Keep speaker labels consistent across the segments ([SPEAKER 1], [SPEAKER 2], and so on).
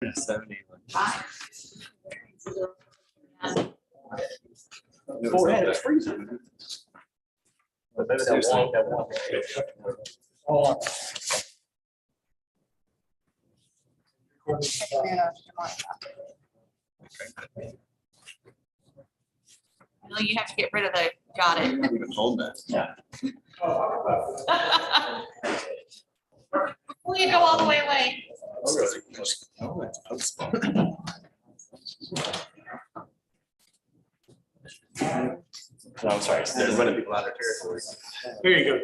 [SPEAKER 1] Hi.
[SPEAKER 2] Go ahead, it's freezing.
[SPEAKER 1] No, you have to get rid of the, got it.
[SPEAKER 3] Hold that.
[SPEAKER 2] Yeah.
[SPEAKER 1] Will you go all the way away?
[SPEAKER 2] No, I'm sorry.
[SPEAKER 3] They're running people out of territory.
[SPEAKER 2] Here you go.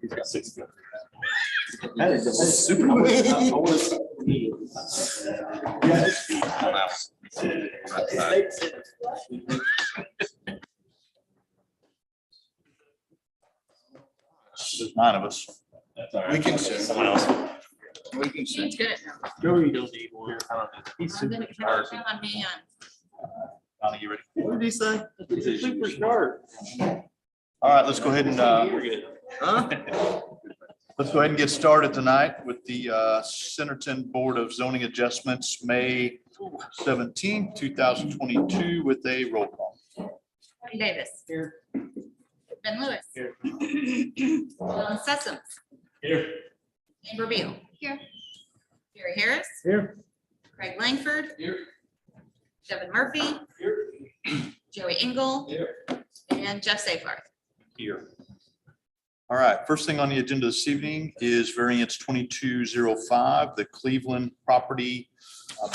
[SPEAKER 3] He's got 6 feet.
[SPEAKER 2] That is
[SPEAKER 3] super.
[SPEAKER 4] There's 9 of us.
[SPEAKER 3] We can send
[SPEAKER 2] someone else.
[SPEAKER 3] We can send.
[SPEAKER 1] He's good.
[SPEAKER 2] Joey don't need one. He's
[SPEAKER 1] I'm gonna
[SPEAKER 2] super
[SPEAKER 1] count
[SPEAKER 2] sharp.
[SPEAKER 1] on me
[SPEAKER 4] Donnie, you ready?
[SPEAKER 3] What did he say?
[SPEAKER 2] He's a super sharp.
[SPEAKER 4] All right, let's go ahead and,
[SPEAKER 2] You're good.
[SPEAKER 3] Huh?
[SPEAKER 4] let's go ahead and get started tonight with the Centerton Board of Zoning Adjustments, May 17, 2022, with a roll call.
[SPEAKER 1] Cody Davis.
[SPEAKER 2] Here.
[SPEAKER 1] Ben Lewis.
[SPEAKER 2] Here.
[SPEAKER 1] Alan Sessoms.
[SPEAKER 2] Here.
[SPEAKER 1] Amber Beal. Here. Jerry Harris.
[SPEAKER 2] Here.
[SPEAKER 1] Craig Langford.
[SPEAKER 2] Here.
[SPEAKER 1] Devin Murphy.
[SPEAKER 2] Here.
[SPEAKER 1] Joey Engel.
[SPEAKER 2] Here.
[SPEAKER 1] And Jeff Safeguard.
[SPEAKER 2] Here.
[SPEAKER 4] All right, first thing on the agenda this evening is variance 2205, the Cleveland property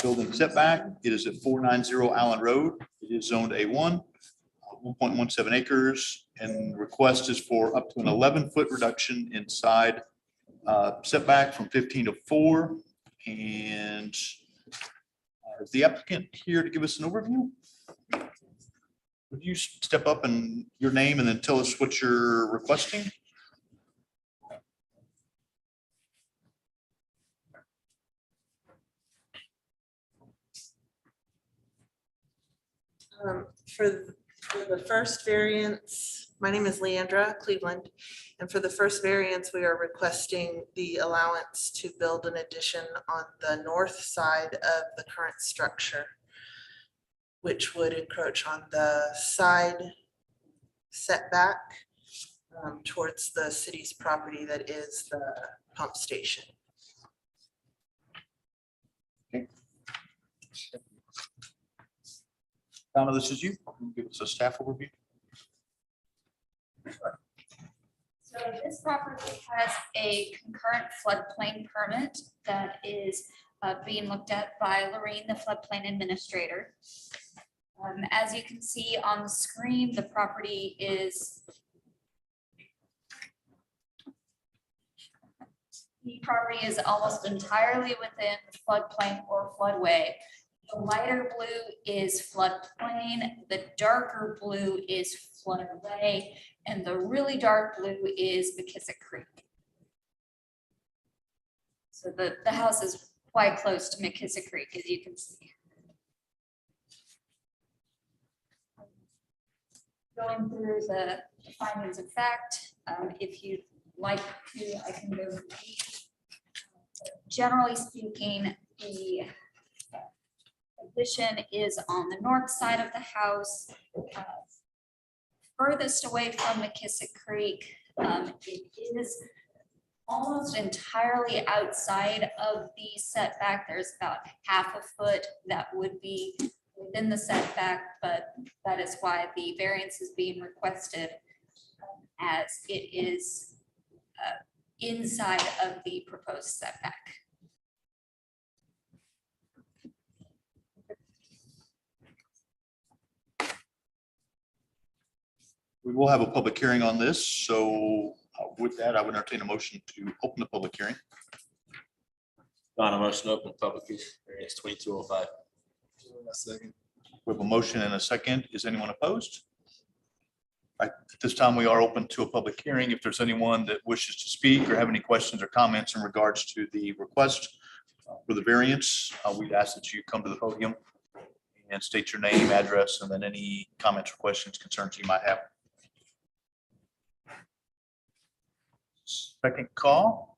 [SPEAKER 4] building setback. It is at 490 Allen Road. It is zoned A1, 1.17 acres, and request is for up to an 11-foot reduction in side setback from 15 to 4. And is the applicant here to give us an overview? Would you step up and your name and then tell us what you're requesting?
[SPEAKER 5] For the first variance, my name is Leandra Cleveland, and for the first variance, we are requesting the allowance to build an addition on the north side of the current structure, which would encroach on the side setback towards the city's property that is the pump station.
[SPEAKER 4] Donna, this is you. Give us a staff overview.
[SPEAKER 6] So this property has a concurrent floodplain permit that is being looked at by Lorraine, the floodplain administrator. As you can see on the screen, the property is almost entirely within the floodplain or floodway. The lighter blue is floodplain, the darker blue is floodway, and the really dark blue is McKissick Creek. So the house is quite close to McKissick Creek, as you can see. Going through the findings of fact, if you'd like to, I can go through these. Generally speaking, the addition is on the north side of the house, furthest away from McKissick Creek. It is almost entirely outside of the setback. There's about half a foot that would be within the setback, but that is why the variance is being requested, as it is inside of the proposed setback.
[SPEAKER 4] We will have a public hearing on this, so with that, I would entertain a motion to open the public hearing.
[SPEAKER 3] On a motion to open public hearing, variance 2205.
[SPEAKER 4] We have a motion and a second. Is anyone opposed? At this time, we are open to a public hearing. If there's anyone that wishes to speak or have any questions or comments in regards to the request for the variance, we'd ask that you come to the podium and state your name, address, and then any comments or questions, concerns you might have. Second call.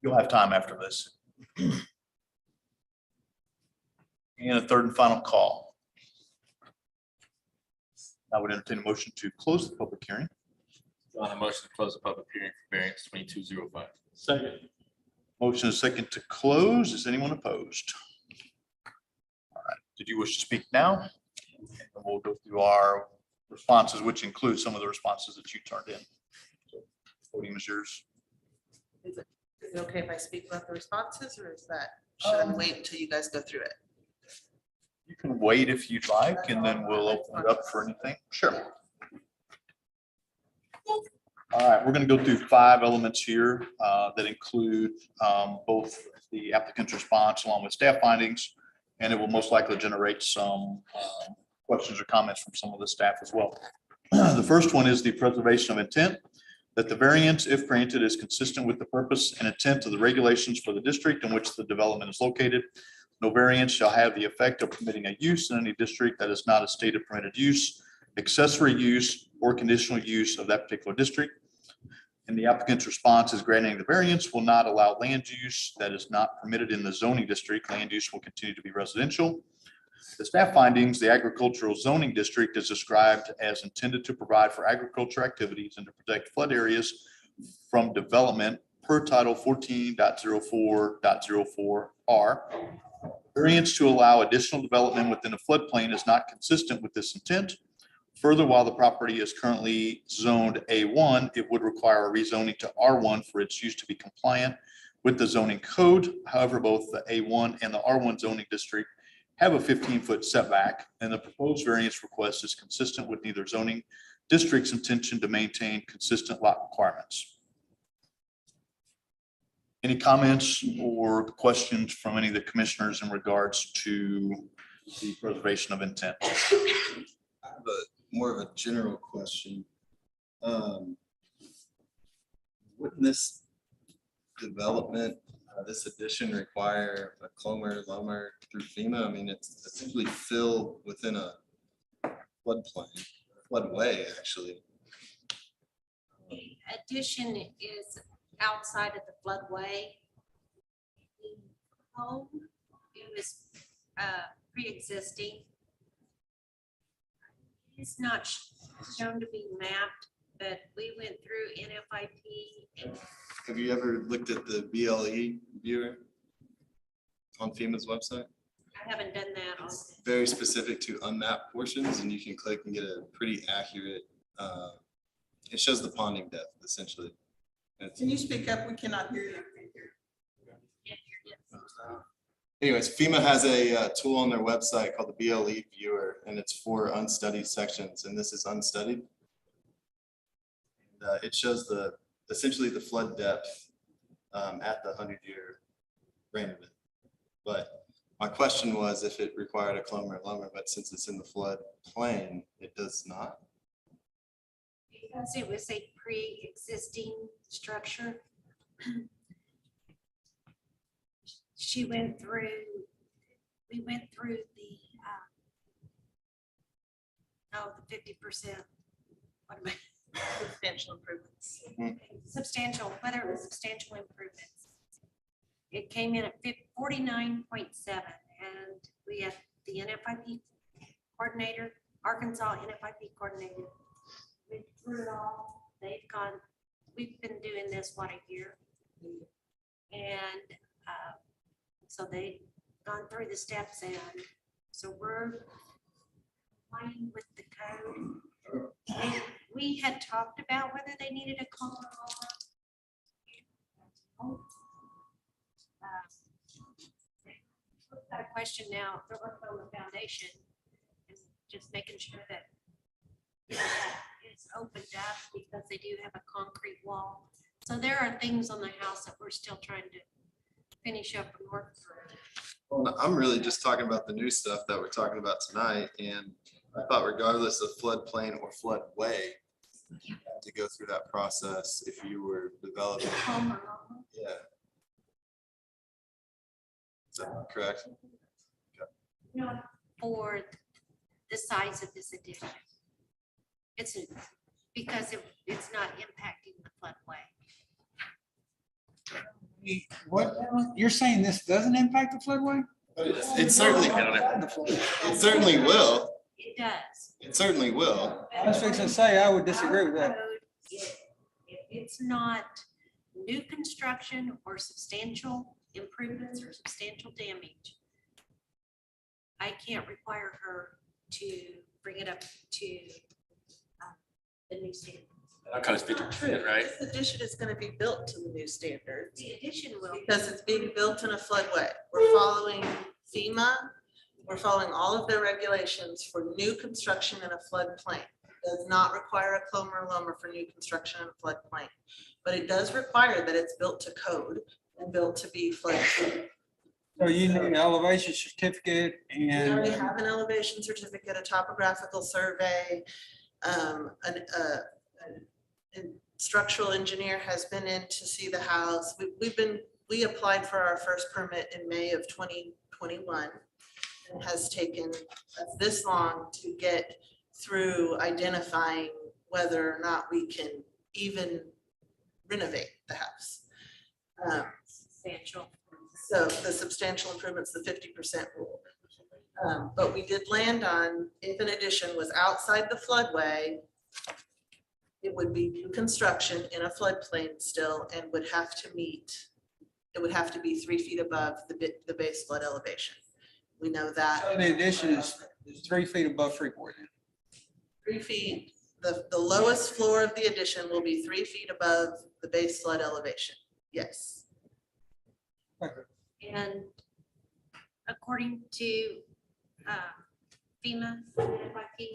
[SPEAKER 4] You'll have time after this. And a third and final call. I would entertain a motion to close the public hearing.
[SPEAKER 3] On a motion to close the public hearing for variance 2205.
[SPEAKER 2] Second.
[SPEAKER 4] Motion is second to close. Is anyone opposed? All right. Did you wish to speak now? And we'll go through our responses, which include some of the responses that you turned in. So, podium is yours.
[SPEAKER 5] Is it okay if I speak about the responses, or is that, should I wait until you guys go through it?
[SPEAKER 4] You can wait if you'd like, and then we'll open it up for anything. Sure. All right, we're going to go through 5 elements here that include both the applicant's response along with staff findings, and it will most likely generate some questions or comments from some of the staff as well. The first one is the preservation of intent, that the variance, if granted, is consistent with the purpose and intent of the regulations for the district in which the development is located. No variance shall have the effect of permitting a use in any district that is not a stated permitted use, accessory use, or conditional use of that particular district. And the applicant's response is granting the variance will not allow land use that is not permitted in the zoning district. Land use will continue to be residential. The staff findings, the agricultural zoning district is described as intended to provide for agriculture activities and to protect flood areas from development per Title 14.04.04R. Variance to allow additional development within a floodplain is not consistent with this intent. Further, while the property is currently zoned A1, it would require a rezoning to R1 for its use to be compliant with the zoning code. However, both the A1 and the R1 zoning district have a 15-foot setback, and the proposed variance request is consistent with neither zoning district's intention to maintain consistent lot requirements. Any comments or questions from any of the commissioners in regards to the preservation of intent?
[SPEAKER 7] I have more of a general question. Wouldn't this development, this addition require a Clomer, Lomer through FEMA? I mean, it's essentially fill within a floodplain, floodway, actually.
[SPEAKER 8] The addition is outside of the floodway. The home, it was pre-existing. It's not shown to be mapped, but we went through NFIP. and
[SPEAKER 7] Have you ever looked at the BLE viewer on FEMA's website?
[SPEAKER 8] I haven't done that on.
[SPEAKER 7] Very specific to unmapped portions, and you can click and get a pretty accurate, it shows the ponding depth essentially. It's-
[SPEAKER 5] Can you speak up? We cannot hear you.
[SPEAKER 7] Anyways, FEMA has a tool on their website called the BLE viewer, and it's for unstudied sections, and this is unstudied. And, it shows essentially the flood depth at the 100-year rain event. But my question was if it required a Clomer or Lomer, but since it's in the flood plain, it does not.
[SPEAKER 8] Because it was a pre-existing structure. We went through the, the 50%. What am I?
[SPEAKER 5] Substantial improvements.
[SPEAKER 8] Substantial, whether it was substantial improvements. It came in at 49.7, and we have the NFIP coordinator, Arkansas NFIP coordinator. We threw it all, they've gone, we've been doing this, what, a year? And so they've gone through the steps, and so we're complying with the code. We had talked about whether they needed a Clomer or got a question now, they're working on the foundation and just making sure that that is opened up because they do have a concrete wall. So there are things on the house that we're still trying to finish up and work through.
[SPEAKER 7] Well, I'm really just talking about the new stuff that we're talking about tonight, and I thought regardless of floodplain or floodway, you had to go through that process if you were developing, yeah. Is that correct?
[SPEAKER 8] For the size of this addition. It's because it's not impacting the floodway.
[SPEAKER 9] What, you're saying this doesn't impact the floodway?
[SPEAKER 7] It certainly will.
[SPEAKER 8] It does.
[SPEAKER 7] It certainly will.
[SPEAKER 9] I was fixing to say, I would disagree with that.
[SPEAKER 8] If it's not new construction or substantial improvements or substantial damage, I can't require her to bring it up to the new standard.
[SPEAKER 3] That kind of 50%, right?
[SPEAKER 5] This addition is gonna be built to the new standards
[SPEAKER 8] The addition will.
[SPEAKER 5] because it's being built in a floodway. We're following FEMA. We're following all of their regulations for new construction in a floodplain. Does not require a CLOMA or LOMA for new construction in a floodplain. But it does require that it's built to code and built to be flood free.
[SPEAKER 9] So you need an elevation certificate
[SPEAKER 5] We already
[SPEAKER 9] and
[SPEAKER 5] have an elevation certificate, a topographical survey. An structural engineer has been in to see the house. We applied for our first permit in May of 2021. It has taken us this long to get through identifying whether or not we can even renovate the house.
[SPEAKER 8] Substantial.
[SPEAKER 5] So the substantial improvements, the 50% rule. But we did land on, if an addition was outside the floodway, it would be new construction in a floodplain still and would have to meet, it would have to be 3 feet above the base flood elevation. We know that.
[SPEAKER 9] so the addition is 3 feet above Freeport.
[SPEAKER 5] 3 feet, the lowest floor of the addition will be 3 feet above the base flood elevation. Yes.
[SPEAKER 8] And according to FEMA, NYP,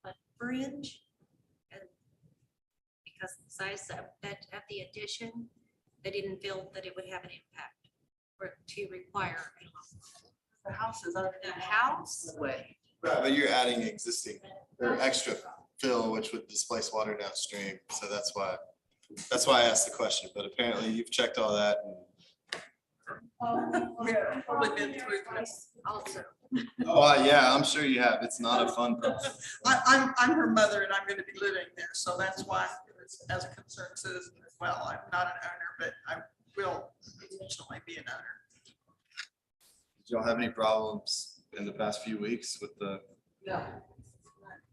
[SPEAKER 8] but bridge, and because the size of that of the addition, they didn't feel that it would have an impact or to require a loan.
[SPEAKER 5] The house is already.
[SPEAKER 8] The house?
[SPEAKER 5] Way.
[SPEAKER 7] Right, but you're adding existing or extra fill, which would displace water downstream. So that's why I asked the question, but apparently you've checked all that.
[SPEAKER 5] Probably been through this.
[SPEAKER 8] Also,
[SPEAKER 7] Oh, yeah, I'm sure you have. It's not a fun process.
[SPEAKER 10] I'm her mother and I'm gonna be living there, so that's why, as a concerned citizen as well, I'm not an owner, but I will eventually be an owner.
[SPEAKER 7] Did y'all have any problems in the past few weeks with the?
[SPEAKER 5] No.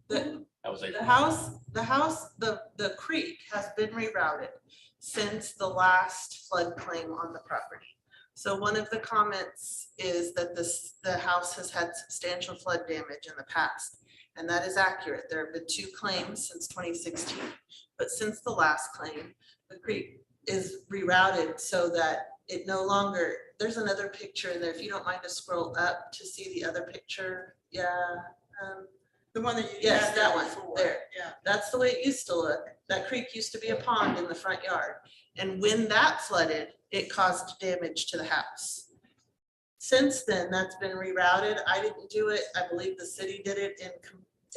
[SPEAKER 5] The,
[SPEAKER 3] That was
[SPEAKER 5] the house, the creek has been rerouted since the last flood claim on the property. So one of the comments is that the house has had substantial flood damage in the past. And that is accurate. There have been 2 claims since 2016. But since the last claim, the creek is rerouted so that it no longer, there's another picture in there. If you don't mind to scroll up to see the other picture. Yeah.
[SPEAKER 10] The one that you.
[SPEAKER 5] Yes,
[SPEAKER 10] had
[SPEAKER 5] that one,
[SPEAKER 10] before.
[SPEAKER 5] there.
[SPEAKER 10] Yeah.
[SPEAKER 5] That's the way it used to look. That creek used to be a pond in the front yard. And when that flooded, it caused damage to the house. Since then, that's been rerouted. I didn't do it. I believe the city did it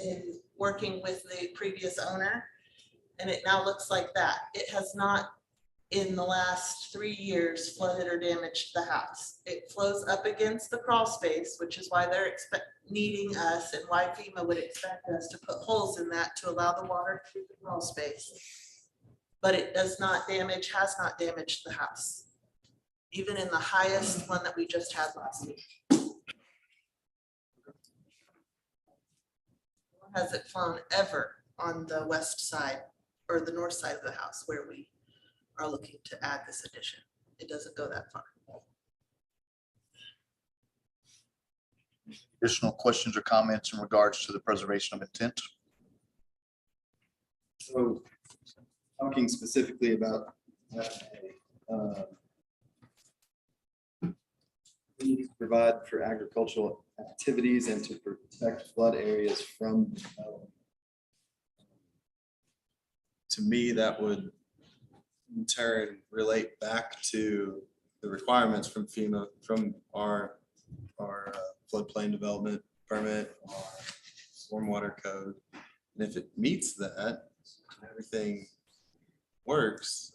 [SPEAKER 5] in working with the previous owner. And it now looks like that. It has not, in the last 3 years, flooded or damaged the house. It flows up against the crawl space, which is why they're needing us and why FEMA would expect us to put holes in that to allow the water through the crawl space. But it does not damage, has not damaged the house, even in the highest one that we just had last week. Has it flown ever on the west side or the north side of the house where we are looking to add this addition? It doesn't go that far.
[SPEAKER 4] Additional questions or comments in regards to the preservation of intent?
[SPEAKER 7] So talking specifically about we need to provide for agricultural activities and to protect flood areas from development. To me, that would in turn relate back to the requirements from FEMA, from our floodplain development permit, stormwater code. And if it meets that, everything works.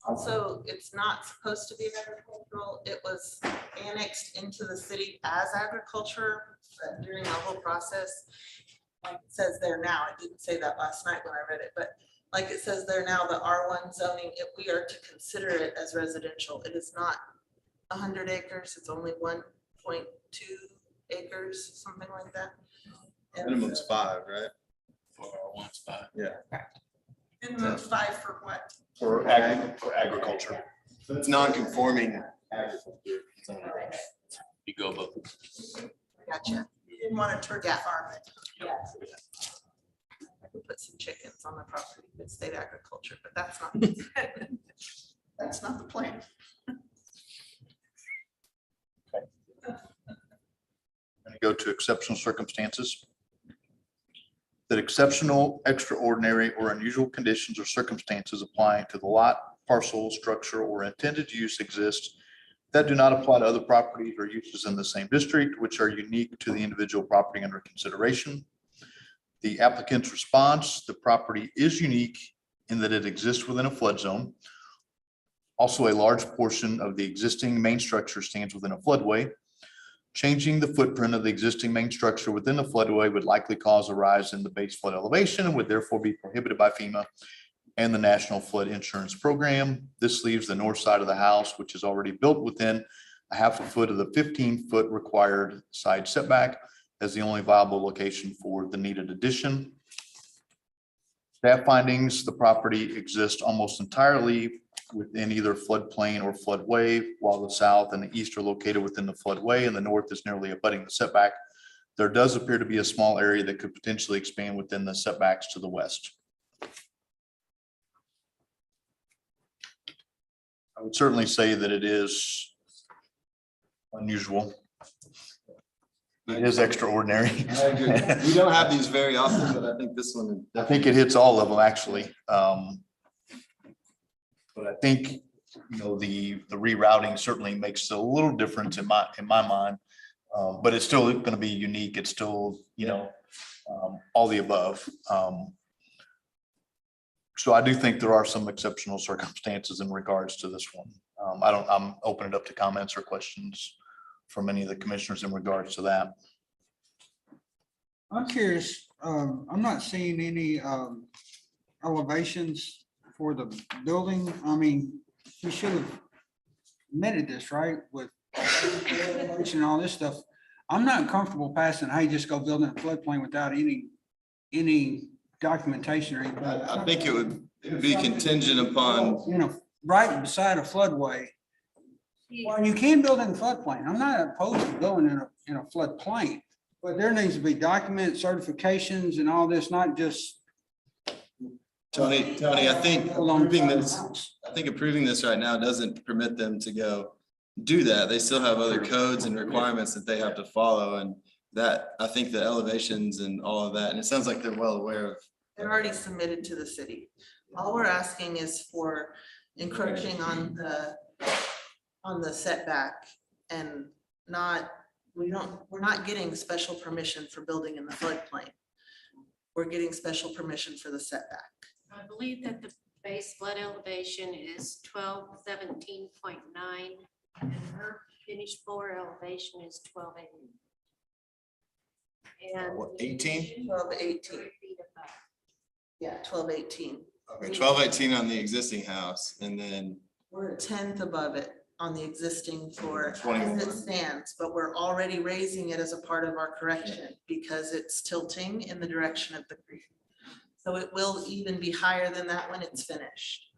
[SPEAKER 5] Also, it's not supposed to be agricultural. It was annexed into the city as agriculture, but during the whole process, like it says there now, I didn't say that last night when I read it, but like it says there now, the R1 zoning, if we are to consider it as residential, it is not 100 acres, it's only 1.2 acres, something like that. And
[SPEAKER 7] Minimum's 5, right?
[SPEAKER 3] For one spot.
[SPEAKER 10] Minimum 5 for what?
[SPEAKER 4] For agriculture.
[SPEAKER 7] So it's non-conforming.
[SPEAKER 3] You go above.
[SPEAKER 5] Gotcha.
[SPEAKER 10] You didn't want to turkey farm it.
[SPEAKER 5] I could put some chickens on the property that stayed agriculture, but that's not.
[SPEAKER 10] That's not the plan.
[SPEAKER 4] Gonna go to exceptional circumstances. That exceptional, extraordinary, or unusual conditions or circumstances applying to the lot, parcel, structure, or intended use exist that do not apply to other properties or uses in the same district, which are unique to the individual property under consideration. The applicant's response: the property is unique in that it exists within a flood zone. Also, a large portion of the existing main structure stands within a floodway. Changing the footprint of the existing main structure within the floodway would likely cause a rise in the base flood elevation and would therefore be prohibited by FEMA and the National Flood Insurance Program. This leaves the north side of the house, which is already built within a half a foot of the 15-foot required side setback, as the only viable location for the needed addition. Staff findings: the property exists almost entirely within either floodplain or floodway, while the south and the east are located within the floodway and the north is nearly abutting the setback. There does appear to be a small area that could potentially expand within the setbacks to the west. I would certainly say that it is unusual. It is extraordinary.
[SPEAKER 7] I agree. We don't have these very often, but I think this one.
[SPEAKER 4] I think it hits all of them, actually. But I think, you know, the rerouting certainly makes a little difference in my mind. But it's still going to be unique. It's still, you know, all the above. So I do think there are some exceptional circumstances in regards to this one. I'm opening it up to comments or questions from any of the commissioners in regards to that.
[SPEAKER 9] I'm curious, I'm not seeing any elevations for the building. I mean, we should have admitted this, right, with elevation and all this stuff. I'm not comfortable passing, hey, just go build in a floodplain without any documentation or anything.
[SPEAKER 7] I think it would be contingent upon,
[SPEAKER 9] You know, right beside a floodway. Well, you can build in a floodplain. I'm not opposed to building in a floodplain, but there needs to be document certifications and all this, not just.
[SPEAKER 7] Tony, I think approving this right now doesn't permit them to go do that. They still have other codes and requirements that they have to follow, and that, I think the elevations and all of that, and it sounds like they're well aware of.
[SPEAKER 5] They're already submitted to the city. All we're asking is for encroaching on the setback and we're not getting special permission for building in the floodplain. We're getting special permission for the setback.
[SPEAKER 8] I believe that the base flood elevation is 1217.9 and her finished floor elevation is 1280. And
[SPEAKER 7] What, 18?
[SPEAKER 5] 1218. Yeah, 1218.
[SPEAKER 7] Okay, 1218 on the existing house, and then
[SPEAKER 5] We're a tenth above it on the existing floor as
[SPEAKER 7] 21.
[SPEAKER 5] it stands, but we're already raising it as a part of our correction because it's tilting in the direction of the creek. So it will even be higher than that when it's finished.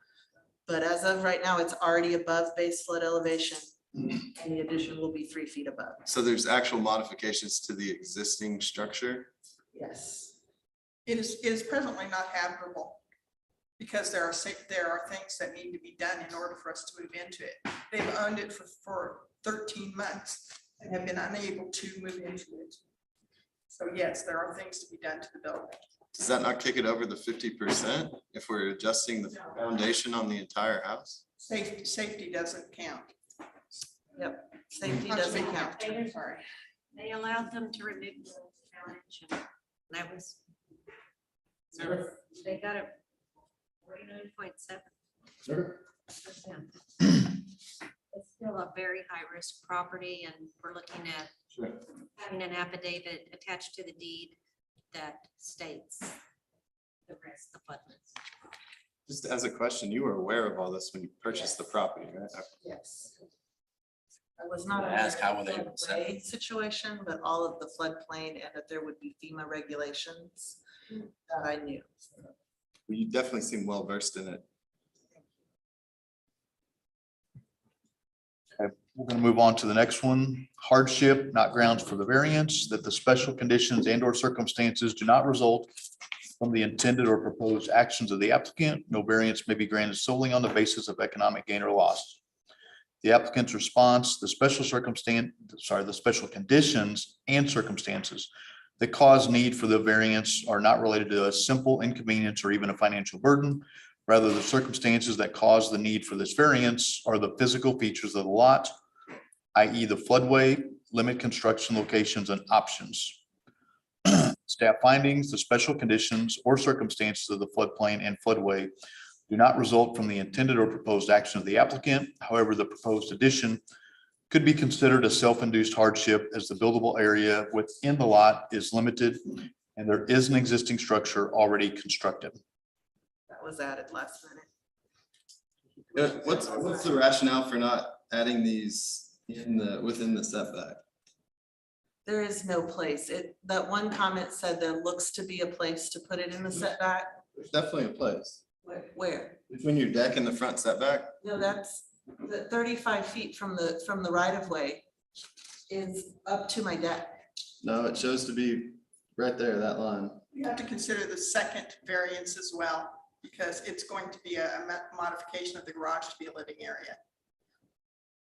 [SPEAKER 5] But as of right now, it's already above base flood elevation and the addition will be 3 feet above.
[SPEAKER 7] so there's actual modifications to the existing structure.
[SPEAKER 5] Yes.
[SPEAKER 10] It is presently not habitable because there are things that need to be done in order for us to move into it. They've owned it for 13 months and have been unable to move into it. So yes, there are things to be done to the building.
[SPEAKER 7] Does that not kick it over the 50% if we're adjusting the foundation on the entire house?
[SPEAKER 10] Safety doesn't count.
[SPEAKER 5] Yep. Safety doesn't count.
[SPEAKER 10] Sorry.
[SPEAKER 8] They allowed them to remove the foundation. That was. They got a 49.7%. It's still a very high-risk property, and we're looking at having an affidavit attached to the deed that states the rest of the floodwaters.
[SPEAKER 7] Just as a question, you were aware of all this when you purchased the property, right?
[SPEAKER 5] Yes. I was not.
[SPEAKER 3] I asked how were they
[SPEAKER 5] aware
[SPEAKER 3] able
[SPEAKER 5] of
[SPEAKER 3] to
[SPEAKER 5] the
[SPEAKER 3] set
[SPEAKER 5] floodway Situation, but all of the floodplain and that there would be FEMA regulations that I knew.
[SPEAKER 7] Well, you definitely seem well versed in it.
[SPEAKER 4] We're going to move on to the next one. Hardship, not grounds for the variance, that the special conditions and or circumstances do not result from the intended or proposed actions of the applicant. No variance may be granted solely on the basis of economic gain or loss. The applicant's response, the special conditions and circumstances that cause need for the variance are not related to a simple inconvenience or even a financial burden. Rather, the circumstances that cause the need for this variance are the physical features of the lot, i.e. the floodway, limit construction locations and options. Staff findings, the special conditions or circumstances of the floodplain and floodway do not result from the intended or proposed action of the applicant. However, the proposed addition could be considered a self-induced hardship as the buildable area within the lot is limited and there is an existing structure already constructed.
[SPEAKER 5] That was added last minute.
[SPEAKER 7] What's the rationale for not adding these within the setback?
[SPEAKER 5] There is no place. That one comment said there looks to be a place to put it in the setback.
[SPEAKER 7] There's definitely a place.
[SPEAKER 5] Where?
[SPEAKER 7] Between your deck and the front setback?
[SPEAKER 5] No, that's the 35 feet from the right of way is up to my deck.
[SPEAKER 7] No, it shows to be right there, that line.
[SPEAKER 10] You have to consider the second variance as well, because it's going to be a modification of the garage to be a living area.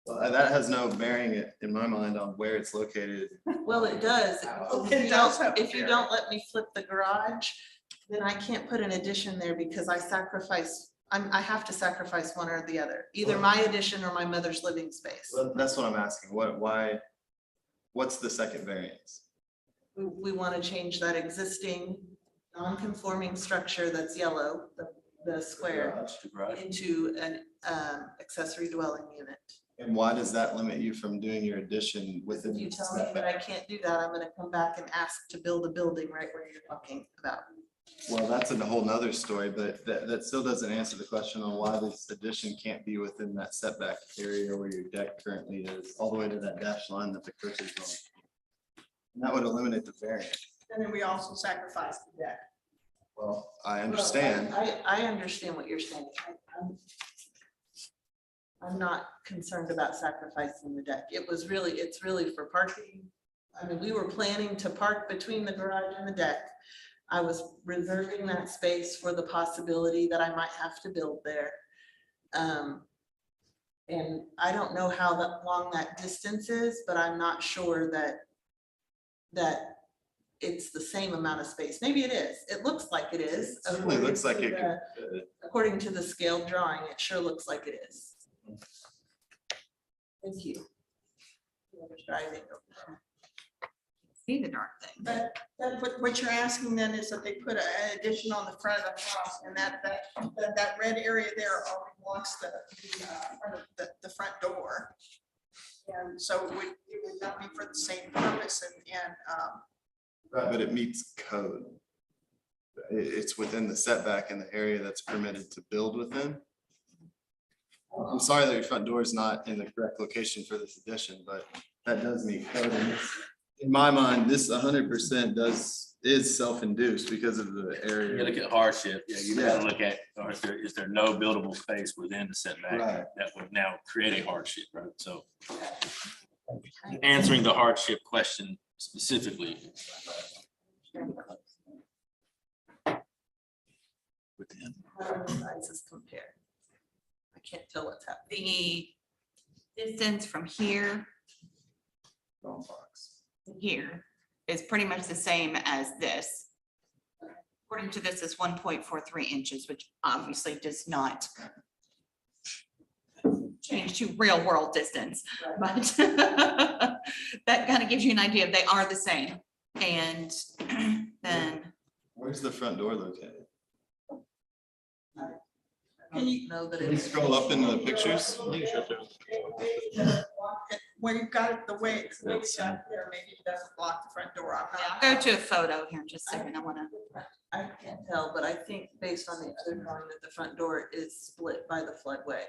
[SPEAKER 7] Well, that has no bearing in my mind on where it's located.
[SPEAKER 5] Well, it does.
[SPEAKER 10] It does have a
[SPEAKER 5] If you don't let me flip the garage, then I can't put an addition there because I I have to sacrifice one or the other, either my addition or my mother's living space.
[SPEAKER 7] Well, that's what I'm asking. What's the second variance?
[SPEAKER 5] We want to change that existing non-conforming structure that's yellow, the square, into an accessory dwelling unit.
[SPEAKER 7] And why does that limit you from doing your addition within?
[SPEAKER 5] If you
[SPEAKER 7] the
[SPEAKER 5] tell me that I can't do that, I'm gonna come back and ask to build a building right where you're talking about.
[SPEAKER 7] Well, that's a whole nother story, but that still doesn't answer the question on why this addition can't be within that setback area where your deck currently is, all the way to that dashed line that the cursor's on. And that would eliminate the variance.
[SPEAKER 10] And then we also sacrifice the deck.
[SPEAKER 7] Well, I understand.
[SPEAKER 5] I understand what you're saying. I'm not concerned about sacrificing the deck. It's really for parking. I mean, we were planning to park between the garage and the deck. I was reserving that space for the possibility that I might have to build there. And I don't know how long that distance is, but I'm not sure that it's the same amount of space. Maybe it is. It looks like it is.
[SPEAKER 7] It certainly looks like it could.
[SPEAKER 5] According to the scaled drawing, it sure looks like it is. Thank you. Whoever's driving over there.
[SPEAKER 1] See the darn thing.
[SPEAKER 10] But what you're asking then is that they put an addition on the front of the house, and that red area there already blocks the front door. And so it would not be for the same purpose and
[SPEAKER 7] Right, but it meets code. It's within the setback in the area that's permitted to build within. I'm sorry that your front door is not in the correct location for this addition, but that does meet code. And in my mind, this 100% is self-induced because of the
[SPEAKER 3] You
[SPEAKER 7] area.
[SPEAKER 3] look at hardship, you gotta look at, is there no buildable space within the setback
[SPEAKER 7] Right.
[SPEAKER 3] that would now create a hardship, right? So answering the hardship question specifically.
[SPEAKER 5] how do the sizes compare? I can't tell what's happening.
[SPEAKER 1] The distance from here
[SPEAKER 7] Wrong box.
[SPEAKER 1] to here is pretty much the same as this. According to this, is 1.43 inches, which obviously does not change to real world distance, but that kind of gives you an idea. They are the same. And then
[SPEAKER 7] Where's the front door located?
[SPEAKER 5] Can you know that
[SPEAKER 7] Can you
[SPEAKER 5] it's
[SPEAKER 7] scroll up into the pictures?
[SPEAKER 10] Where you've got it the way it's mixed up there, maybe it doesn't block the front door. I'm not.
[SPEAKER 1] I'll go to a photo here in just a second. I want to.
[SPEAKER 5] I can't tell, but I think based on the other drawing that the front door is split by the floodway.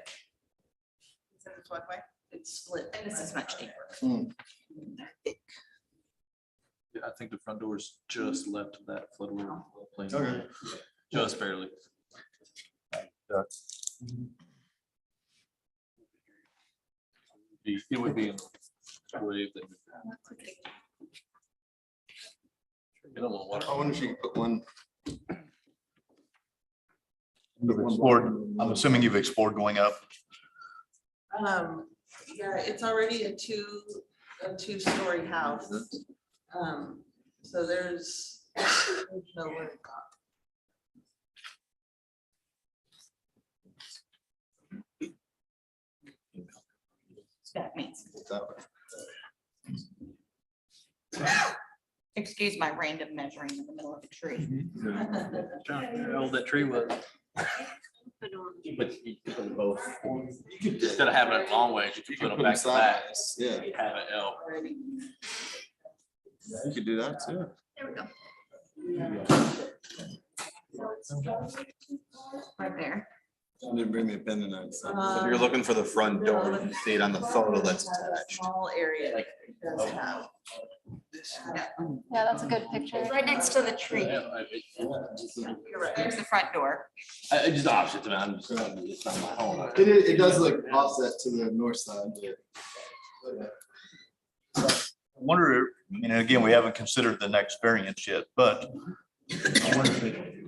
[SPEAKER 10] Is it the floodway?
[SPEAKER 5] It's split.
[SPEAKER 1] And this is much deeper.
[SPEAKER 7] Hmm.
[SPEAKER 3] Yeah, I think the front door is just left of that floodway. Plain.
[SPEAKER 7] Okay.
[SPEAKER 3] Just barely. It would be in the wave that. You don't want water.
[SPEAKER 7] I wonder if you could put one.
[SPEAKER 4] You've explored- I'm assuming you've explored going up.
[SPEAKER 5] Yeah, it's already a two-story house. So there's no way.
[SPEAKER 1] That means,
[SPEAKER 7] that way.
[SPEAKER 1] excuse my random measuring in the middle of a tree.
[SPEAKER 2] How old that tree was.
[SPEAKER 6] Put on.
[SPEAKER 3] But you could put them both. You could, instead of having it long ways, you could
[SPEAKER 7] You
[SPEAKER 3] put
[SPEAKER 7] could
[SPEAKER 3] them back to back.
[SPEAKER 7] sideways, yeah,
[SPEAKER 3] Have an L.
[SPEAKER 7] you could do that too.
[SPEAKER 6] There we go.
[SPEAKER 1] Right there.
[SPEAKER 7] I didn't bring me a pen tonight, so.
[SPEAKER 5] If
[SPEAKER 7] you're looking for the front door, you can see it on the photo that's attached.
[SPEAKER 5] Small area it does have.
[SPEAKER 6] Yeah, that's a good picture. Right next to the tree.
[SPEAKER 5] You're right.
[SPEAKER 1] There's the front door.
[SPEAKER 3] I just opposite to me. I'm just, it's not my home.
[SPEAKER 7] It does look offset to the north side.
[SPEAKER 4] I wonder, and again, we haven't considered the next variance yet, but I wonder if it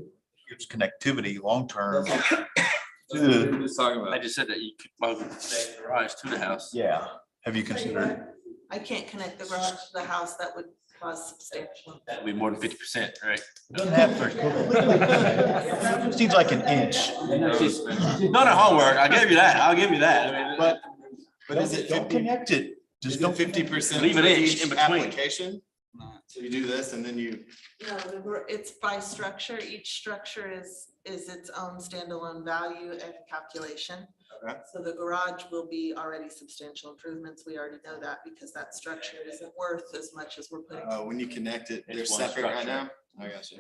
[SPEAKER 4] gives connectivity long-term.
[SPEAKER 7] We're just talking
[SPEAKER 3] I
[SPEAKER 7] about.
[SPEAKER 3] just said that you could move the garage to the house.
[SPEAKER 4] Yeah. Have you considered?
[SPEAKER 5] I can't connect the garage to the house. That would cause substantial.
[SPEAKER 3] That'd be more than 50%, right?
[SPEAKER 4] It doesn't have to. It seems like an inch.
[SPEAKER 3] She's done her homework. I'll give you that. I'll give you that. I mean,
[SPEAKER 7] But is it
[SPEAKER 4] Don't
[SPEAKER 7] 50?
[SPEAKER 4] connect it. Just don't.
[SPEAKER 7] 50%?
[SPEAKER 3] Leave an
[SPEAKER 7] for
[SPEAKER 3] inch
[SPEAKER 7] each
[SPEAKER 3] in between.
[SPEAKER 7] Application? So you do this and then you.
[SPEAKER 5] No, it's by structure. Each structure is its own standalone value and calculation.
[SPEAKER 7] Okay.
[SPEAKER 5] So the garage will be already substantial improvements. We already know that because that structure isn't worth as much as we're putting.
[SPEAKER 7] When you connect it, they're
[SPEAKER 3] It's one
[SPEAKER 7] separate right
[SPEAKER 3] structure.
[SPEAKER 7] now? I got you.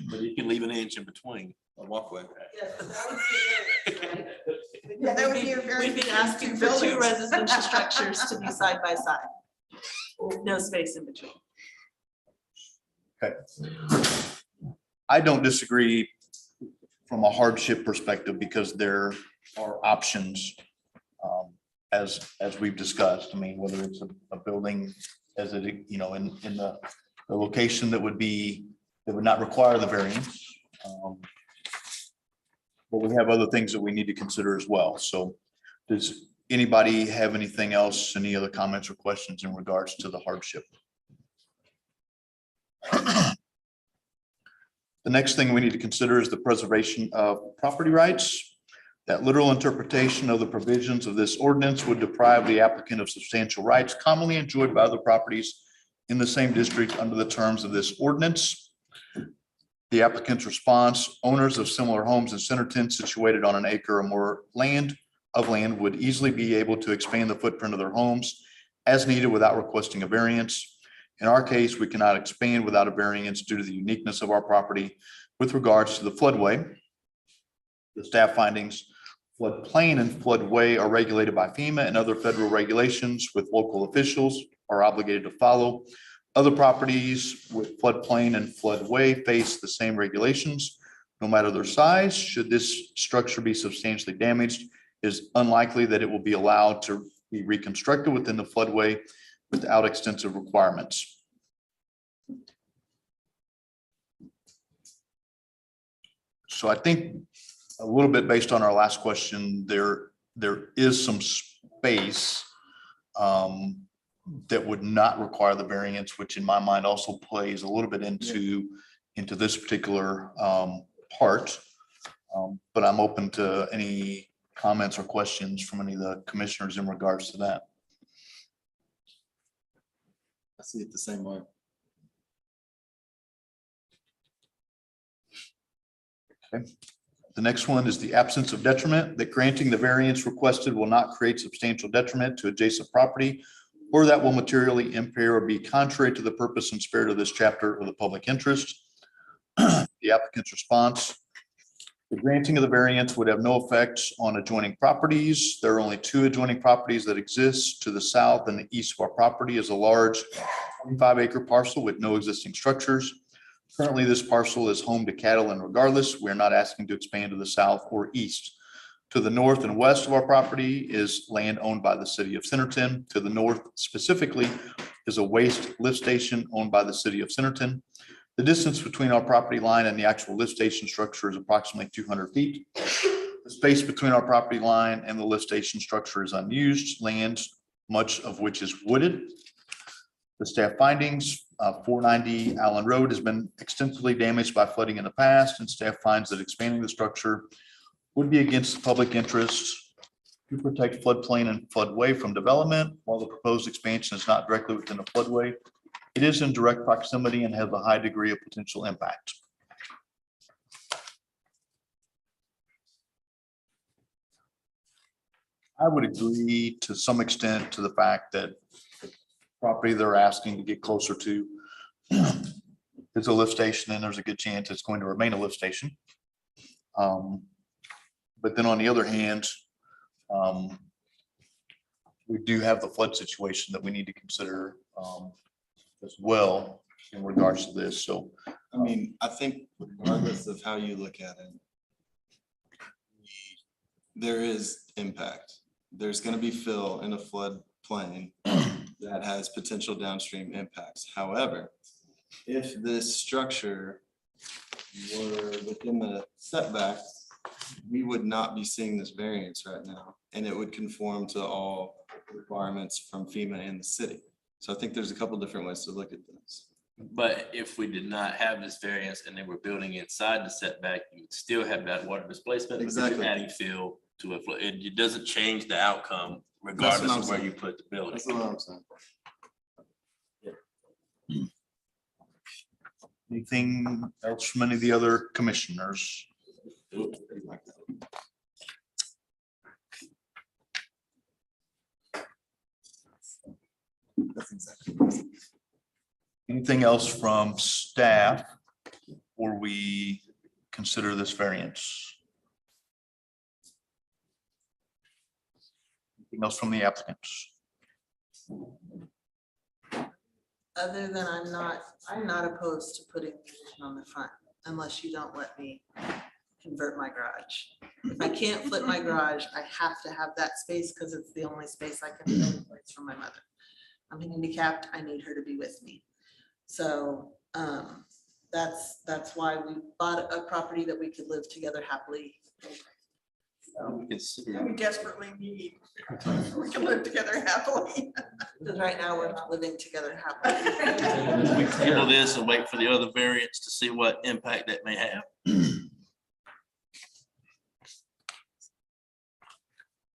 [SPEAKER 3] But you can leave an inch in between.
[SPEAKER 7] A walkway.
[SPEAKER 5] Yes, but that would be variance, right?
[SPEAKER 10] Yeah, that would be a
[SPEAKER 5] We'd
[SPEAKER 10] variance
[SPEAKER 5] be
[SPEAKER 10] between
[SPEAKER 5] asking
[SPEAKER 10] two
[SPEAKER 5] for two
[SPEAKER 10] buildings.
[SPEAKER 5] residential structures to be side by side. With no space in between.
[SPEAKER 4] Okay. I don't disagree from a hardship perspective because there are options. As we've discussed, I mean, whether it's a building as it, in the location that would not require the variance. But we have other things that we need to consider as well. So does anybody have anything else, any other comments or questions in regards to the hardship? The next thing we need to consider is the preservation of property rights. That literal interpretation of the provisions of this ordinance would deprive the applicant of substantial rights commonly enjoyed by other properties in the same district under the terms of this ordinance. The applicant's response: owners of similar homes in Centerton situated on an acre or more of land would easily be able to expand the footprint of their homes as needed without requesting a variance. In our case, we cannot expand without a variance due to the uniqueness of our property with regards to the floodway. The staff findings: floodplain and floodway are regulated by FEMA and other federal regulations with local officials are obligated to follow. Other properties with floodplain and floodway face the same regulations, no matter their size. Should this structure be substantially damaged, it is unlikely that it will be allowed to be reconstructed within the floodway without extensive requirements. So I think a little bit based on our last question, there is some space that would not require the variance, which in my mind also plays a little bit into this particular part. But I'm open to any comments or questions from any of the commissioners in regards to that?
[SPEAKER 7] I see it the same way.
[SPEAKER 4] The next one is the absence of detriment, that granting the variance requested will not create substantial detriment to adjacent property or that will materially impair or be contrary to the purpose and spirit of this chapter or the public interest. The applicant's response: the granting of the variance would have no effects on adjoining properties. There are only 2 adjoining properties that exist. To the south and the east of our property is a large 25-acre parcel with no existing structures. Currently, this parcel is home to cattle, and regardless, we're not asking to expand to the south or east. To the north and west of our property is land owned by the city of Centerton. To the north specifically is a waste lift station owned by the city of Centerton. The distance between our property line and the actual lift station structure is approximately 200 feet. The space between our property line and the lift station structure is unused land, much of which is wooded. The staff findings: 490 Allen Road has been extensively damaged by flooding in the past, and staff finds that expanding the structure would be against the public interest to protect floodplain and floodway from development. While the proposed expansion is not directly within a floodway, it is in direct proximity and has a high degree of potential impact. I would agree to some extent to the fact that the property they're asking to get closer to is a lift station, and there's a good chance it's going to remain a lift station. But then on the other hand, we do have the flood situation that we need to consider as well in regards to this. So
[SPEAKER 7] I mean, I think regardless of how you look at it, there is impact. There's gonna be fill in a floodplain that has potential downstream impacts. However, if this structure were within the setbacks, we would not be seeing this variance right now, and it would conform to all requirements from FEMA and the city. So I think there's a couple different ways to look at this.
[SPEAKER 3] But if we did not have this variance and they were building inside the setback, you would still have that water displacement. because you're
[SPEAKER 7] Exactly.
[SPEAKER 3] Adding fill to it. It doesn't change the outcome regardless
[SPEAKER 7] I'm
[SPEAKER 3] of where
[SPEAKER 7] saying.
[SPEAKER 3] you put the building.
[SPEAKER 7] That's what I'm saying.
[SPEAKER 4] anything else from any of the other commissioners?
[SPEAKER 7] That's exactly.
[SPEAKER 4] Anything else from staff before we consider this variance? Anything else from the applicants?
[SPEAKER 5] Other than I'm not opposed to putting the addition on the front unless you don't let me convert my garage. If I can't flip my garage, I have to have that space because it's the only space I can fill in place for my mother. I'm handicapped, I need her to be with me. So that's why we bought a property that we could live together happily. So,
[SPEAKER 10] that we desperately need. We can live together happily.
[SPEAKER 5] because right now we're not living together happily.
[SPEAKER 3] We table this and wait for the other variants to see what impact that may have.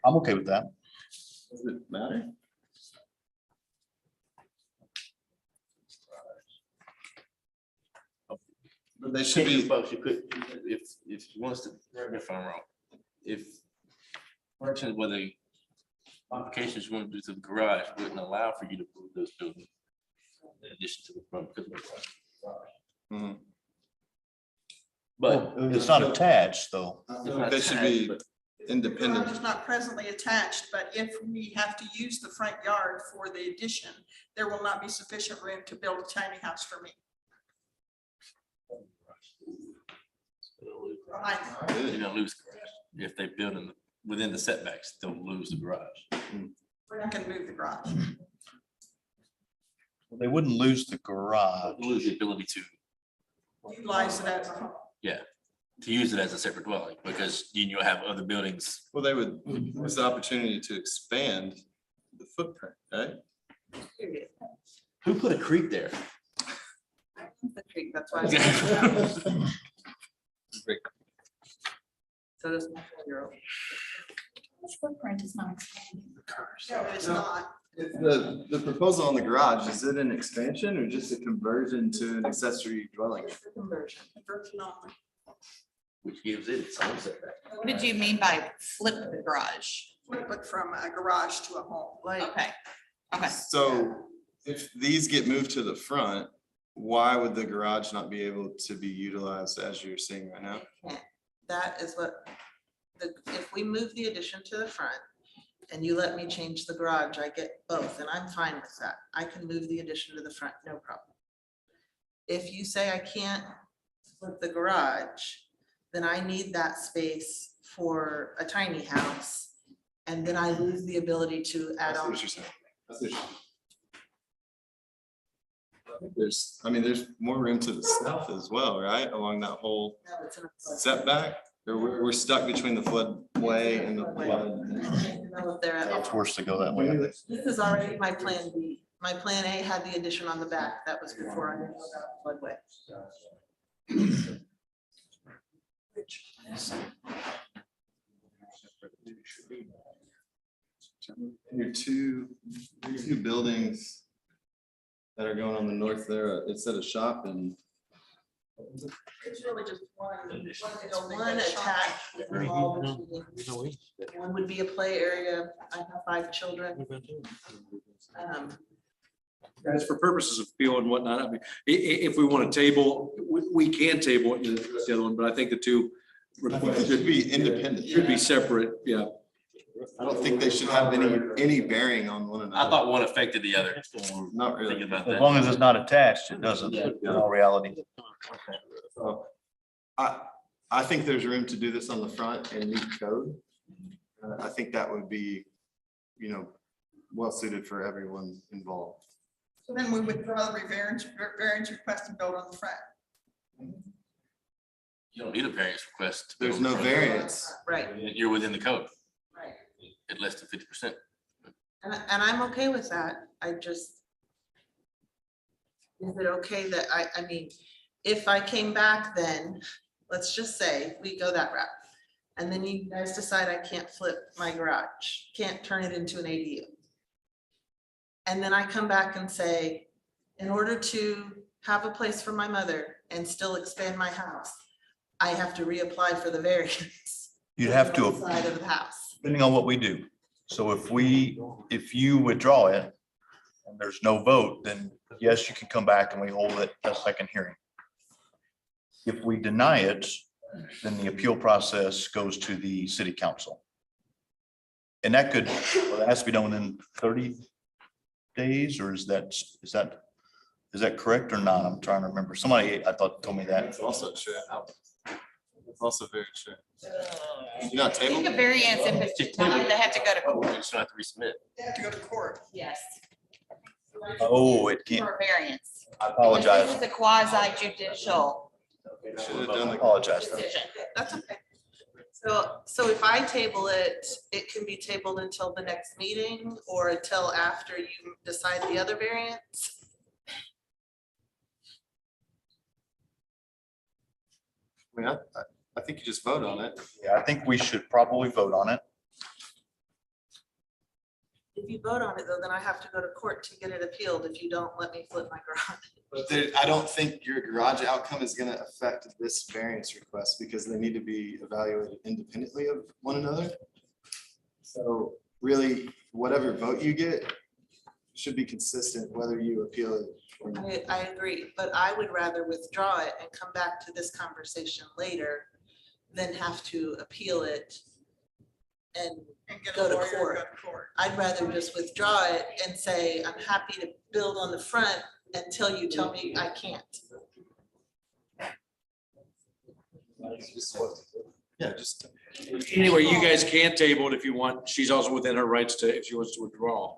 [SPEAKER 4] I'm okay with that.
[SPEAKER 7] Does it matter? But they should be,
[SPEAKER 3] Folks, you could, if you want us to, correct me if I'm wrong, if questions whether modifications you want to do to the garage wouldn't allow for you to move those buildings in addition to the front. Because of the garage.
[SPEAKER 7] Mhm.
[SPEAKER 3] But
[SPEAKER 4] It's not attached, though.
[SPEAKER 7] I
[SPEAKER 3] it's
[SPEAKER 7] feel
[SPEAKER 3] not
[SPEAKER 7] like they should
[SPEAKER 3] attached,
[SPEAKER 7] be
[SPEAKER 3] but
[SPEAKER 10] The
[SPEAKER 7] independent.
[SPEAKER 10] garage is not presently attached, but if we have to use the front yard for the addition, there will not be sufficient room to build a tiny house for me.
[SPEAKER 7] Good.
[SPEAKER 3] You're gonna lose the garage. If they build in, within the setbacks, they'll lose the garage.
[SPEAKER 10] We're not gonna move the garage.
[SPEAKER 4] They wouldn't lose the garage.
[SPEAKER 3] They'll lose the ability to
[SPEAKER 10] Utilize it as a home.
[SPEAKER 3] use it as a separate dwelling, because then you'll have other buildings.
[SPEAKER 7] Well, they would, there's the opportunity to expand the footprint, right?
[SPEAKER 5] Period.
[SPEAKER 3] Who put a creek there?
[SPEAKER 5] The creek, that's why. I said-
[SPEAKER 7] Great.
[SPEAKER 5] So does my 4-year-old.
[SPEAKER 6] This footprint is not expanding.
[SPEAKER 10] No, it's not.
[SPEAKER 7] The proposal on the garage, is it an expansion or just a conversion to an accessory dwelling?
[SPEAKER 5] Conversion.
[SPEAKER 10] Conversion only.
[SPEAKER 3] Which gives it its own setback.
[SPEAKER 1] What did you mean by flip the garage?
[SPEAKER 10] Flip it from a garage to a home.
[SPEAKER 5] Like,
[SPEAKER 1] Okay, okay.
[SPEAKER 7] So if these get moved to the front, why would the garage not be able to be utilized as you're seeing right now?
[SPEAKER 5] that is what, if we move the addition to the front and you let me change the garage, I get both, and I'm fine with that. I can move the addition to the front, no problem. If you say I can't flip the garage, then I need that space for a tiny house. And then I lose the ability to
[SPEAKER 7] I
[SPEAKER 5] add
[SPEAKER 7] see
[SPEAKER 5] on.
[SPEAKER 7] what you're saying. I see what you're saying. There's, I mean, there's more room to the south as well, right? Along that whole
[SPEAKER 5] No, it's in a flood.
[SPEAKER 7] setback, or we're stuck between the floodway and the flood.
[SPEAKER 5] I don't know if they're at-
[SPEAKER 4] It's worse to go that way. I think.
[SPEAKER 5] This is already my plan B. My plan A had the addition on the back. That was before I knew about floodway.
[SPEAKER 7] Your two buildings that are going on the north there, it said a shop and
[SPEAKER 5] It's really just one attached. with a wall between. One would be a play area. I have 5 children.
[SPEAKER 2] As for purposes of appeal and whatnot, I mean, if we want to table, we can table it, and address the other one, but I think the two requests
[SPEAKER 7] should be independent.
[SPEAKER 2] should be separate, yeah.
[SPEAKER 7] I don't think they should have any bearing on one another.
[SPEAKER 3] I thought one affected the other.
[SPEAKER 7] Not really.
[SPEAKER 3] Thinking about
[SPEAKER 4] As
[SPEAKER 3] that.
[SPEAKER 4] long as it's not attached, it doesn't, in all reality.
[SPEAKER 7] So, I think there's room to do this on the front and meet code. I think that would be, well suited for everyone involved.
[SPEAKER 10] So then we withdraw the variance request and build on the front.
[SPEAKER 3] You don't need a variance request. to
[SPEAKER 7] There's
[SPEAKER 3] build
[SPEAKER 7] no
[SPEAKER 3] a front.
[SPEAKER 7] variance.
[SPEAKER 5] Right,
[SPEAKER 3] You're within the code
[SPEAKER 5] right.
[SPEAKER 3] at less than 50%.
[SPEAKER 5] And I'm okay with that. I just. Is it okay that I mean, if I came back then, let's just say we go that route. And then you guys decide I can't flip my garage, can't turn it into an ADU. And then I come back and say, in order to have a place for my mother and still expand my house, I have to reapply for the variance.
[SPEAKER 4] You'd have to,
[SPEAKER 5] Side of the house.
[SPEAKER 4] depending on what we do. So if you withdraw it and there's no vote, then yes, you can come back and we hold it a second hearing. If we deny it, then the appeal process goes to the city council. And that could, well, it has to be done within 30 days, or is that correct or not? I'm trying to remember. Somebody, I thought, told me that.
[SPEAKER 7] That's also true. That's also very true. You're not
[SPEAKER 1] I think
[SPEAKER 7] table.
[SPEAKER 1] a variance, if it's denied, they have to go to
[SPEAKER 3] You
[SPEAKER 1] court.
[SPEAKER 3] just don't have to resubmit.
[SPEAKER 10] They have to go to court.
[SPEAKER 1] Yes.
[SPEAKER 4] Oh, it can't.
[SPEAKER 1] For a variance.
[SPEAKER 4] I
[SPEAKER 1] This
[SPEAKER 4] apologize.
[SPEAKER 1] is a quasi judicial
[SPEAKER 7] Should have done
[SPEAKER 4] I
[SPEAKER 7] the.
[SPEAKER 4] apologize.
[SPEAKER 1] decision.
[SPEAKER 5] That's okay. So if I table it, it can be tabled until the next meeting or until after you decide the other variance?
[SPEAKER 7] I mean, I think you just vote on it.
[SPEAKER 4] Yeah, I think we should probably vote on it.
[SPEAKER 5] If you vote on it, though, then I have to go to court to get it appealed if you don't let me flip my garage.
[SPEAKER 7] But I don't think your garage outcome is gonna affect this variance request because they need to be evaluated independently of one another. So really, whatever vote you get should be consistent whether you appeal it or not.
[SPEAKER 5] I agree, but I would rather withdraw it and come back to this conversation later than have to appeal it. And
[SPEAKER 10] And get a
[SPEAKER 5] Go to
[SPEAKER 10] lawyer,
[SPEAKER 5] court.
[SPEAKER 10] go to court.
[SPEAKER 5] I'd rather just withdraw it and say, I'm happy to build on the front until you tell me I can't.
[SPEAKER 7] Yeah, just.
[SPEAKER 2] Anyway, you guys can table it if you want. She's also within her rights to, if she wants to withdraw.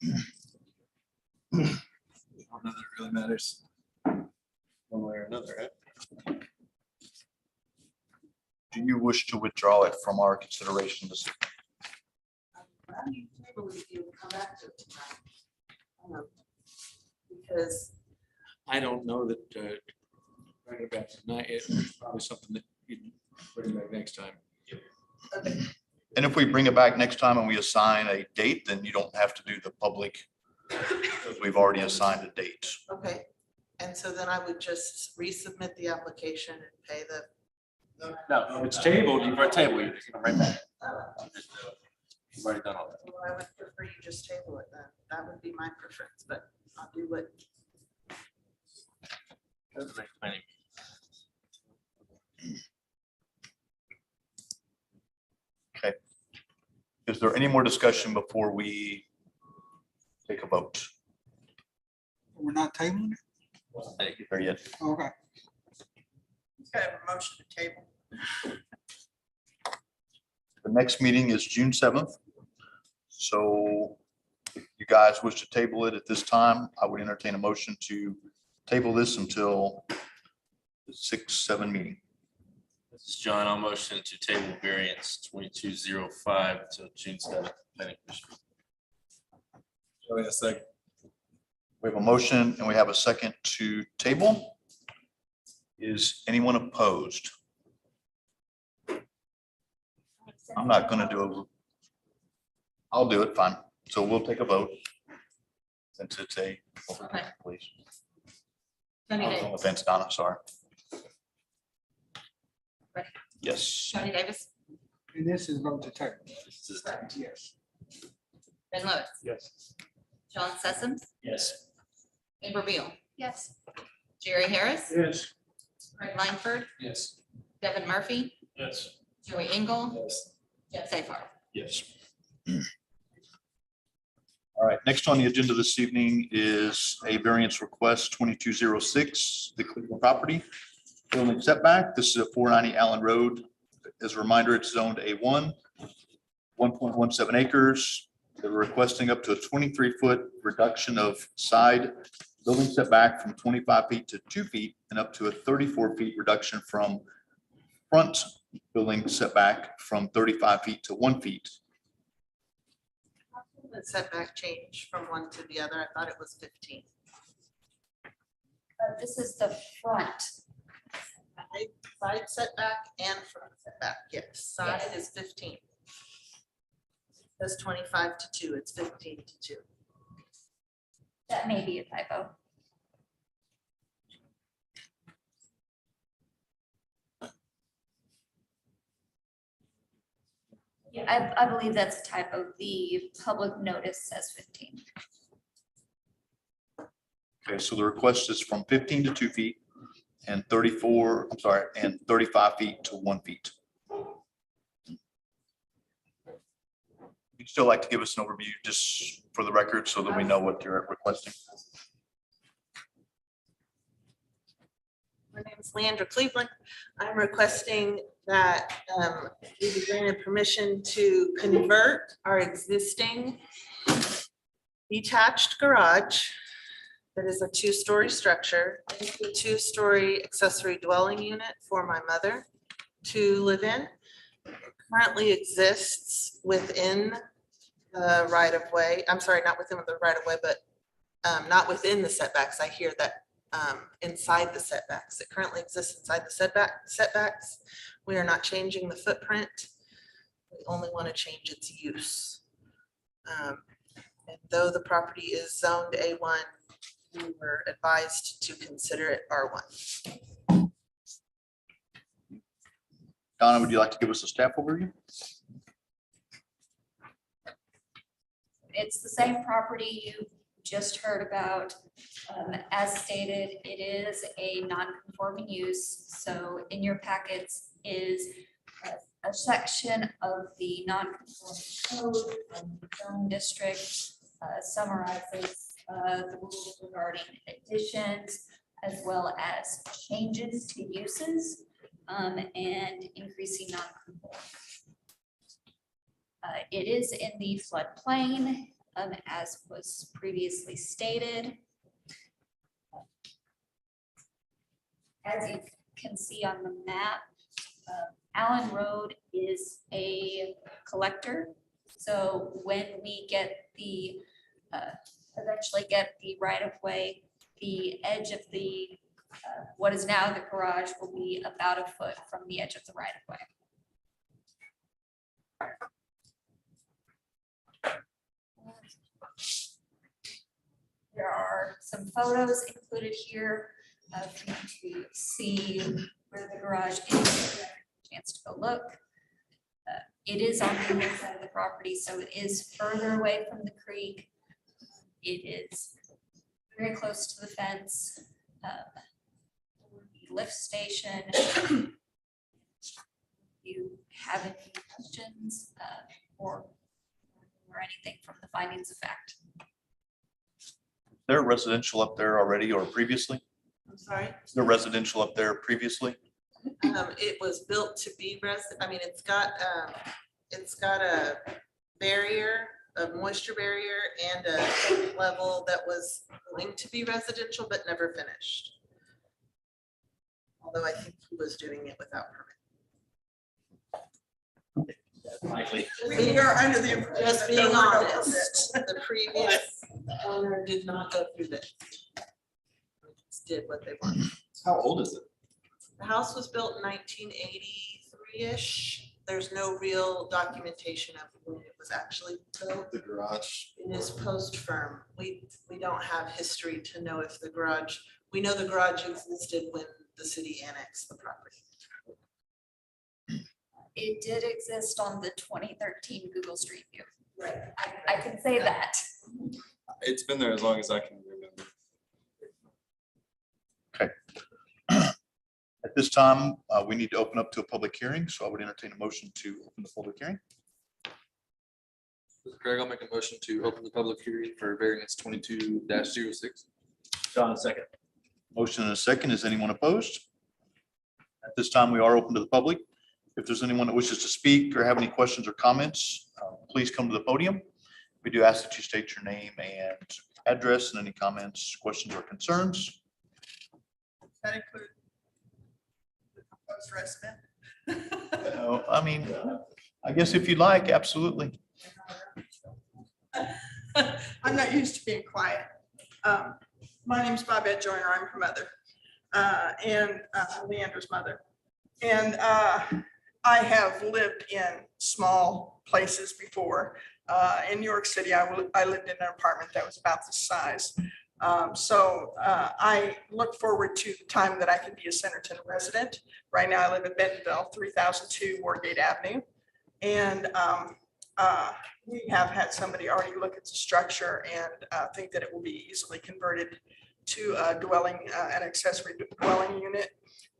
[SPEAKER 7] I don't know that it really matters. One way or another, right?
[SPEAKER 4] Do you wish to withdraw it from our consideration this evening?
[SPEAKER 5] Come back to it tonight. Because
[SPEAKER 2] I don't know that, bring it back tonight, it's probably something that you bring back next time.
[SPEAKER 5] Okay.
[SPEAKER 4] And if we bring it back next time and we assign a date, then you don't have to do the public. Because we've already assigned a date.
[SPEAKER 5] Okay, and so then I would just resubmit the application and pay the.
[SPEAKER 3] No, it's tabled, you've already tabled, you're just gonna write that. You've already done all that.
[SPEAKER 5] Well, I would prefer you just table it then. That would be my preference, but I'll do what.
[SPEAKER 3] Planning.
[SPEAKER 4] Is there any more discussion before we take a vote?
[SPEAKER 9] We're not tabling it?
[SPEAKER 3] Thank you.
[SPEAKER 4] There yet?
[SPEAKER 9] Okay.
[SPEAKER 10] It's got to have a motion to table.
[SPEAKER 4] The next meeting is June 7th. So if you guys wish to table it at this time, I would entertain a motion to table this until the 6-7 meeting.
[SPEAKER 3] This is John, I'll motion to table variance 2205 till June 7th. Planning Commission.
[SPEAKER 7] Wait a second.
[SPEAKER 4] We have a motion and we have a second to table. Is anyone opposed? I'm not gonna do it. I'll do it, fine. So we'll take a vote. Since it's a,
[SPEAKER 1] Okay.
[SPEAKER 4] please.
[SPEAKER 1] Tony
[SPEAKER 4] No
[SPEAKER 1] Davis,
[SPEAKER 4] offense, Donna, sorry.
[SPEAKER 1] Ready?
[SPEAKER 4] Yes.
[SPEAKER 1] Tony Davis,
[SPEAKER 9] And this is vote to table.
[SPEAKER 3] This is-
[SPEAKER 9] Yes.
[SPEAKER 1] Ben Lewis,
[SPEAKER 3] Yes.
[SPEAKER 1] John Sessoms,
[SPEAKER 3] Yes.
[SPEAKER 1] Amber Beal,
[SPEAKER 6] Yes.
[SPEAKER 1] Jerry Harris,
[SPEAKER 3] Yes.
[SPEAKER 1] Craig Langford,
[SPEAKER 3] Yes.
[SPEAKER 1] Devin Murphy,
[SPEAKER 3] Yes.
[SPEAKER 1] Joey Engel,
[SPEAKER 7] Yes.
[SPEAKER 1] Jeff Safar.
[SPEAKER 4] Yes. All right, next on the agenda this evening is a variance request 2206, the Cleveland property. Building setback, this is at 490 Allen Road. As a reminder, it's zoned A1, 1.17 acres. They're requesting up to a 23-foot reduction of side building setback from 25 feet to 2 feet and up to a 34 feet reduction from front building setback from 35 feet to 1 feet.
[SPEAKER 5] The setback change from one to the other. I thought it was 15.
[SPEAKER 6] This is the front.
[SPEAKER 5] Side setback and front setback, yes. Side
[SPEAKER 6] Yes.
[SPEAKER 5] is 15. That's 25 to 2, it's 15 to 2.
[SPEAKER 6] That may be a typo. Yeah, I believe that's a typo. The public notice says 15.
[SPEAKER 4] Okay, so the request is from 15 to 2 feet and 34, I'm sorry, and 35 feet to 1 feet. You'd still like to give us an overview just for the record so that we know what you're requesting?
[SPEAKER 5] My name is Leandra Cleveland. I'm requesting that we be granted permission to convert our existing detached garage that is a 2-story structure into a 2-story accessory dwelling unit for my mother to live in. It currently exists within the right of way. I'm sorry, not within the right of way, but not within the setbacks. I hear that inside the setbacks. It currently exists inside the setbacks. We are not changing the footprint. We only want to change its use. And though the property is zoned A1, we were advised to consider it R1.
[SPEAKER 4] Donna, would you like to give us a staff overview?
[SPEAKER 6] It's the same property you just heard about. As stated, it is a non-conforming use. So in your packets is a section of the non-conforming code from the zone district, summarizes the rules regarding additions as well as changes to uses and increasing non-conforming. It is in the floodplain, as was previously stated. As you can see on the map, Allen Road is a collector. So when we get the, eventually get the right of way, the edge of the, what is now the garage will be about a foot from the edge of the right of way. There are some photos included here for you to see where the garage is. Chance to go look. It is on the north side of the property, so it is further away from the creek. It is very close to the fence. The lift station. You have any questions or anything from the findings of fact?
[SPEAKER 4] There residential up there already or previously?
[SPEAKER 5] I'm sorry.
[SPEAKER 4] Is there residential up there previously?
[SPEAKER 5] It was built to be I mean, it's got a barrier, a moisture barrier and a level that was going to be residential but never finished. Although I think he was doing it without permit.
[SPEAKER 2] Likely.
[SPEAKER 10] We are under the impression
[SPEAKER 5] Just
[SPEAKER 10] that
[SPEAKER 5] being
[SPEAKER 10] there were no
[SPEAKER 5] honest,
[SPEAKER 10] permits.
[SPEAKER 5] the previous owner did not go through this. Just did what they wanted.
[SPEAKER 7] How old is it?
[SPEAKER 5] The house was built in 1983-ish. There's no real documentation of when it was actually built.
[SPEAKER 7] The garage.
[SPEAKER 5] It is post-firm. We don't have history to know if the garage, we know the garage existed when the city annexed the property.
[SPEAKER 6] It did exist on the 2013 Google Street View. Right. I can say that.
[SPEAKER 7] It's been there as long as I can remember.
[SPEAKER 4] At this time, we need to open up to a public hearing, so I would entertain a motion to open the public hearing.
[SPEAKER 11] Mr. Craig, I'll make a motion to open the public hearing for variance 22-06.
[SPEAKER 2] John, second.
[SPEAKER 4] Motion and a second. Is anyone opposed? At this time, we are open to the public. If there's anyone that wishes to speak or have any questions or comments, please come to the podium. We do ask that you state your name and address and any comments, questions, or concerns.
[SPEAKER 10] That include the proposed resident.
[SPEAKER 4] I mean, I guess if you'd like, absolutely.
[SPEAKER 10] I'm not used to being quiet. My name's Bobette Joyner. I'm her mother, and Leandra's mother. And I have lived in small places before. In New York City, I lived in an apartment that was about this size. So I look forward to the time that I can be a Centerton resident. Right now, I live in Bentonville, 3002 Wargate Avenue. And we have had somebody already look at the structure and think that it will be easily converted to a dwelling, an accessory dwelling unit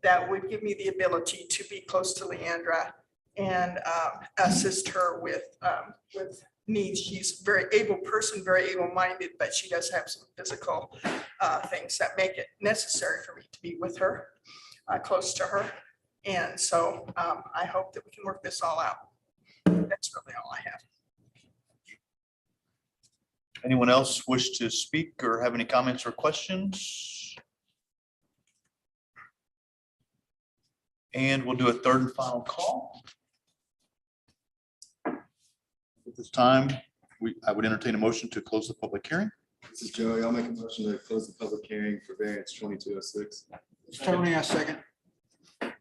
[SPEAKER 10] that would give me the ability to be close to Leandra and assist her with needs. She's a very able person, very able-minded, but she does have some physical things that make it necessary for me to be with her, close to her. And so I hope that we can work this all out. That's really all I have.
[SPEAKER 4] Anyone else wish to speak or have any comments or questions? And we'll do a third and final call. At this time, I would entertain a motion to close the public hearing.
[SPEAKER 7] This is Joey. I'll make a motion to close the public hearing for variance 2206.
[SPEAKER 9] Tony, I second.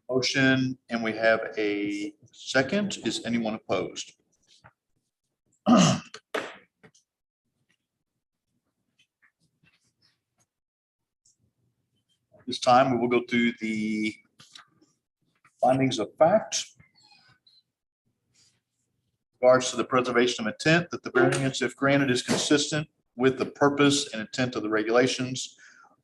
[SPEAKER 4] Motion, and we have a second. Is anyone opposed? This time, we will go through the findings of fact. Regards to the preservation of intent, that the variance, if granted, is consistent with the purpose and intent of the regulations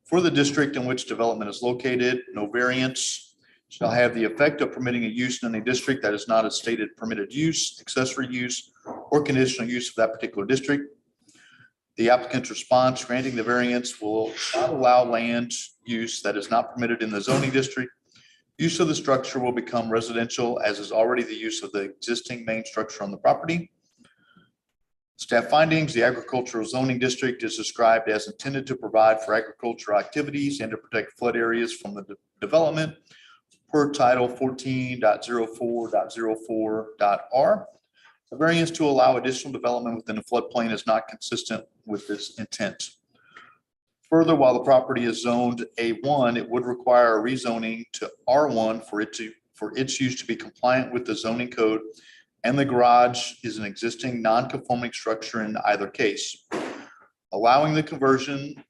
[SPEAKER 4] for the district in which development is located. No variance shall have the effect of permitting a use in any district that is not a stated permitted use, accessory use, or conditional use of that particular district. The applicant's response granting the variance will not allow land use that is not permitted in the zoning district. Use of the structure will become residential, as is already the use of the existing main structure on the property. Staff findings, the agricultural zoning district is described as intended to provide for agricultural activities and to protect flood areas from the development per Title 14.04.04.R. The variance to allow additional development within the floodplain is not consistent with this intent. Further, while the property is zoned A1, it would require a rezoning to R1 for its use to be compliant with the zoning code and the garage is an existing non-conforming structure in either case. Allowing the conversion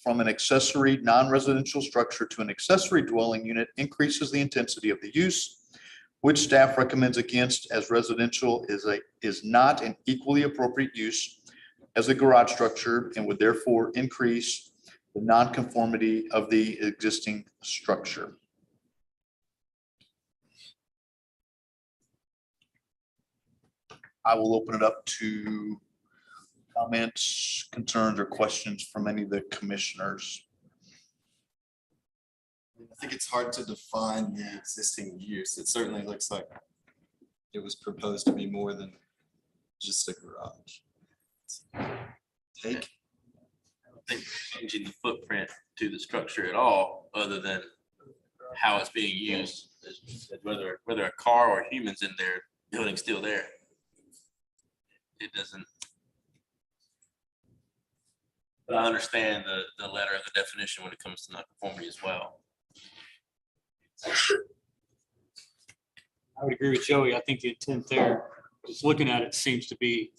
[SPEAKER 4] from an accessory non-residential structure to an accessory dwelling unit increases the intensity of the use, which staff recommends against, as residential is not an equally appropriate use as a garage structure and would therefore increase the nonconformity of the existing structure. I will open it up to comments, concerns, or questions from any of the commissioners.
[SPEAKER 7] I think it's hard to define the existing use. It certainly looks like it was proposed to be more than just a garage. Take,
[SPEAKER 3] I don't think changing the footprint to the structure at all, other than how it's being used, whether a car or humans in there, building's still there. It doesn't. But I understand the letter of the definition when it comes to nonconformity as well.
[SPEAKER 12] I would agree with Joey. I think the intent there, just looking at it, seems to be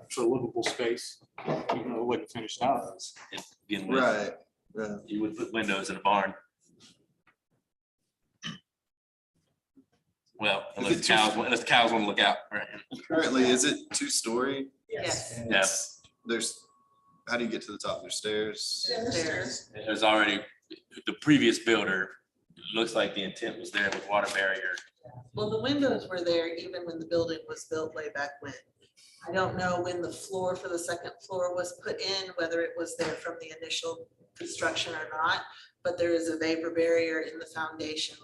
[SPEAKER 12] for livable space, even though it wasn't finished out.
[SPEAKER 3] And begin with,
[SPEAKER 7] right, right.
[SPEAKER 3] you would put windows in a barn. Well,
[SPEAKER 7] Is
[SPEAKER 3] unless
[SPEAKER 7] it too-
[SPEAKER 3] the cows want to look out, right?
[SPEAKER 7] Currently, is it 2-story?
[SPEAKER 5] Yes.
[SPEAKER 7] And
[SPEAKER 3] Yeah.
[SPEAKER 7] There's, how do you get to the top? There's stairs?
[SPEAKER 5] Stairs.
[SPEAKER 3] There's already, the previous builder, it looks like the intent was there with water barrier.
[SPEAKER 5] Well, the windows were there even when the building was built way back when. I don't know when the floor for the second floor was put in, whether it was there from the initial construction or not. But there is a vapor barrier in the foundation.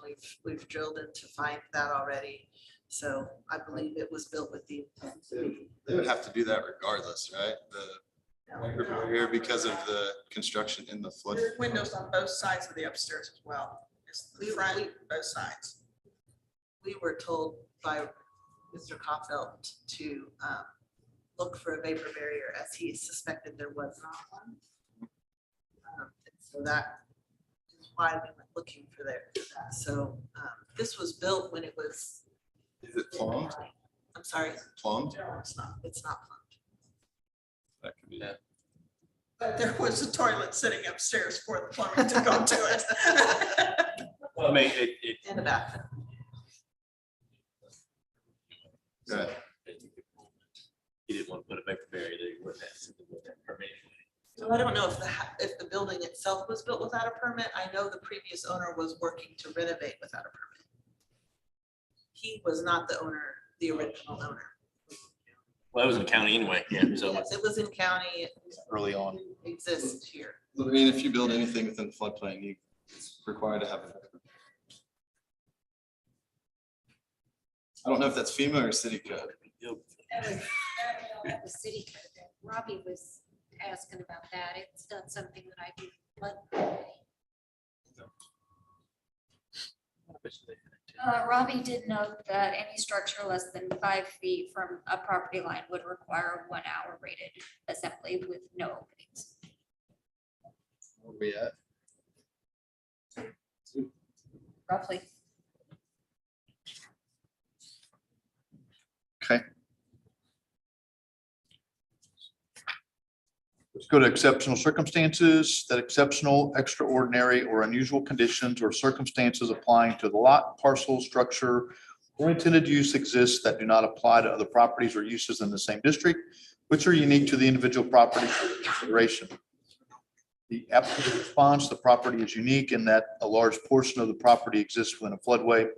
[SPEAKER 5] We've drilled in to find that already. So I believe it was built with the intent.
[SPEAKER 7] They would have to do that regardless, right? The vapor barrier because of the construction in the flood.
[SPEAKER 10] There are windows on both sides of the upstairs as well. It's the front, both sides.
[SPEAKER 5] We were told by Mr. Kaufeld to look for a vapor barrier as he suspected there was not one. And so that is why we went looking for that. So this was built when it was.
[SPEAKER 7] Is it plumbed?
[SPEAKER 5] I'm sorry.
[SPEAKER 7] Plumbed?
[SPEAKER 5] No, it's not. It's not plumbed.
[SPEAKER 7] That could be.
[SPEAKER 3] Yeah.
[SPEAKER 10] But there was a toilet sitting upstairs for the plumbing to go to it.
[SPEAKER 3] Well, I mean, it.
[SPEAKER 5] And a bathroom.
[SPEAKER 7] Right.
[SPEAKER 3] He didn't want to put a vapor barrier there, he wouldn't have to with that permit.
[SPEAKER 5] So I don't know if the building itself was built without a permit. I know the previous owner was working to renovate without a permit. He was not the owner, the original owner.
[SPEAKER 3] Well, it was in the county anyway, yeah, so.
[SPEAKER 5] Yes, it was in county. It
[SPEAKER 4] Early on.
[SPEAKER 5] exists here.
[SPEAKER 7] I mean, if you build anything within the floodplain, you're required to have it. I don't know if that's FEMA or city code.
[SPEAKER 8] That was city code. Robbie was asking about that. It's not something that I do.
[SPEAKER 6] Robbie did note that any structure less than 5 feet from a property line would require a 1-hour rated assembly with no openings.
[SPEAKER 7] Where we at?
[SPEAKER 6] Roughly.
[SPEAKER 4] Okay. Let's go to exceptional circumstances. That exceptional, extraordinary, or unusual conditions or circumstances applying to the lot, parcel, structure, or intended use exists that do not apply to other properties or uses in the same district, which are unique to the individual property for consideration. The applicant response, the property is unique in that a large portion of the property exists within a floodway.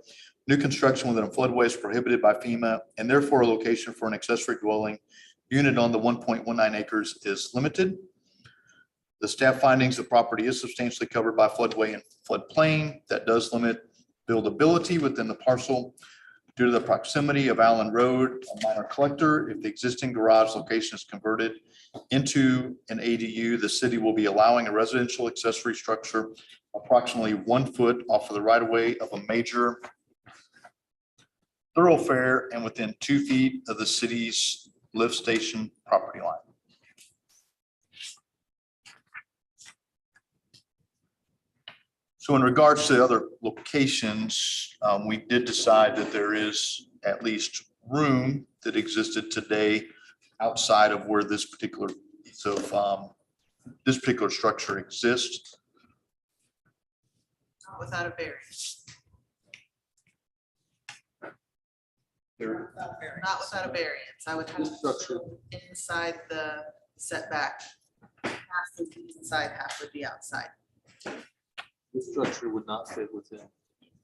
[SPEAKER 4] New construction within a floodway is prohibited by FEMA, and therefore a location for an accessory dwelling unit on the 1.19 acres is limited. The staff findings, the property is substantially covered by floodway and floodplain. That does limit buildability within the parcel due to the proximity of Allen Road, a minor collector. If the existing garage location is converted into an ADU, the city will be allowing a residential accessory structure approximately 1 foot off of the right of way of a major thoroughfare and within 2 feet of the city's lift station property line. So in regards to other locations, we did decide that there is at least room that existed today outside of where this particular piece of this particular structure exists.
[SPEAKER 5] Not without a variance. Not without a variance. I would have to show inside the setback. Half would be inside, half would be outside.
[SPEAKER 11] The structure would not fit within.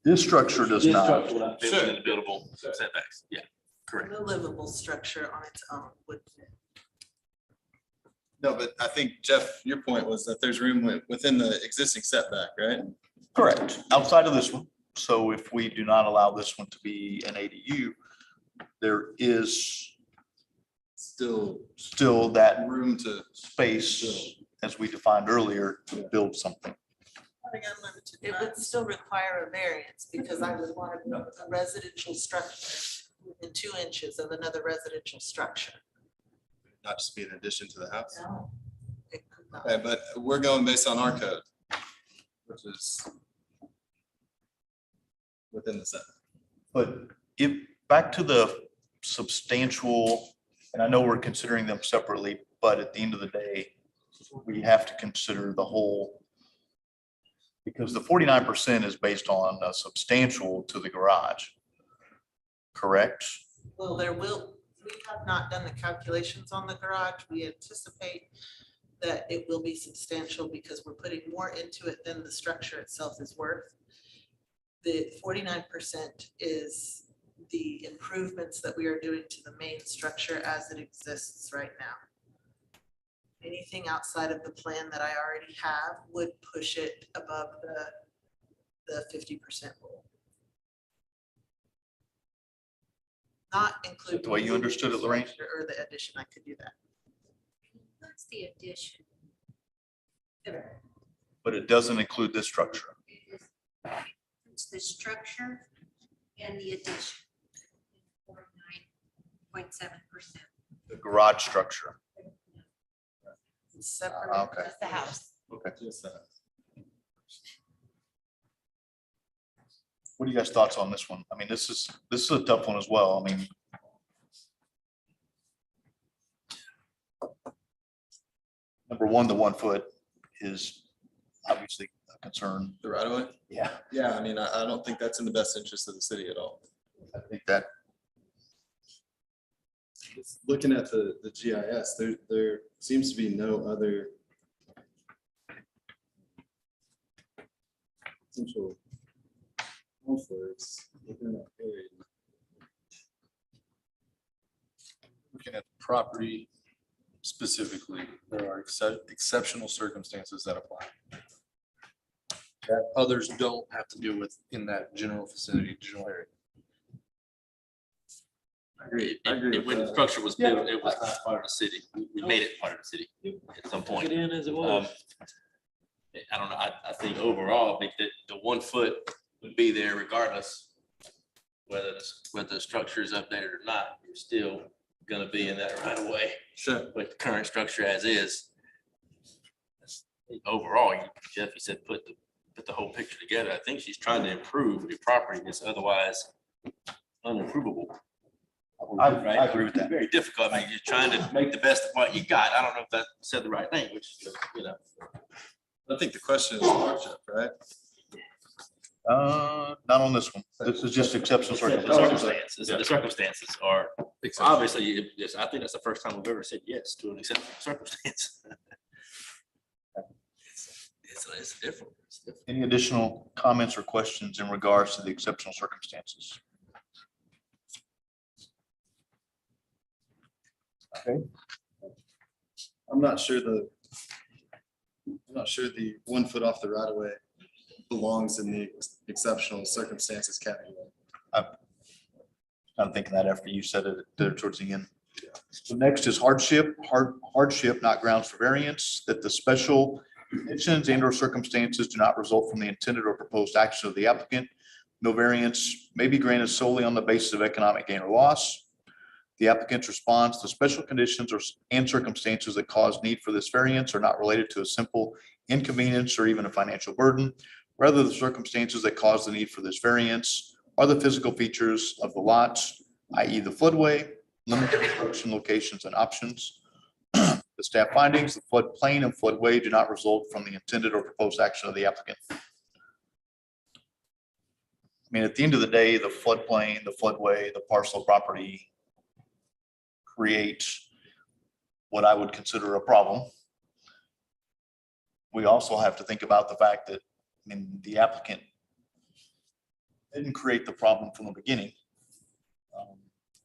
[SPEAKER 4] This structure does
[SPEAKER 3] This
[SPEAKER 4] not.
[SPEAKER 3] structure will not fit within the buildable setbacks. Yeah, correct.
[SPEAKER 5] No livable structure on its own would fit.
[SPEAKER 7] No, but I think Jeff, your point was that there's room within the existing setback, right?
[SPEAKER 4] Correct, outside of this one. So if we do not allow this one to be an ADU, there is
[SPEAKER 7] Still
[SPEAKER 4] that
[SPEAKER 7] room to.
[SPEAKER 4] space, as we defined earlier, to build something.
[SPEAKER 10] Having unlimited
[SPEAKER 5] It
[SPEAKER 10] time.
[SPEAKER 5] would still require a variance because I would want a residential structure within 2 inches of another residential structure.
[SPEAKER 7] Not just be an addition to the house.
[SPEAKER 5] No, it could not.
[SPEAKER 7] Okay, but we're going based on our code, which is within the setback.
[SPEAKER 4] But if, back to the substantial, and I know we're considering them separately, but at the end of the day, we have to consider the whole. Because the 49% is based on a substantial to the garage. Correct?
[SPEAKER 5] Well, we have not done the calculations on the garage. We anticipate that it will be substantial because we're putting more into it than the structure itself is worth. The 49% is the improvements that we are doing to the main structure as it exists right now. Anything outside of the plan that I already have would push it above the 50% rule. Not including.
[SPEAKER 4] the way you understood it, Lorraine?
[SPEAKER 5] Or the addition, I could do that.
[SPEAKER 8] That's the addition.
[SPEAKER 4] But it doesn't include this structure.
[SPEAKER 8] It's the structure and the addition. 49.7%.
[SPEAKER 4] The garage structure.
[SPEAKER 5] Separate.
[SPEAKER 4] Okay.
[SPEAKER 1] That's the house.
[SPEAKER 4] Okay.
[SPEAKER 7] Just that.
[SPEAKER 4] What are you guys' thoughts on this one? I mean, this is a tough one as well. I mean. Number one, the 1 foot is obviously a concern.
[SPEAKER 7] The right of way?
[SPEAKER 4] Yeah.
[SPEAKER 7] Yeah, I mean, I don't think that's in the best interest of the city at all.
[SPEAKER 4] I think that,
[SPEAKER 7] Looking at the GIS, there seems to be no other potential conflicts within that area.
[SPEAKER 11] Looking at the property specifically, there are exceptional circumstances that apply. That others don't have to deal with in that general vicinity, general area.
[SPEAKER 7] I agree with
[SPEAKER 3] When the
[SPEAKER 7] that.
[SPEAKER 3] structure was built, it was not part of the city. We made it part of the city at some point.
[SPEAKER 11] in as it
[SPEAKER 3] I don't know, I think overall, I think that the 1 foot would be there regardless. Whether the structure is updated or not, you're still gonna be in that right of way
[SPEAKER 7] Sure.
[SPEAKER 3] with the current structure as is. Overall, Jeff, you said put the whole picture together. I think she's trying to improve your property that's otherwise unimprovable.
[SPEAKER 4] I
[SPEAKER 3] Right?
[SPEAKER 4] agree with that.
[SPEAKER 3] Very difficult. I mean, you're trying to make the best of what you got. I don't know if that said the right thing, which, you know.
[SPEAKER 7] I think the question is hardship, right?
[SPEAKER 4] Not on this one. This is just exceptional
[SPEAKER 3] The
[SPEAKER 4] circumstances.
[SPEAKER 3] circumstances are, obviously, yes, I think that's the first time we've ever said yes to an exceptional circumstance. It's different. It's different.
[SPEAKER 4] Any additional comments or questions in regards to the exceptional circumstances? Okay.
[SPEAKER 7] I'm not sure the 1 foot off the right of way belongs in the exceptional circumstances category.
[SPEAKER 4] I'm thinking that after you said it there towards the end. So next is hardship, hardship, not grounds for variance, that the special conditions and or circumstances do not result from the intended or proposed action of the applicant. No variance may be granted solely on the basis of economic gain or loss. The applicant's response, the special conditions and circumstances that cause need for this variance are not related to a simple inconvenience or even a financial burden. Rather, the circumstances that cause the need for this variance are the physical features of the lots, i.e. the floodway, limited construction locations and options. The staff findings, the floodplain and floodway do not result from the intended or proposed action of the applicant. I mean, at the end of the day, the floodplain, the floodway, the parcel property creates what I would consider a problem. We also have to think about the fact that, I mean, the applicant didn't create the problem from the beginning,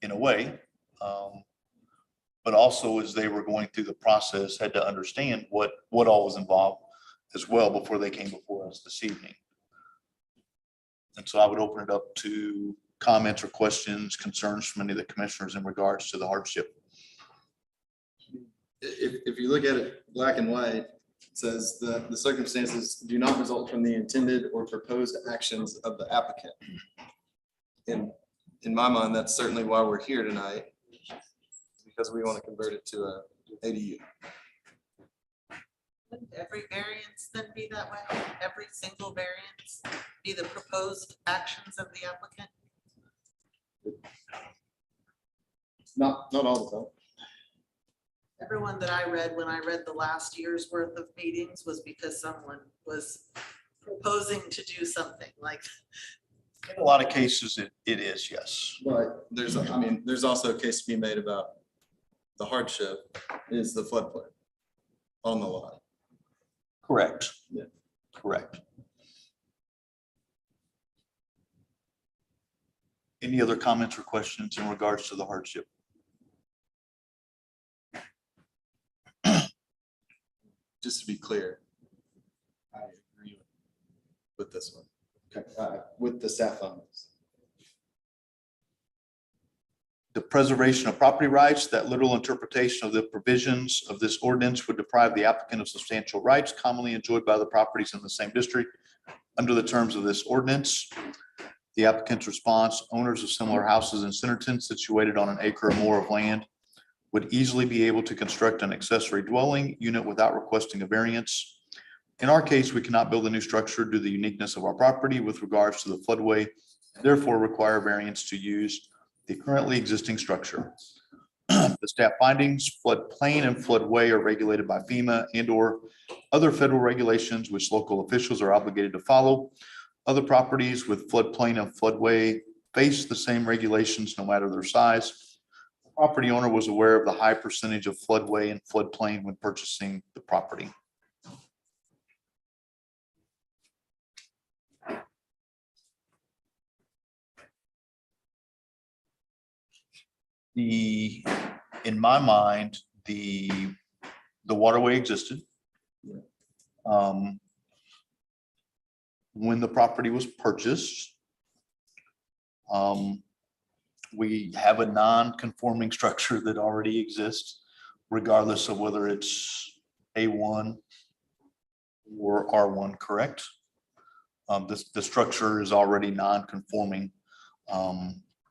[SPEAKER 4] in a way. But also as they were going through the process, had to understand what all was involved as well before they came before us this evening. And so I would open it up to comments or questions, concerns from any of the commissioners in regards to the hardship.
[SPEAKER 7] If you look at it black and white, it says that the circumstances do not result from the intended or proposed actions of the applicant. In my mind, that's certainly why we're here tonight, because we want to convert it to a ADU.
[SPEAKER 5] Wouldn't every variance then be that way? Every single variance be the proposed actions of the applicant?
[SPEAKER 7] Not all the time.
[SPEAKER 5] Everyone that I read when I read the last year's worth of meetings was because someone was proposing to do something like.
[SPEAKER 4] In a lot of cases, it is, yes.
[SPEAKER 7] But there's also a case to be made about the hardship is the floodplain on the lot.
[SPEAKER 4] Correct.
[SPEAKER 7] Yeah.
[SPEAKER 4] Correct. Any other comments or questions in regards to the hardship?
[SPEAKER 7] Just to be clear, I agree with this one. Okay, with the staff findings.
[SPEAKER 4] The preservation of property rights, that literal interpretation of the provisions of this ordinance would deprive the applicant of substantial rights commonly enjoyed by the properties in the same district under the terms of this ordinance. The applicant's response, owners of similar houses in Centerton situated on an acre or more of land would easily be able to construct an accessory dwelling unit without requesting a variance. In our case, we cannot build a new structure due to the uniqueness of our property with regards to the floodway, therefore require variance to use the currently existing structure. The staff findings, floodplain and floodway are regulated by FEMA and/or other federal regulations which local officials are obligated to follow. Other properties with floodplain and floodway face the same regulations no matter their size. The property owner was aware of the high percentage of floodway and floodplain when purchasing the property. In my mind, the waterway existed. When the property was purchased, we have a non-conforming structure that already exists, regardless of whether it's A1 or R1, correct? The structure is already non-conforming.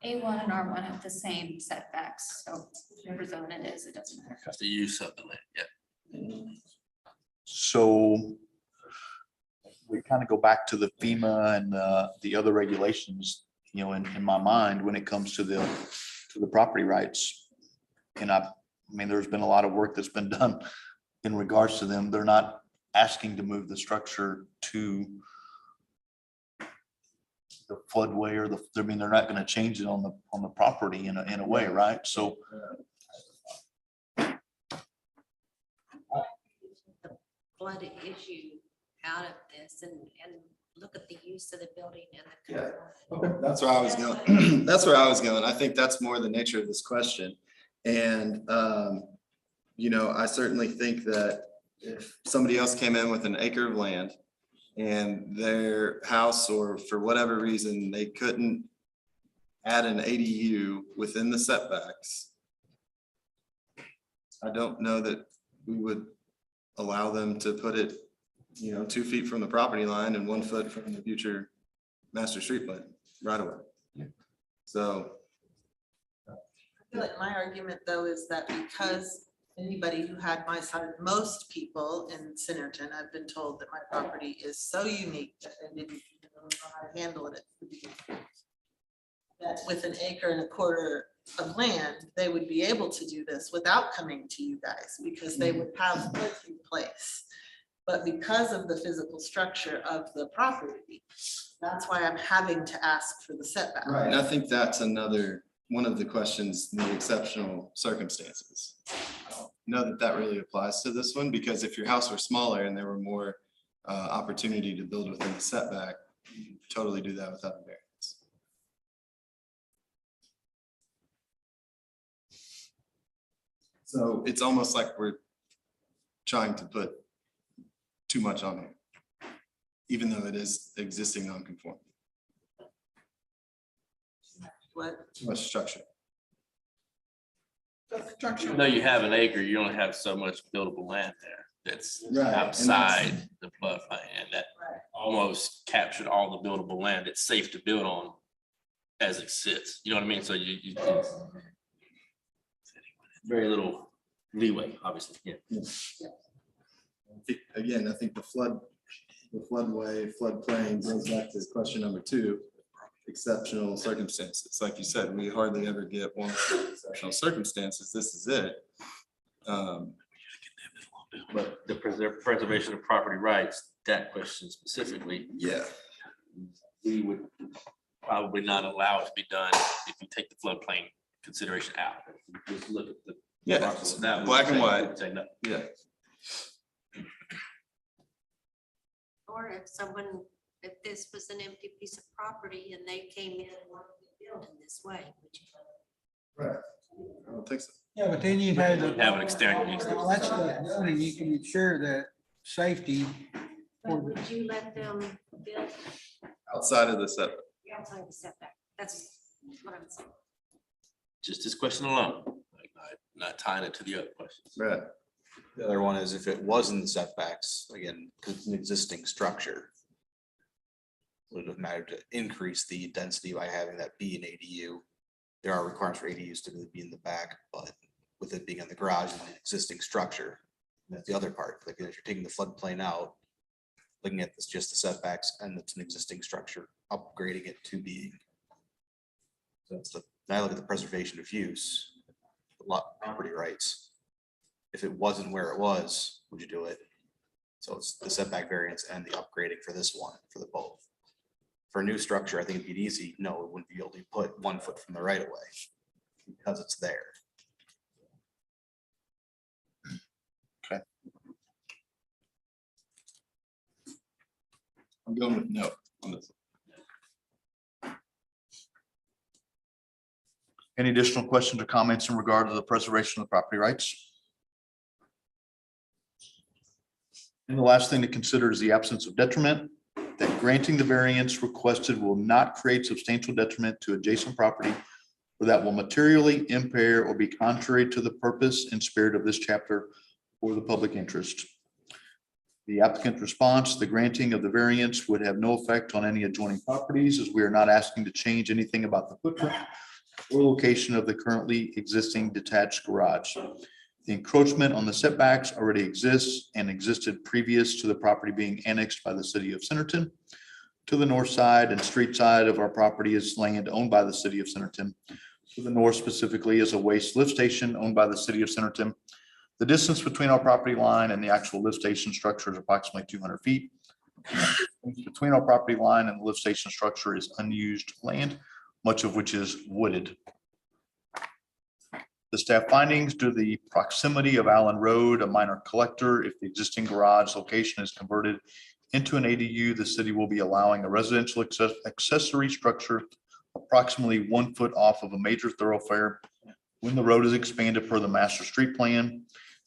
[SPEAKER 6] A1 and R1 have the same setbacks, so whatever zone it is, it doesn't matter.
[SPEAKER 3] That's the use of the land, yeah.
[SPEAKER 4] So we kind of go back to the FEMA and the other regulations, you know, in my mind, when it comes to the property rights. And I mean, there's been a lot of work that's been done in regards to them. They're not asking to move the structure to the floodway or I mean, they're not going to change it on the property in a way, right? So
[SPEAKER 8] Flood issue out of this and look at the use of the building and the.
[SPEAKER 7] Yeah. Okay, that's where I was going. That's where I was going. I think that's more the nature of this question. And, you know, I certainly think that if somebody else came in with an acre of land and their house, or for whatever reason, they couldn't add an ADU within the setbacks, I don't know that we would allow them to put it, you know, 2 feet from the property line and 1 foot from the future master street plan right away. So.
[SPEAKER 5] I feel like my argument though is that because anybody who had my side, most people in Centerton, I've been told that my property is so unique that they didn't know how to handle it. that with an acre and a quarter of land, they would be able to do this without coming to you guys because they would have floods in place. But because of the physical structure of the property, that's why I'm having to ask for the setback.
[SPEAKER 7] Right, and I think that's another, one of the questions, the exceptional circumstances. I don't know that that really applies to this one, because if your house were smaller and there were more opportunity to build within the setback, you can totally do that without a variance. So it's almost like we're trying to put too much on here, even though it is existing non-conforming,
[SPEAKER 5] What?
[SPEAKER 7] too much structure.
[SPEAKER 3] Even though you have an acre, you only have so much buildable land there that's
[SPEAKER 7] Right, and that's-
[SPEAKER 3] outside the floodplain, and that almost captured all the buildable land it's safe to build on as it sits, you know what I mean? So you very little leeway, obviously, yeah.
[SPEAKER 7] Again, I think the floodway, floodplain goes back to question number 2, exceptional circumstances. Like you said, we hardly ever get one exceptional circumstances. This is it.
[SPEAKER 3] But the preservation of property rights, that question specifically,
[SPEAKER 7] Yeah.
[SPEAKER 3] we would probably not allow it to be done if you take the floodplain consideration out. Just look at the.
[SPEAKER 7] Yeah,
[SPEAKER 3] parcel without, we
[SPEAKER 7] black
[SPEAKER 3] would
[SPEAKER 7] and
[SPEAKER 3] say-
[SPEAKER 7] white.
[SPEAKER 3] we would say no.
[SPEAKER 7] Yeah.
[SPEAKER 8] Or if someone, if this was an empty piece of property and they came in and wanted to build in this way, would you?
[SPEAKER 7] Right. I don't think so.
[SPEAKER 9] Yeah, but then you'd have.
[SPEAKER 3] We'd have an exterior use.
[SPEAKER 9] Well, that's the zoning, you can ensure that safety.
[SPEAKER 8] But would you let them build
[SPEAKER 7] Outside of the setback.
[SPEAKER 8] outside the setback? That's what I'm saying.
[SPEAKER 3] Just this question alone, like not tying it to the other questions.
[SPEAKER 7] Right.
[SPEAKER 13] The other one is if it was in the setbacks, again, because it's an existing structure. Would it have mattered to increase the density by having that be an ADU? There are requirements for ADUs to be in the back, but with it being in the garage and an existing structure, that's the other part. Like if you're taking the floodplain out, looking at this, just the setbacks, and it's an existing structure, upgrading it to being. So it's the, now look at the preservation of use, lot property rights. If it wasn't where it was, would you do it? So it's the setback variance and the upgrading for this one, for the both. For a new structure, I think it'd be easy. No, it wouldn't be able to put 1 foot from the right of way because it's there.
[SPEAKER 7] I'm going with no on this.
[SPEAKER 4] Any additional questions or comments in regard to the preservation of the property rights? And the last thing to consider is the absence of detriment, that granting the variance requested will not create substantial detriment to adjacent property or that will materially impair or be contrary to the purpose and spirit of this chapter or the public interest. The applicant's response, the granting of the variance would have no effect on any adjoining properties, as we are not asking to change anything about the footprint or location of the currently existing detached garage. The encroachment on the setbacks already exists and existed previous to the property being annexed by the city of Centerton. To the north side and street side of our property is land owned by the city of Centerton. To the north specifically is a waste lift station owned by the city of Centerton. The distance between our property line and the actual lift station structure is approximately 200 feet. Between our property line and the lift station structure is unused land, much of which is wooded. The staff findings, due to the proximity of Allen Road, a minor collector, if the existing garage location is converted into an ADU, the city will be allowing a residential accessory structure approximately 1 foot off of a major thoroughfare when the road is expanded per the master street plan.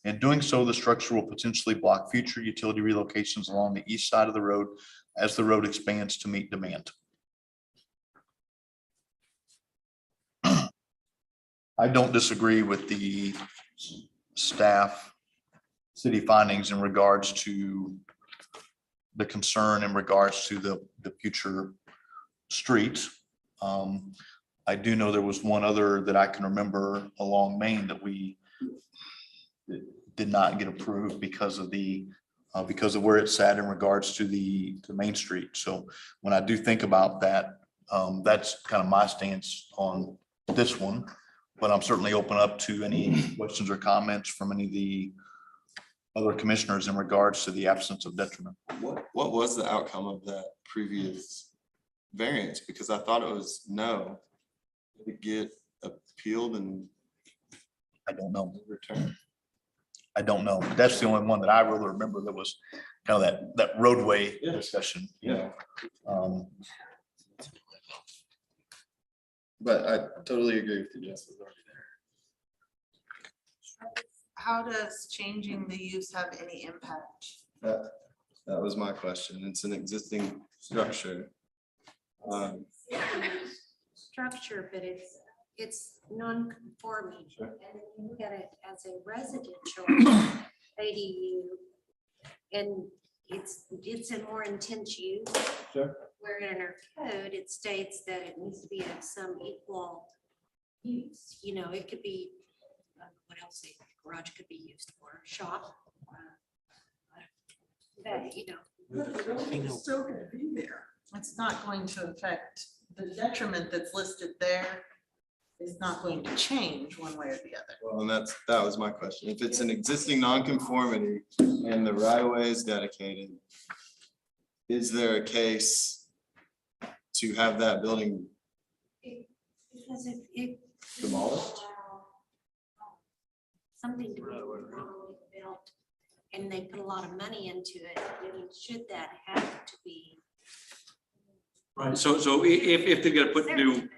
[SPEAKER 4] In doing so, the structure will potentially block future utility relocations along the east side of the road as the road expands to meet demand. I don't disagree with the staff city findings in regards to the concern in regards to the future streets. I do know there was one other that I can remember along Main that we did not get approved because of where it's at in regards to the Main Street. So when I do think about that That's kind of my stance on this one, but I'm certainly open up to any questions or comments from any of the other commissioners in regards to the absence of detriment.
[SPEAKER 7] What was the outcome of that previous variance? Because I thought it was no. Did it get appealed and
[SPEAKER 4] I don't know.
[SPEAKER 7] returned?
[SPEAKER 4] I don't know. But that's the only one that I really remember that was kind of that roadway discussion, you know.
[SPEAKER 7] But I totally agree with you, Jess.
[SPEAKER 5] How does changing the use have any impact?
[SPEAKER 7] That was my question. It's an existing structure.
[SPEAKER 8] Structure, but it's non-conforming. And if you look at it as a residential ADU, and it's a more intense use.
[SPEAKER 7] Sure.
[SPEAKER 8] Where in our code, it states that it needs to be of some equal use. You know, it could be, what else, a garage could be used for, shop. That, you know.
[SPEAKER 10] It's still gonna be there.
[SPEAKER 5] It's not going to affect the detriment that's listed there. Is not going to change one way or the other.
[SPEAKER 7] Well, and that was my question. If it's an existing nonconformity and the right of way is dedicated, is there a case to have that building
[SPEAKER 8] Because if
[SPEAKER 7] demolished?
[SPEAKER 8] something to be built and they put a lot of money into it, I mean, should that have to be?
[SPEAKER 2] Right, so if they've got to put new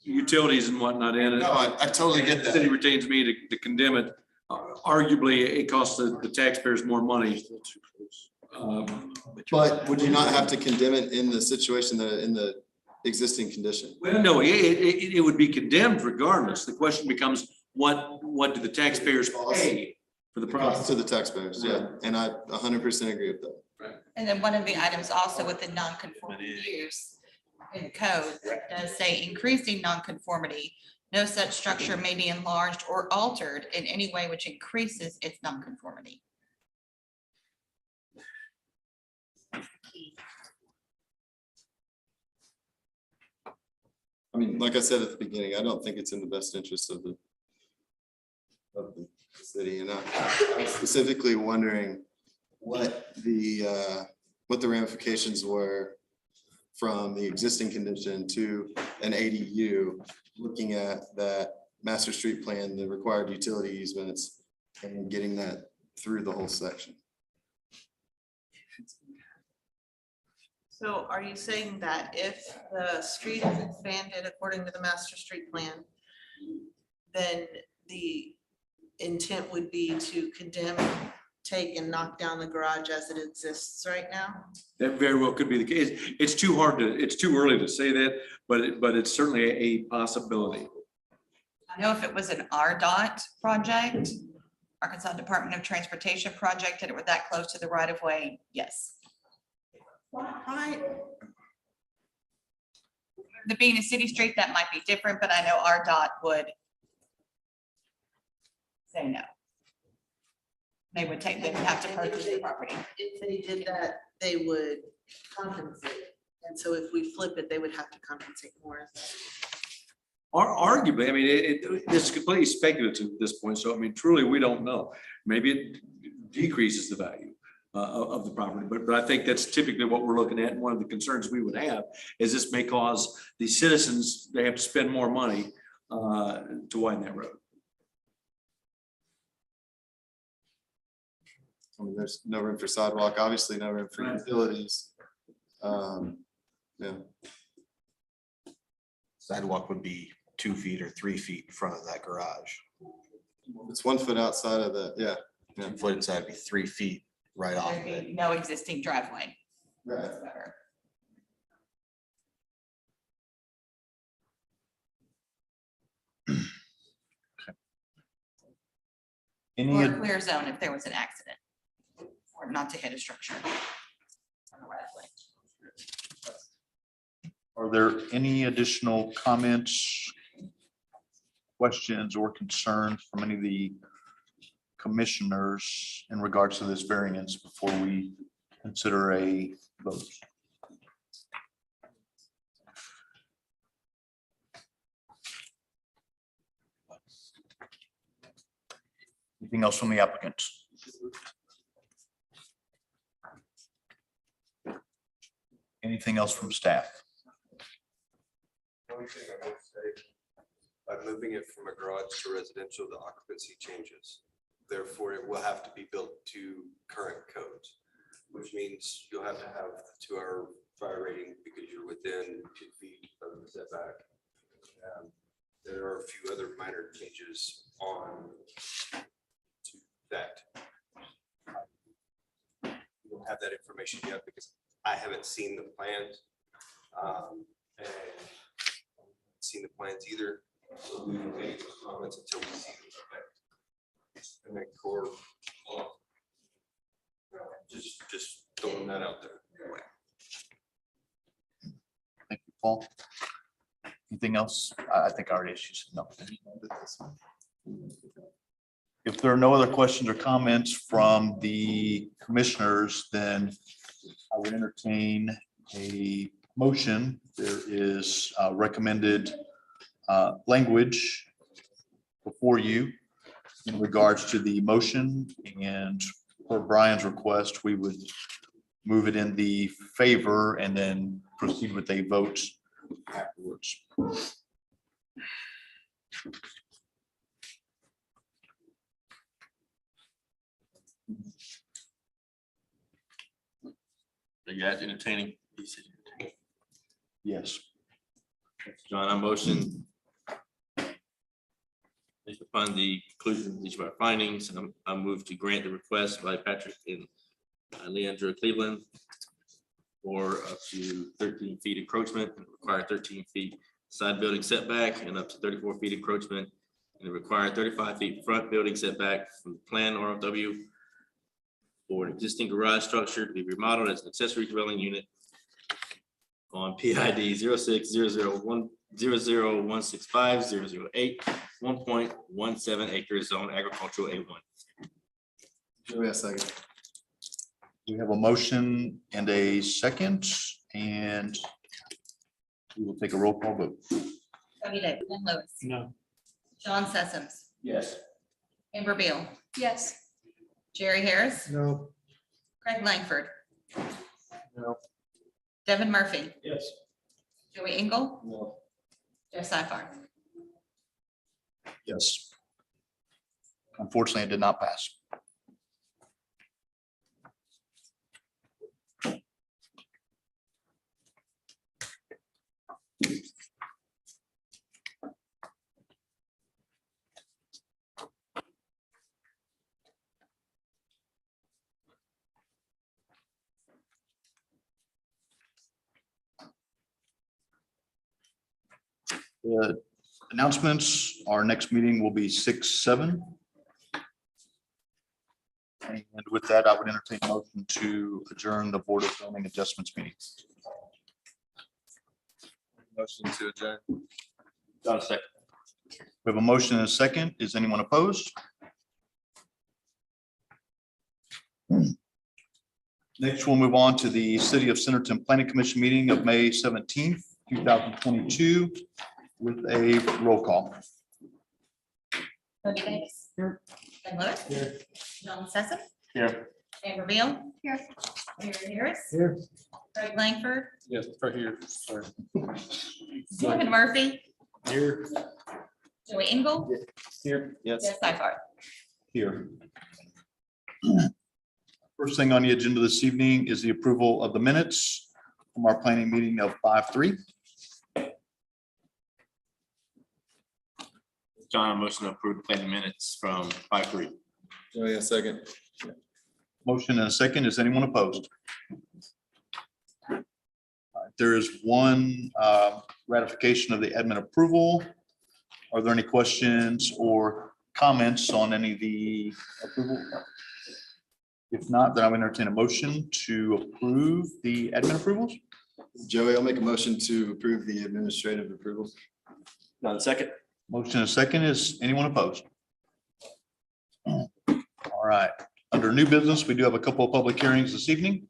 [SPEAKER 2] utilities and whatnot in it.
[SPEAKER 7] No, I totally get
[SPEAKER 2] The city
[SPEAKER 7] that.
[SPEAKER 2] retains me to condemn it. Arguably, it costs the taxpayers more money.
[SPEAKER 7] But would you not have to condemn it in the situation that in the existing condition?
[SPEAKER 2] Well, no, it would be condemned regardless. The question becomes, what do the taxpayers pay for the
[SPEAKER 7] Cost
[SPEAKER 2] property?
[SPEAKER 7] to the taxpayers, yeah, and I 100% agree with that.
[SPEAKER 1] And then one of the items also with the non-conforming use in code does say increasing non-conformity. No such structure may be enlarged or altered in any way which increases its non-conformity.
[SPEAKER 7] I mean, like I said at the beginning, I don't think it's in the best interest of the city, and I'm specifically wondering what the ramifications were from the existing condition to an ADU, looking at that master street plan, the required utility easements, and getting that through the whole section.
[SPEAKER 5] So are you saying that if the street is expanded according to the master street plan, then the intent would be to condemn, take and knock down the garage as it exists right now?
[SPEAKER 2] That very well could be the case. It's too early to say that, but it's certainly a possibility.
[SPEAKER 1] I know if it was an RDOT project, Arkansas Department of Transportation project, and it were that close to the right of way, yes.
[SPEAKER 10] Why,
[SPEAKER 1] The being a city street, that might be different, but I know RDOT would say no. They would have to purchase the property.
[SPEAKER 5] If they did that, they would compensate. And so if we flip it, they would have to compensate more.
[SPEAKER 2] Arguably, I mean, this is completely speculative at this point, so I mean, truly, we don't know. Maybe it decreases the value of the property, but I think that's typically what we're looking at. And one of the concerns we would have is this may cause the citizens, they have to spend more money to widen that road.
[SPEAKER 7] I mean, there's no room for sidewalk, obviously no room for
[SPEAKER 2] Right.
[SPEAKER 7] utilities. Yeah.
[SPEAKER 13] Sidewalk would be 2 feet or 3 feet in front of that garage.
[SPEAKER 7] It's 1 foot outside of the, yeah.
[SPEAKER 13] 2 foot inside would be 3 feet right off of
[SPEAKER 1] There'd
[SPEAKER 13] it.
[SPEAKER 1] be no existing driveway.
[SPEAKER 7] Right.
[SPEAKER 1] whatsoever.
[SPEAKER 4] Any,
[SPEAKER 1] Or a clear zone if there was an accident, or not to hit a structure. on the right of way.
[SPEAKER 4] are there any additional comments, questions or concerns from any of the commissioners in regards to this variance before we consider a vote? Anything else from the applicants? Anything else from staff?
[SPEAKER 14] Only thing I would say, by moving it from a garage to residential, the occupancy changes. Therefore, it will have to be built to current codes, which means you'll have to have the 2-hour fire rating because you're within 2 feet of the setback. There are a few other minor changes on to that. We don't have that information yet because I haven't seen the plans. And seen the plans either. So we will make those comments until we see the effect. And then core. Just throwing that out there.
[SPEAKER 4] Thank you, Paul. Anything else? I think I already issued. No. If there are no other questions or comments from the commissioners, then I would entertain a motion. There is recommended language before you in regards to the motion, and per Brian's request, we would move it in the favor and then proceed with a vote afterwards.
[SPEAKER 3] Are you guys entertaining?
[SPEAKER 4] Yes.
[SPEAKER 3] John, I motion based upon the conclusion of each of our findings, and I move to grant the request by Patrick and Leandra Cleveland for up to 13 feet encroachment and require 13 feet side building setback and up to 34 feet encroachment and the required 35 feet front building setback from the plan RFW for an existing garage structure to be remodeled as an accessory dwelling unit on PID 06001001650008 1.17 acres zone agricultural A1.
[SPEAKER 7] Joey, a second.
[SPEAKER 4] We have a motion and a second, and we will take a roll call vote.
[SPEAKER 1] Tony David, Glenn Lewis,
[SPEAKER 12] No.
[SPEAKER 1] John Sessoms,
[SPEAKER 3] Yes.
[SPEAKER 1] Amber Beal,
[SPEAKER 6] Yes.
[SPEAKER 1] Jerry Harris,
[SPEAKER 11] No.
[SPEAKER 1] Craig Langford.
[SPEAKER 11] No.
[SPEAKER 1] Devin Murphy,
[SPEAKER 11] Yes.
[SPEAKER 1] Joey Engel,
[SPEAKER 3] No.
[SPEAKER 1] Jeff Sifar.
[SPEAKER 4] Yes. Unfortunately, it did not pass. The announcements, our next meeting will be 6/7. And with that, I would entertain a motion to adjourn the Board of Zoning Adjustments meeting.
[SPEAKER 7] Motion to adjourn.
[SPEAKER 3] John, second.
[SPEAKER 4] We have a motion and a second. Is anyone opposed? Next, we'll move on to the City of Centerton Planning Commission meeting of May 17th, 2022 with a roll call.
[SPEAKER 1] Tony Davis.
[SPEAKER 9] Here.
[SPEAKER 1] Glenn Lewis.
[SPEAKER 9] Here.
[SPEAKER 1] John Sessoms,
[SPEAKER 3] Here.
[SPEAKER 1] Amber Beal.
[SPEAKER 6] Here.
[SPEAKER 1] Jerry Harris.
[SPEAKER 9] Here.
[SPEAKER 1] Craig Langford,
[SPEAKER 11] Yes, right here. Sorry.
[SPEAKER 1] Devin Murphy,
[SPEAKER 11] Here.
[SPEAKER 1] Joey Engel,
[SPEAKER 11] Here. Yes.
[SPEAKER 1] Jeff Sifar.
[SPEAKER 4] Here. First thing on the agenda this evening is the approval of the minutes from our planning meeting of 5/3.
[SPEAKER 3] John, I motion to approve the planning minutes from 5/3.
[SPEAKER 7] Joey, a second.
[SPEAKER 4] Motion and a second. Is anyone opposed? There is one ratification of the admin approval. Are there any questions or comments on any of the approval? If not, then I would entertain a motion to approve the admin approvals.
[SPEAKER 7] Joey, I'll make a motion to approve the administrative approvals.
[SPEAKER 3] John, second.
[SPEAKER 4] Motion and a second. Is anyone opposed? All right. Under new business, we do have a couple of public hearings this evening.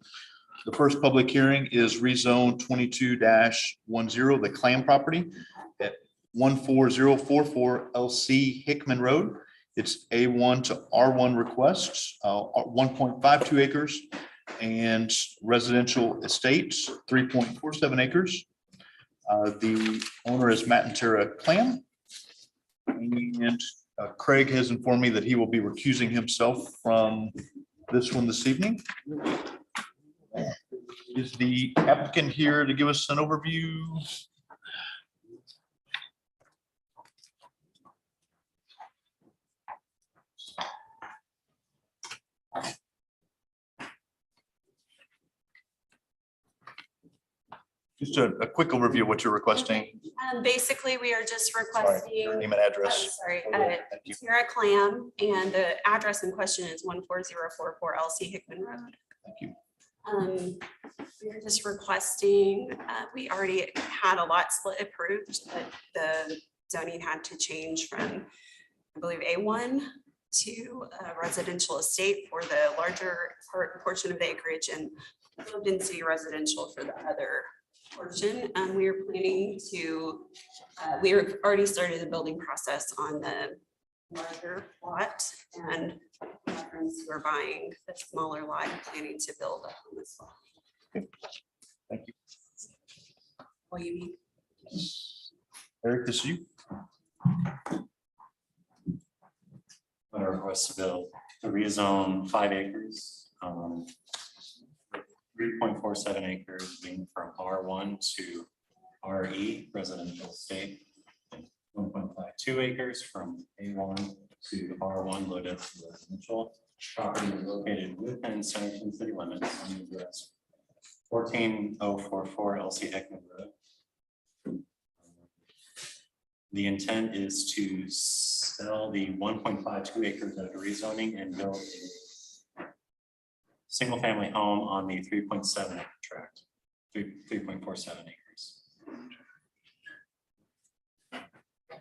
[SPEAKER 4] The first public hearing is rezone 22-10, the Clam property at 14044 LC Hickman Road It's A1 to R1 requests, 1.52 acres, and residential estates, 3.47 acres. The owner is Matt and Tara Clam. And Craig has informed me that he will be recusing himself from this one this evening. Is the applicant here to give us an overview? Just a quick overview of what you're requesting.
[SPEAKER 15] Basically, we are just
[SPEAKER 4] Sorry,
[SPEAKER 15] requesting.
[SPEAKER 4] name and address.
[SPEAKER 15] Sorry,
[SPEAKER 4] Thank you.
[SPEAKER 15] Tara Clam, and the address in question is 14044 LC Hickman Road.
[SPEAKER 4] Thank you.
[SPEAKER 15] We're just requesting, we already had a lot split approved, but the zoning had to change from, I believe, A1 to a residential estate for the larger portion of the acreage and low density residential for the other portion. We are planning to, we already started the building process on the larger lot, and my friends who are buying the smaller lot and planning to build a home as well.
[SPEAKER 4] Thank you.
[SPEAKER 15] What you need.
[SPEAKER 4] Eric, this is you.
[SPEAKER 16] I request to build to rezone 5 acres. 3.47 acres being from R1 to RE residential estate. 1.52 acres from A1 to R1 low density residential. Property is located within Centerton city limits on the address 14044 LC Heckman Road. The intent is to sell the 1.52 acres of rezoning and build a single family home on the 3.7 acre tract, 3.47 acres.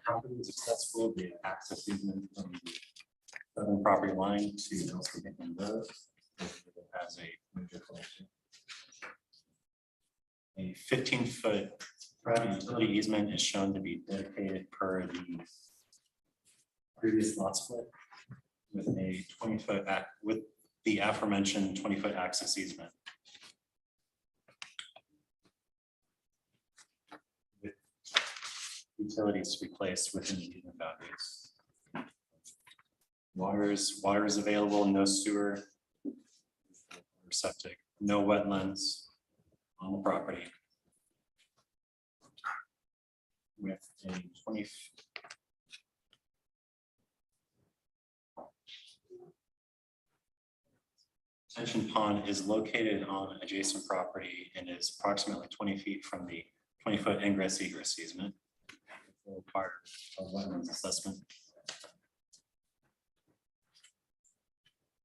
[SPEAKER 16] Property is accessible via access easement from the southern property line to LC Hickman Road. As a major collection. A 15-foot private utility easement is shown to be dedicated per the previous lot split with a 20-foot with the aforementioned 20-foot access easement. With utilities to be placed within the easement boundaries. Water is available, no sewer or septic, no wetlands on the property. With a 20. Detention pond is located on adjacent property and is approximately 20 feet from the 20-foot ingress egress easement. Will require a wetlands assessment.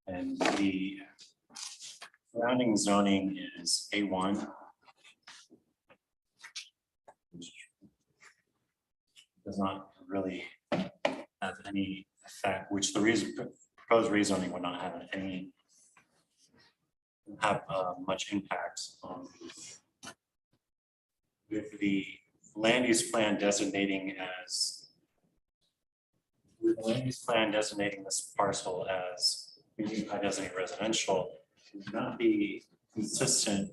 [SPEAKER 16] And the surrounding zoning is A1. Which does not really have any effect, which the proposed rezoning would not have any much impact on with the land use plan designating as this parcel as designated residential would not be consistent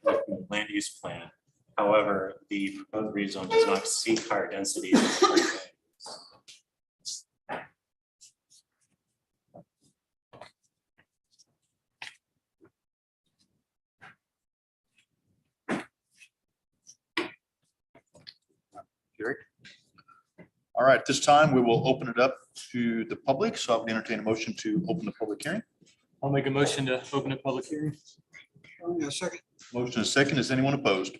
[SPEAKER 16] with the land use plan. However, the proposed rezone does not seek higher density.
[SPEAKER 4] Jerry. All right, this time we will open it up to the public. So I would entertain a motion to open the public hearing.
[SPEAKER 12] I'll make a motion to open a public hearing.
[SPEAKER 9] Second.
[SPEAKER 4] Motion is second. Is anyone opposed?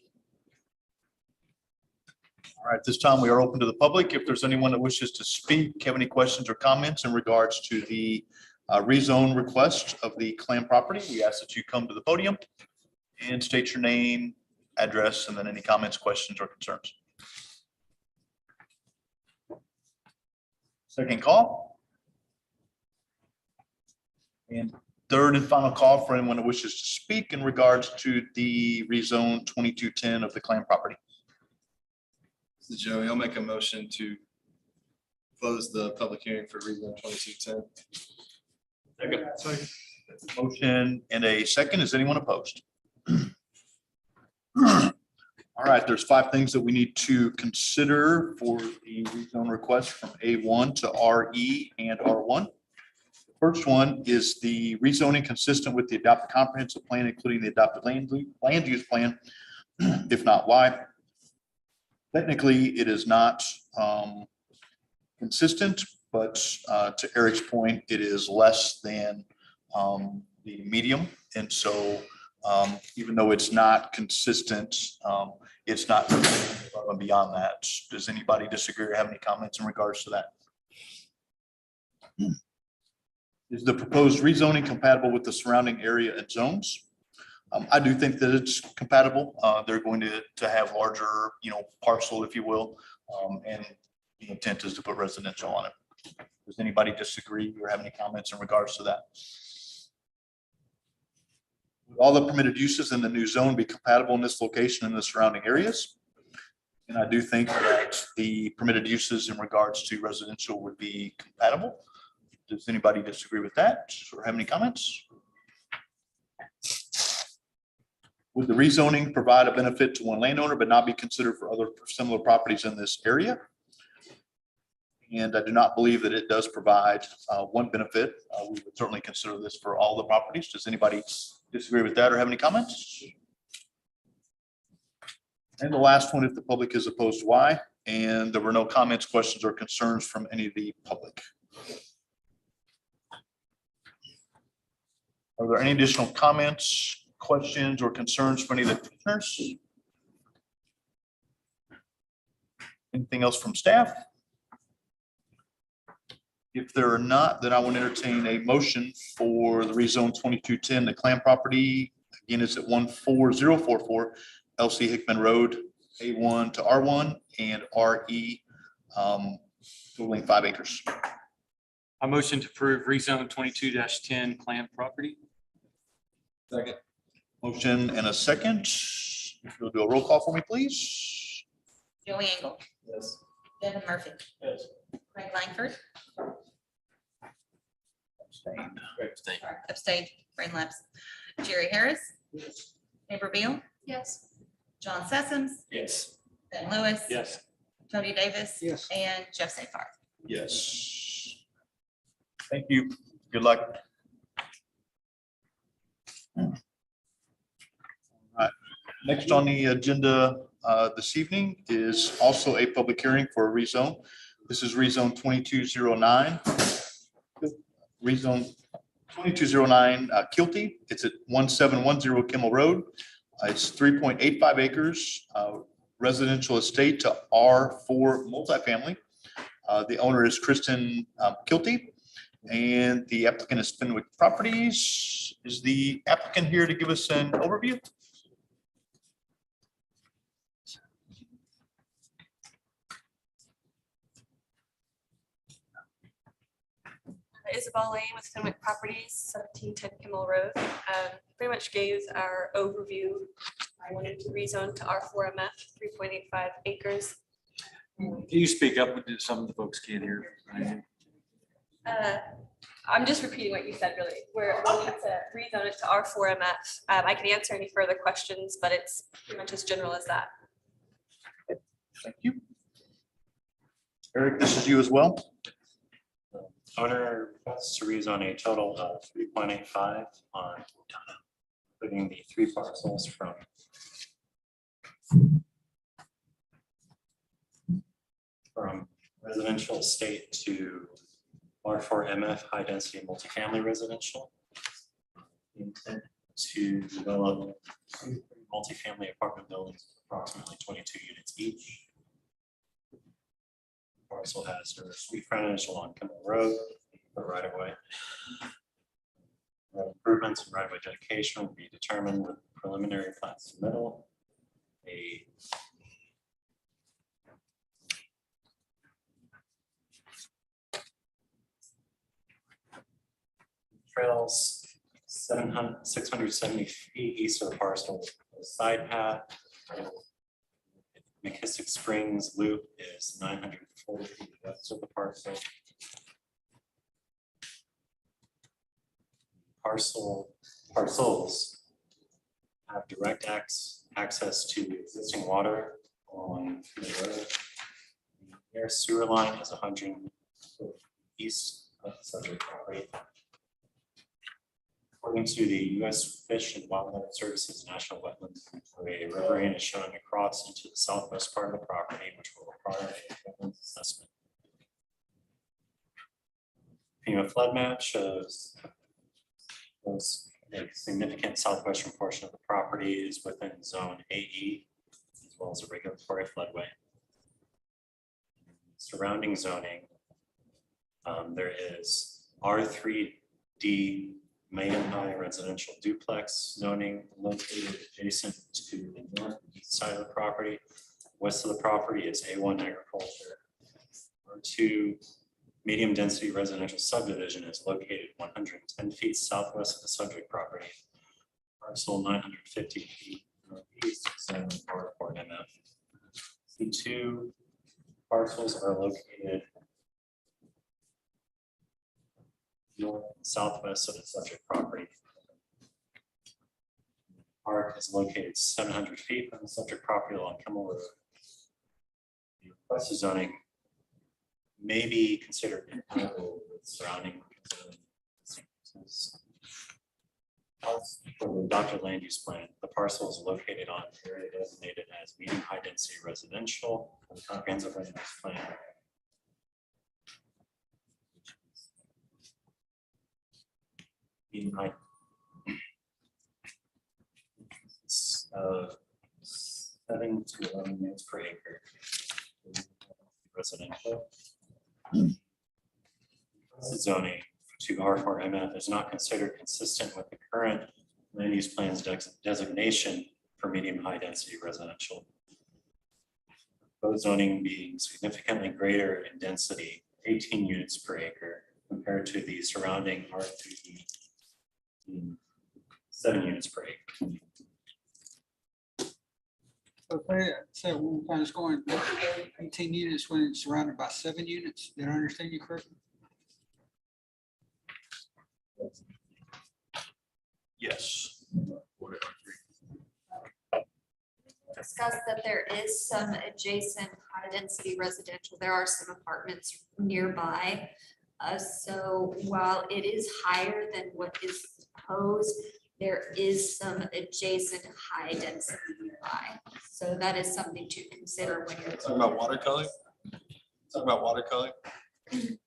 [SPEAKER 4] All right, this time we are open to the public. If there's anyone that wishes to speak, have any questions or comments in regards to the rezone request of the Clam property, we ask that you come to the podium and state your name, address, and then any comments, questions, or concerns. Second call. And third and final call for anyone that wishes to speak in regards to the rezone 2210 of the Clam property.
[SPEAKER 7] This is Joey. I'll make a motion close the public hearing for rezone 2210.
[SPEAKER 4] Motion and a second. Is anyone opposed? All right, there's 5 things that we need to consider for the rezone request from A1 to RE and R1. The first one is the rezoning consistent with the adopted comprehensive plan, including the adopted land use plan. If not, why? Technically, it is not consistent, but to Eric's point, it is less than the medium. And so even though it's not consistent, it's not above and beyond that. Does anybody disagree or have any comments in regards to that? Is the proposed rezoning compatible with the surrounding area and zones? I do think that it's compatible. They're going to have larger, parcel, if you will. And the intent is to put residential on it. Does anybody disagree or have any comments in regards to that? Will all the permitted uses in the new zone be compatible in this location and the surrounding areas? And I do think that the permitted uses in regards to residential would be compatible. Does anybody disagree with that or have any comments? Would the rezoning provide a benefit to one landowner but not be considered for other similar properties in this area? And I do not believe that it does provide one benefit. We would certainly consider this for all the properties. Does anybody disagree with that or have any comments? And the last one, if the public is opposed, why? And there were no comments, questions, or concerns from any of the public. Are there any additional comments, questions, or concerns for any of the commissioners? Anything else from staff? If there are not, then I will entertain a motion for the rezone 2210, the Clam property. Again, it's at 14044 LC Hickman Road, A1 to R1 and RE, totaling 5 acres.
[SPEAKER 12] I motion to approve rezone 22-10 Clam property.
[SPEAKER 7] Second.
[SPEAKER 4] Motion and a second. If you'll do a roll call for me, please.
[SPEAKER 1] Joey Engel,
[SPEAKER 7] Yes.
[SPEAKER 1] Devin Murphy, Craig Langford, abstained, brain lapse, Jerry Harris, Amber Beal,
[SPEAKER 6] Yes.
[SPEAKER 1] John Sessoms,
[SPEAKER 12] Yes.
[SPEAKER 1] Ben Lewis.
[SPEAKER 12] Yes.
[SPEAKER 1] Tony Davis.
[SPEAKER 9] Yes.
[SPEAKER 1] And Jeff Safar.
[SPEAKER 4] Yes. Thank you. Good luck. All right. Next on the agenda this evening is also a public hearing for a rezone. This is rezone 2209. Rezone 2209 Kilty. It's at 1710 Kimmel Road. It's 3.85 acres, residential estate to R4 multifamily. The owner is Kristen Kilty, and the applicant is Fenwick Properties. Is the applicant here to give us an overview?
[SPEAKER 15] Isabel Lane with Fenwick Properties, 1710 Kimmel Road. Pretty much gave our overview. I wanted to rezone to R4MF, 3.85 acres.
[SPEAKER 2] Can you speak up with some of the folks can't hear?
[SPEAKER 15] I'm just repeating what you said, really. We're looking to rezone it to R4MF. I can answer any further questions, but it's pretty much as general as that.
[SPEAKER 4] Thank you. Eric, this is you as well.
[SPEAKER 16] Owner requests to rezone a total of 3.85 on, including the 3 parcels from residential estate to R4MF high density multifamily residential. The intent to develop 2 multifamily apartment buildings, approximately 22 units each. Parcel has their street frontage along Kimmel Road, the right of way. Improvements and right of way dedication will be determined with preliminary plat submittal. A trails 670 feet east of the parcel, a side path McKissick Springs Loop is 940 feet west of the parcel. Parcels have direct access to existing water on the road. The nearest sewer line is 100 foot east of the subject property. According to the U.S. Fish and Wildlife Services National Wetlands, a riverine is showing across into the southwest part of the property, which will require a wetlands assessment. FEMA flood map shows a significant southwestern portion of the property is within zone AE, as well as a regulatory floodway. Surrounding zoning, there is R3D medium high residential duplex zoning located adjacent to the northeast side of the property. West of the property is A1 agriculture. R2 medium density residential subdivision is located 110 feet southwest of the subject property. Parcel 950 feet northeast, zone R4 MF. C2 parcels are located north and southwest of the subject property. Park is located 700 feet from the subject property along Kimmel Road. The requested zoning may be considered compatible with surrounding zones. For the adopted land use plan, the parcel is located on an area designated as medium high density residential. For the comprehensive land use plan, medium high. 7 to 11 units per acre. Residential. Zoning to R4 MF is not considered consistent with the current land use plan's designation for medium high density residential. Proposed zoning being significantly greater in density, 18 units per acre, compared to the surrounding R3D 7 units per acre.
[SPEAKER 9] Okay, so one time it's going 18 units when it's surrounded by 7 units. Did I understand you correctly?
[SPEAKER 11] Yes.
[SPEAKER 6] Discussed that there is some adjacent high density residential. There are some apartments nearby. So while it is higher than what is proposed, there is some adjacent high density nearby. So that is something to consider when you're
[SPEAKER 7] Talking about watercolor? Talking about watercolor?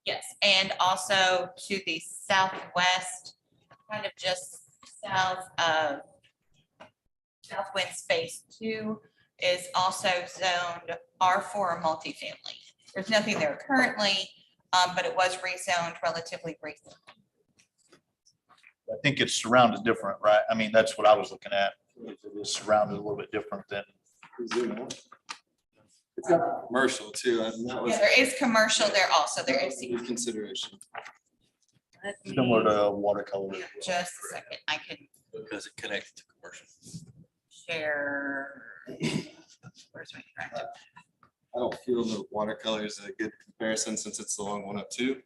[SPEAKER 1] Yes, and also to the southwest, kind of just south of Southwind Space 2 is also zoned R4 multifamily. There's nothing there currently, but it was rezoned relatively recently.
[SPEAKER 4] I think it's surrounded different, right? I mean, that's what I was looking at. It is surrounded a little bit different than.
[SPEAKER 7] It's got commercial too, and that was
[SPEAKER 1] Yeah, there is commercial there also. There is
[SPEAKER 7] a consideration.
[SPEAKER 4] Similar to watercolor.
[SPEAKER 1] just a second. I can
[SPEAKER 3] Because it connects to commercial.
[SPEAKER 1] share. Where's my interactive?
[SPEAKER 7] I don't feel the watercolor is a good comparison since it's the long one up too.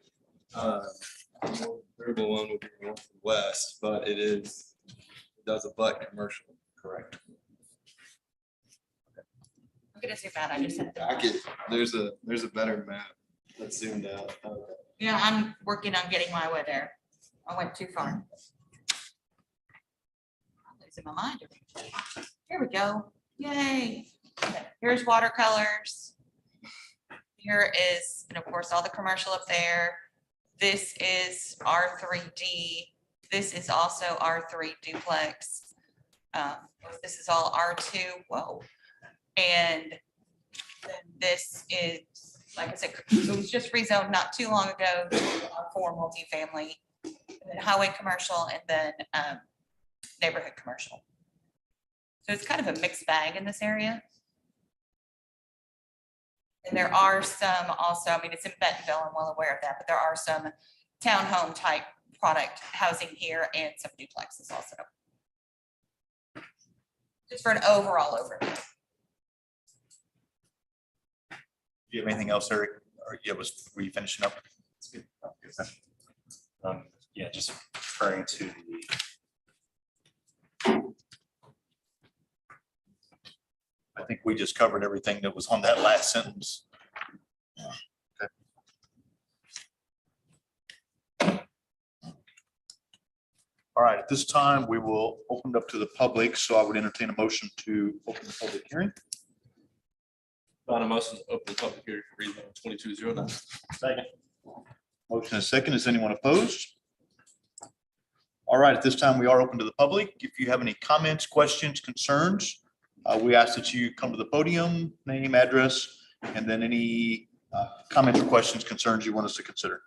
[SPEAKER 7] The more Variable one would be north and west, but it does abut commercial.
[SPEAKER 4] Correct.
[SPEAKER 1] I'm gonna zoom out. I just had.
[SPEAKER 7] Back there's a better map that's zoomed out. Okay.
[SPEAKER 1] Yeah, I'm working on getting my way there. I went too far. I'm losing my mind. Here we go. Yay. Okay, here's watercolors. Here is, and of course, all the commercial up there. This is R3D. This is also R3 duplex. This is all R2. Whoa. And then this is, like I said, it was just rezoned not too long ago for multifamily, and then highway commercial, and then neighborhood commercial. So it's kind of a mixed bag in this area. And there are some also, I mean, it's in Bentonville, I'm well aware of that, but there are some townhome type product housing here and some duplexes also. Just for an overall overview.
[SPEAKER 4] you have anything else, Eric? Or were you finishing up?
[SPEAKER 16] Yeah, just referring to
[SPEAKER 4] I think we just covered everything that was on that last sentence. Okay. All right, at this time, we will open it up to the public, so I would entertain a motion to open the public hearing.
[SPEAKER 3] On a motion to open the public hearing for rezone 2209.
[SPEAKER 16] second.
[SPEAKER 4] Motion is second. Is anyone opposed? All right, at this time, we are open to the public. If you have any comments, questions, concerns, we ask that you come to the podium, name, address, and then any comments or questions, concerns you want us to consider.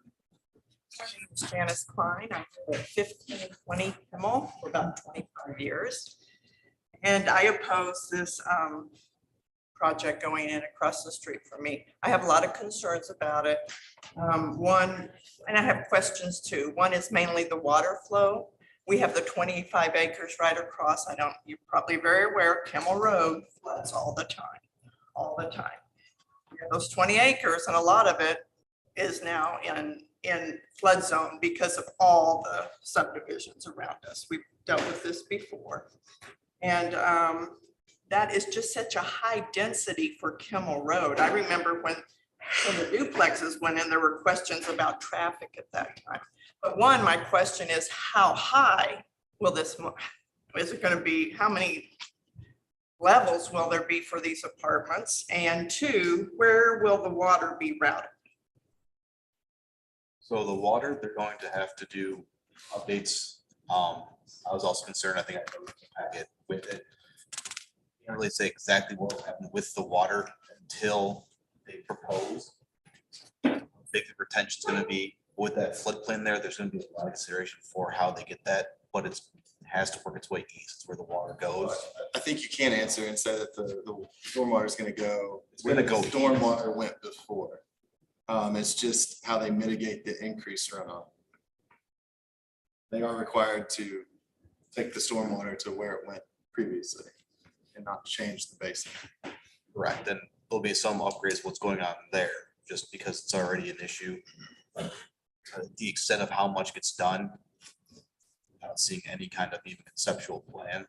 [SPEAKER 17] My name is Janice Klein. I've lived at 1520 Kimmel for about 25 years. And I oppose this project going in across the street from me. I have a lot of concerns about it. One, and I have questions too. One is mainly the water flow. We have the 25 acres right across. You're probably very aware, Kimmel Road floods all the time, all the time. We have those 20 acres and a lot of it is now in flood zone because of all the subdivisions around us. We've dealt with this before. And that is just such a high density for Kimmel Road. I remember when the duplexes went in, there were questions about traffic at that time. But one, my question is, how high will this, is it going to be, how many levels will there be for these apartments? And two, where will the water be routed?
[SPEAKER 13] So the water, they're going to have to do updates. I was also concerned, I think I get with it. Can't really say exactly what will happen with the water until they propose. How big the retention is going to be with that floodplain there. There's going to be a lot of consideration for how they get that, but it has to work its way east. It's where the water goes.
[SPEAKER 7] I think you can answer and say that the stormwater is going to go.
[SPEAKER 13] It's gonna go
[SPEAKER 7] where the stormwater went before. It's just how they mitigate the increased runoff. They are required to take the stormwater to where it went previously and not change the basin.
[SPEAKER 13] Correct. And there'll be some upgrades, what's going on there, just because it's already an issue. The extent of how much gets done, without seeing any kind of even conceptual plan,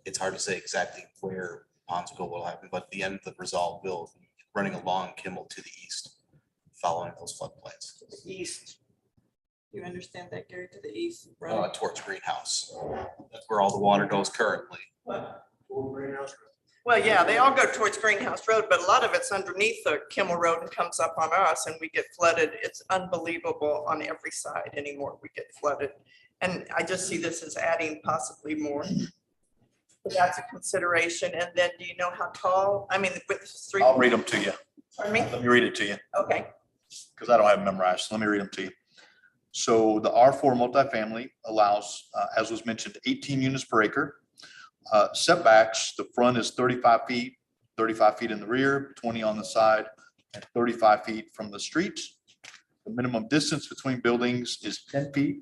[SPEAKER 13] it's hard to say exactly where ponds will go, what will happen, but the end of the result will be running along Kimmel to the east, following those floodplains.
[SPEAKER 17] To the east. You understand that, Gary, to the east?
[SPEAKER 13] Towards Greenhouse. That's where all the water goes currently.
[SPEAKER 17] Well, yeah, they all go towards Greenhouse Road, but a lot of it's underneath the Kimmel Road and comes up on us and we get flooded. It's unbelievable on every side anymore. We get flooded. And I just see this as adding possibly more. But that's a consideration. And then do you know how tall? I mean, with 3.
[SPEAKER 4] I'll read them to you.
[SPEAKER 17] Pardon me?
[SPEAKER 4] Let me read it to you
[SPEAKER 17] Okay.
[SPEAKER 4] because I don't have them memorized. So let me read them to you. So the R4 multifamily allows, as was mentioned, 18 units per acre. Setbacks, the front is 35 feet, 35 feet in the rear, 20 on the side, and 35 feet from the street. The minimum distance between buildings is 10 feet.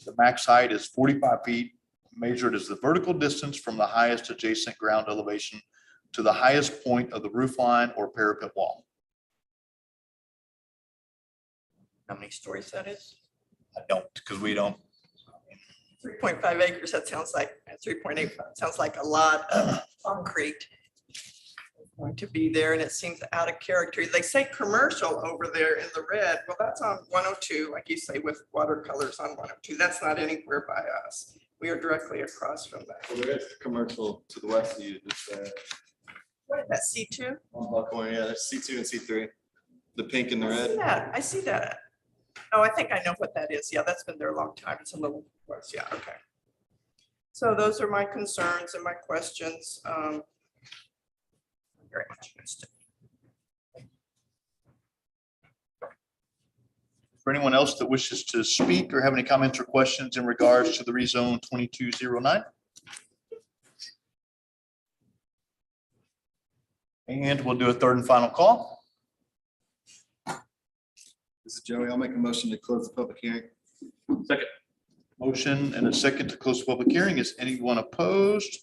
[SPEAKER 4] The max height is 45 feet, measured as the vertical distance from the highest adjacent ground elevation to the highest point of the roof line or parapet wall.
[SPEAKER 17] How many stories that is?
[SPEAKER 4] I don't, because we don't.
[SPEAKER 17] 3.5 acres, that sounds like 3.8, sounds like a lot of concrete going to be there, and it seems out of character. They say commercial over there in the red. Well, that's on 102, like you say, with watercolors on 102. That's not anywhere by us. We are directly across from that.
[SPEAKER 7] Well, there is commercial to the west of you.
[SPEAKER 17] What is that, C2?
[SPEAKER 7] On Buckhorn, yeah, there's C2 and C3. The pink and the
[SPEAKER 17] I see
[SPEAKER 7] red.
[SPEAKER 17] that. I see that. Oh, I think I know what that is. Yeah, that's been there a long time. It's a little, yeah, okay. So those are my concerns and my questions. Very much missed it.
[SPEAKER 4] For anyone else that wishes to speak or have any comments or questions in regards to the rezone 2209? And we'll do a third and final call.
[SPEAKER 7] This is Joey. I'll make a motion to close the public hearing.
[SPEAKER 3] Second.
[SPEAKER 4] Motion and a second to close the public hearing. Is anyone opposed?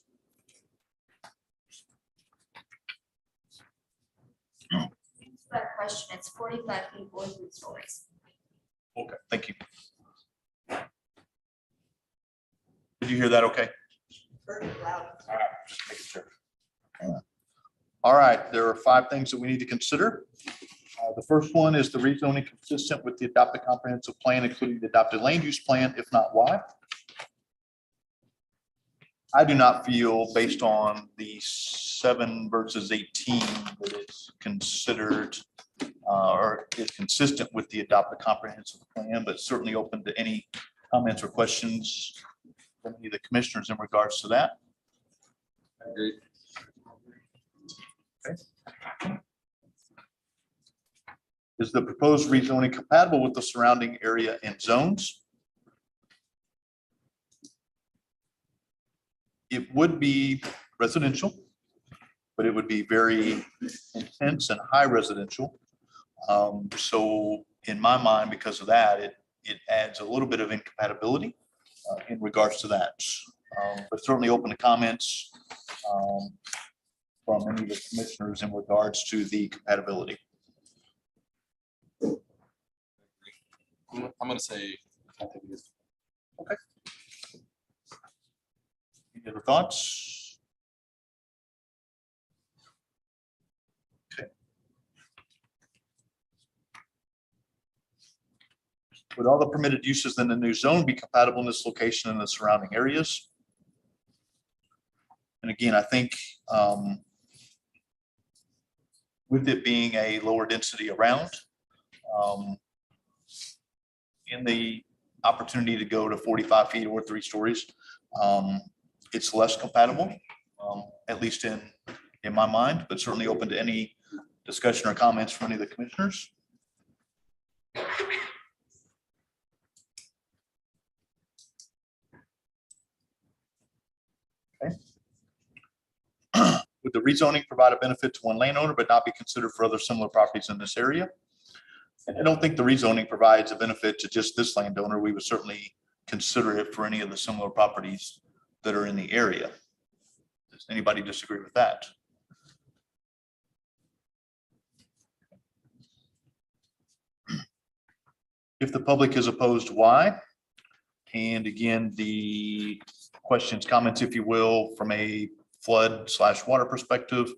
[SPEAKER 6] question, it's 45 feet, 43 stories.
[SPEAKER 4] Okay, thank you. Did you hear that okay? Just making sure. All right, there are 5 things that we need to consider. The first one is the rezoning consistent with the adopted comprehensive plan, including the adopted land use plan. If not, why? I do not feel, based on the 7 versus 18, that it's considered or is consistent with the adopted comprehensive plan, but certainly open to any comments or questions from any of the commissioners in regards to that.
[SPEAKER 7] Agreed.
[SPEAKER 4] Is the proposed rezoning compatible with the surrounding area and zones? It would be residential, but it would be very intense and high residential. So in my mind, because of that, it adds a little bit of incompatibility in regards to that. But certainly open to comments from any of the commissioners in regards to the compatibility.
[SPEAKER 11] I'm gonna say. I think it is.
[SPEAKER 4] Okay. Any other thoughts? Okay. Would all the permitted uses in the new zone be compatible in this location and the surrounding areas? And again, I think with it being a lower density around, in the opportunity to go to 45 feet or 3 stories, it's less compatible, at least in my mind, but certainly open to any discussion or comments from any of the commissioners. Okay. Would the rezoning provide a benefit to one landowner but not be considered for other similar properties in this area? And I don't think the rezoning provides a benefit to just this landowner. We would certainly consider it for any of the similar properties that are in the area. Does anybody disagree with that? If the public is opposed, why? And again, the questions, comments, if you will, from a flood/water perspective,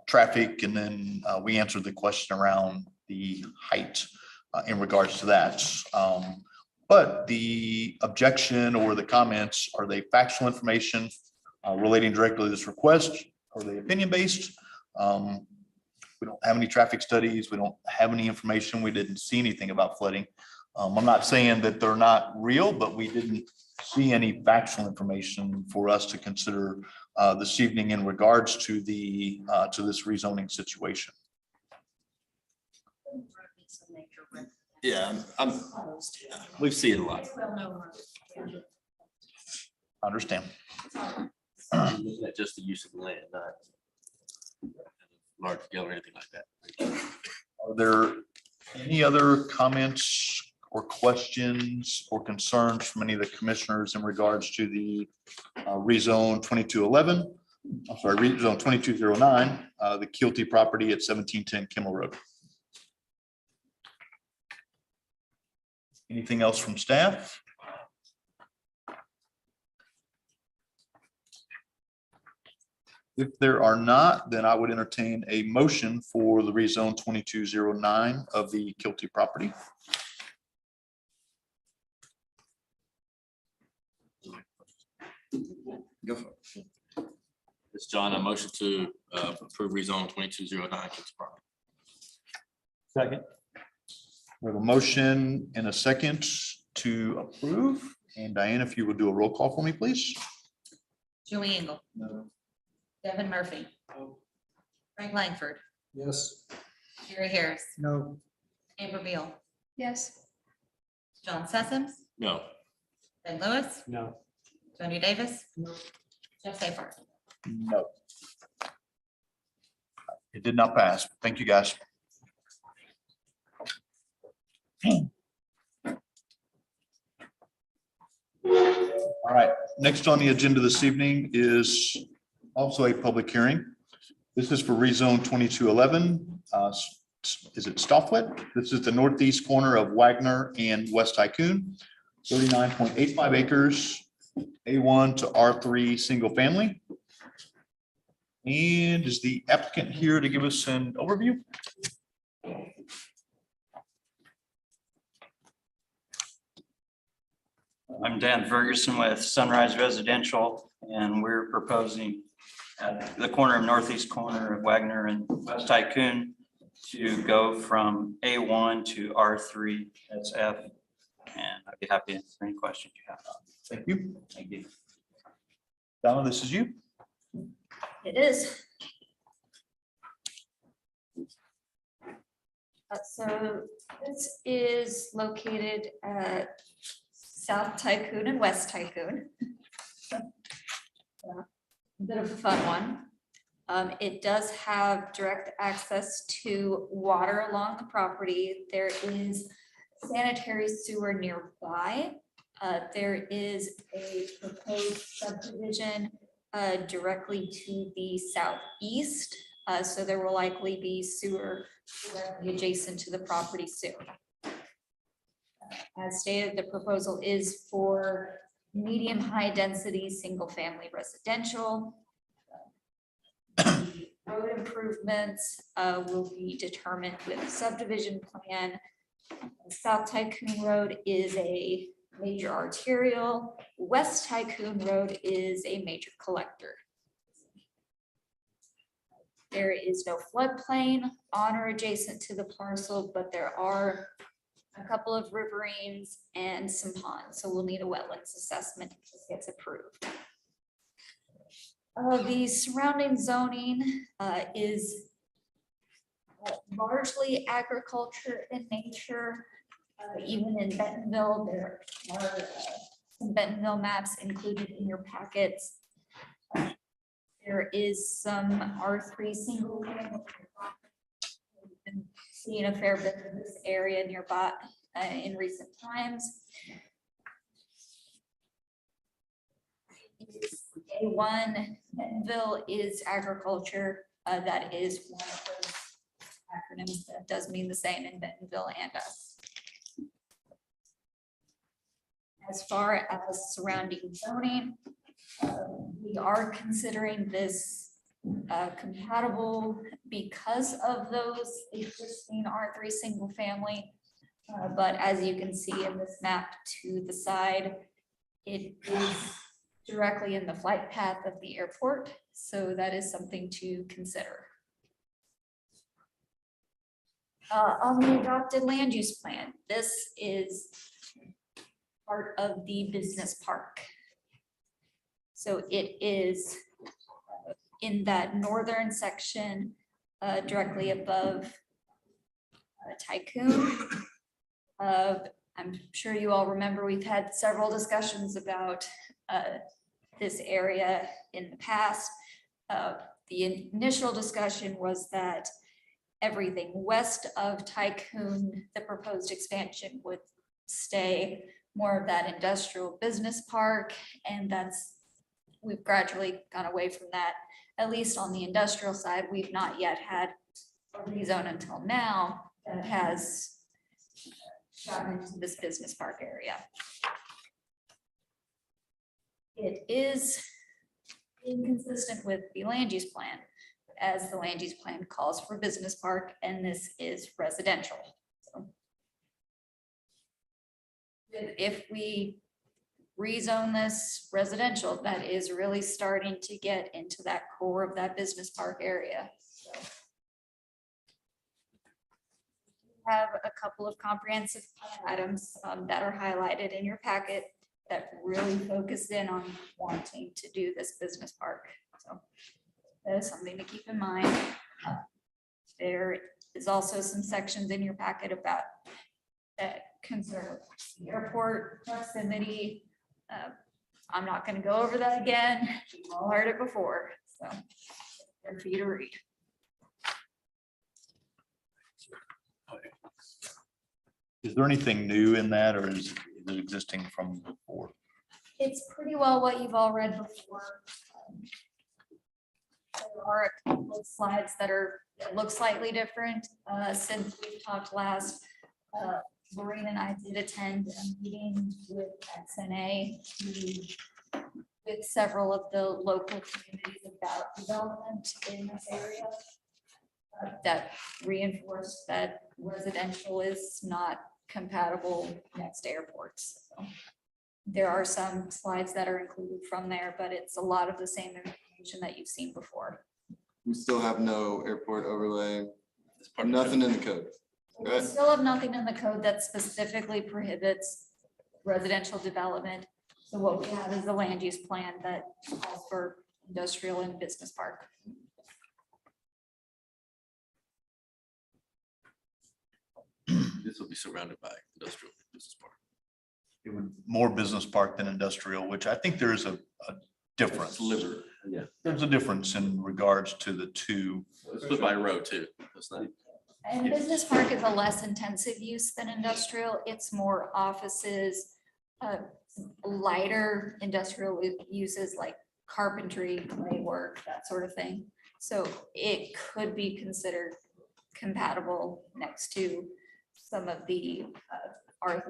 [SPEAKER 4] traffic, and then we answered the question around the height in regards to that. But the objection or the comments, are they factual information relating directly to this request? Are they opinion-based? We don't have any traffic studies. We don't have any information. We didn't see anything about flooding. I'm not saying that they're not real, but we didn't see any factual information for us to consider this evening in regards to the to this rezoning situation.
[SPEAKER 3] Yeah, we've seen it a lot.
[SPEAKER 4] Understand.
[SPEAKER 3] Looking at just the use of the land, not large scale or anything like that.
[SPEAKER 4] Are there any other comments or questions or concerns from any of the commissioners in regards to the rezone 2211? I'm sorry, rezone 2209, the Keelty property at 1710 Kimmel Road. Anything else from staff? If there are not, then I would entertain a motion for the rezone 2209 of the Keelty property.
[SPEAKER 3] Go for it. It's John, a motion to approve rezone 2209.
[SPEAKER 12] Second.
[SPEAKER 4] We have a motion and a second to approve. And Diane, if you would do a roll call for me, please.
[SPEAKER 1] Julie Engel.
[SPEAKER 7] No.
[SPEAKER 1] Devin Murphy. Frank Langford.
[SPEAKER 11] Yes.
[SPEAKER 1] Jerry Harris.
[SPEAKER 9] No.
[SPEAKER 1] Amber Beal.
[SPEAKER 6] Yes.
[SPEAKER 1] John Sessoms.
[SPEAKER 3] No.
[SPEAKER 1] Ben Lewis.
[SPEAKER 12] No.
[SPEAKER 1] Tony Davis. Jeff Safer.
[SPEAKER 4] No. It did not pass. Thank you, guys. All right, next on the agenda this evening is also a public hearing. This is for rezone 2211, is it Stofflet? This is the northeast corner of Wagner and West Tycoon. 39.85 acres, A1 to R3 single family. And is the applicant here to give us an overview?
[SPEAKER 18] I'm Dan Ferguson with Sunrise Residential, and we're proposing at the corner of northeast corner of Wagner and West Tycoon to go from A1 to R3 SF. And I'd be happy to answer any questions you have.
[SPEAKER 4] Thank you.
[SPEAKER 18] Thank you.
[SPEAKER 4] Donna, this is you.
[SPEAKER 6] It is. So this is located at South Tycoon and West Tycoon. Bit of a fun one. It does have direct access to water along the property. There is sanitary sewer nearby. There is a proposed subdivision directly to the southeast. So there will likely be sewer directly adjacent to the property soon. As stated, the proposal is for medium high density, single family residential. Road improvements will be determined with subdivision plan. South Tycoon Road is a major arterial. West Tycoon Road is a major collector. There is no floodplain on or adjacent to the parcel, but there are a couple of riverines and some ponds, so we'll need a wetlands assessment if this gets approved. The surrounding zoning is largely agriculture in nature. Even in Bentonville, there are some Bentonville maps included in your packets. There is some R3 single family. We've been seeing a fair bit of this area nearby in recent times. A1 Bentonville is agriculture. That is one of those acronyms that does mean the same in Bentonville and us. As far as surrounding zoning, we are considering this compatible because of those existing R3 single family. But as you can see in this map to the side, it is directly in the flight path of the airport. So that is something to consider. On the adopted land use plan, this is part of the business park. So it is in that northern section directly above Tycoon. I'm sure you all remember we've had several discussions about this area in the past. The initial discussion was that everything west of Tycoon, the proposed expansion would stay more of that industrial business park, and we've gradually gone away from that. At least on the industrial side, we've not yet had a rezone until now that has gotten into this business park area. It is inconsistent with the land use plan, as the land use plan calls for business park, and this is residential. So if we rezone this residential, that is really starting to get into that core of that business park area. So we have a couple of comprehensive plan items that are highlighted in your packet that really focus in on wanting to do this business park. So that is something to keep in mind. There is also some sections in your packet about that concern with airport proximity. I'm not going to go over that again. You've all heard it before, so there for you to read.
[SPEAKER 4] Is there anything new in that, or is it existing from before?
[SPEAKER 6] It's pretty well what you've all read before. There are a couple of slides that are it looks slightly different since we've talked last. Lorraine and I did attend a meeting with XNA with several of the local communities about development in this area that reinforced that residential is not compatible next to airports. So there are some slides that are included from there, but it's a lot of the same information that you've seen before.
[SPEAKER 7] We still have no airport overlay, nothing in the code,
[SPEAKER 6] We
[SPEAKER 7] right?
[SPEAKER 6] still have nothing in the code that specifically prohibits residential development. So what we have is the land use plan that calls for industrial and business park.
[SPEAKER 3] This will be surrounded by industrial business park.
[SPEAKER 4] It would more business park than industrial, which I think there is a difference.
[SPEAKER 3] Liver, yeah.
[SPEAKER 4] There's a difference in regards to the two.
[SPEAKER 3] It's split by road too. It's not.
[SPEAKER 6] And business park is a less intensive use than industrial. It's more offices, lighter industrial uses like carpentry, clay work, that sort of thing. So it could be considered compatible next to some of the R3,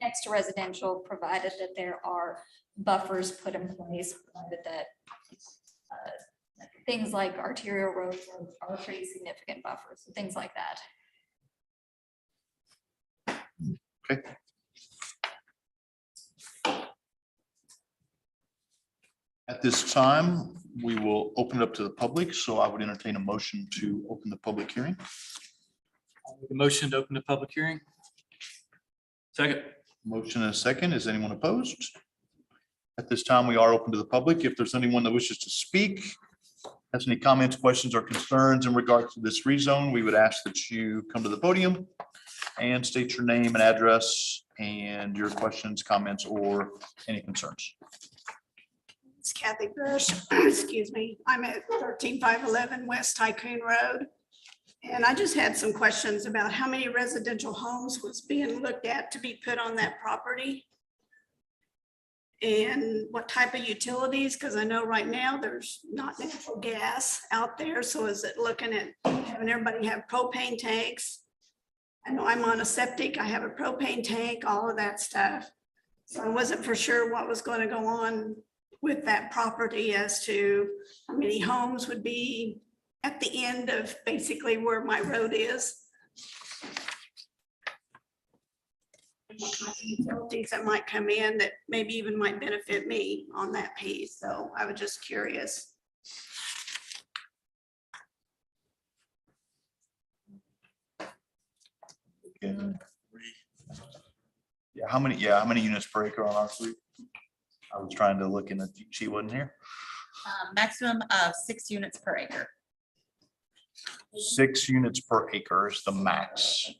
[SPEAKER 6] next to residential, provided that there are buffers put in place, provided that things like arterial roads are pretty significant buffers, things like that.
[SPEAKER 4] Okay. At this time, we will open it up to the public, so I would entertain a motion to open the public hearing.
[SPEAKER 12] The motion to open the public hearing.
[SPEAKER 3] Second.
[SPEAKER 4] Motion and a second. Is anyone opposed? At this time, we are open to the public. If there's anyone that wishes to speak, has any comments, questions, or concerns in regards to this rezone, we would ask that you come to the podium and state your name and address and your questions, comments, or any concerns.
[SPEAKER 19] It's Kathy Bush, excuse me. I'm at 13511 West Tycoon Road. And I just had some questions about how many residential homes was being looked at to be put on that property. And what type of utilities, because I know right now there's not natural gas out there. So is it looking at having everybody have propane tanks? I know I'm on a septic, I have a propane tank, all of that stuff. So I wasn't for sure what was going to go on with that property as to how many homes would be at the end of basically where my road is. What kind of utilities that might come in that maybe even might benefit me on that piece. So I was just curious.
[SPEAKER 4] Yeah, how many units per acre on R3? I was trying to look in the, she wasn't here.
[SPEAKER 1] Maximum of 6 units per acre.
[SPEAKER 4] 6 units per acre is the max.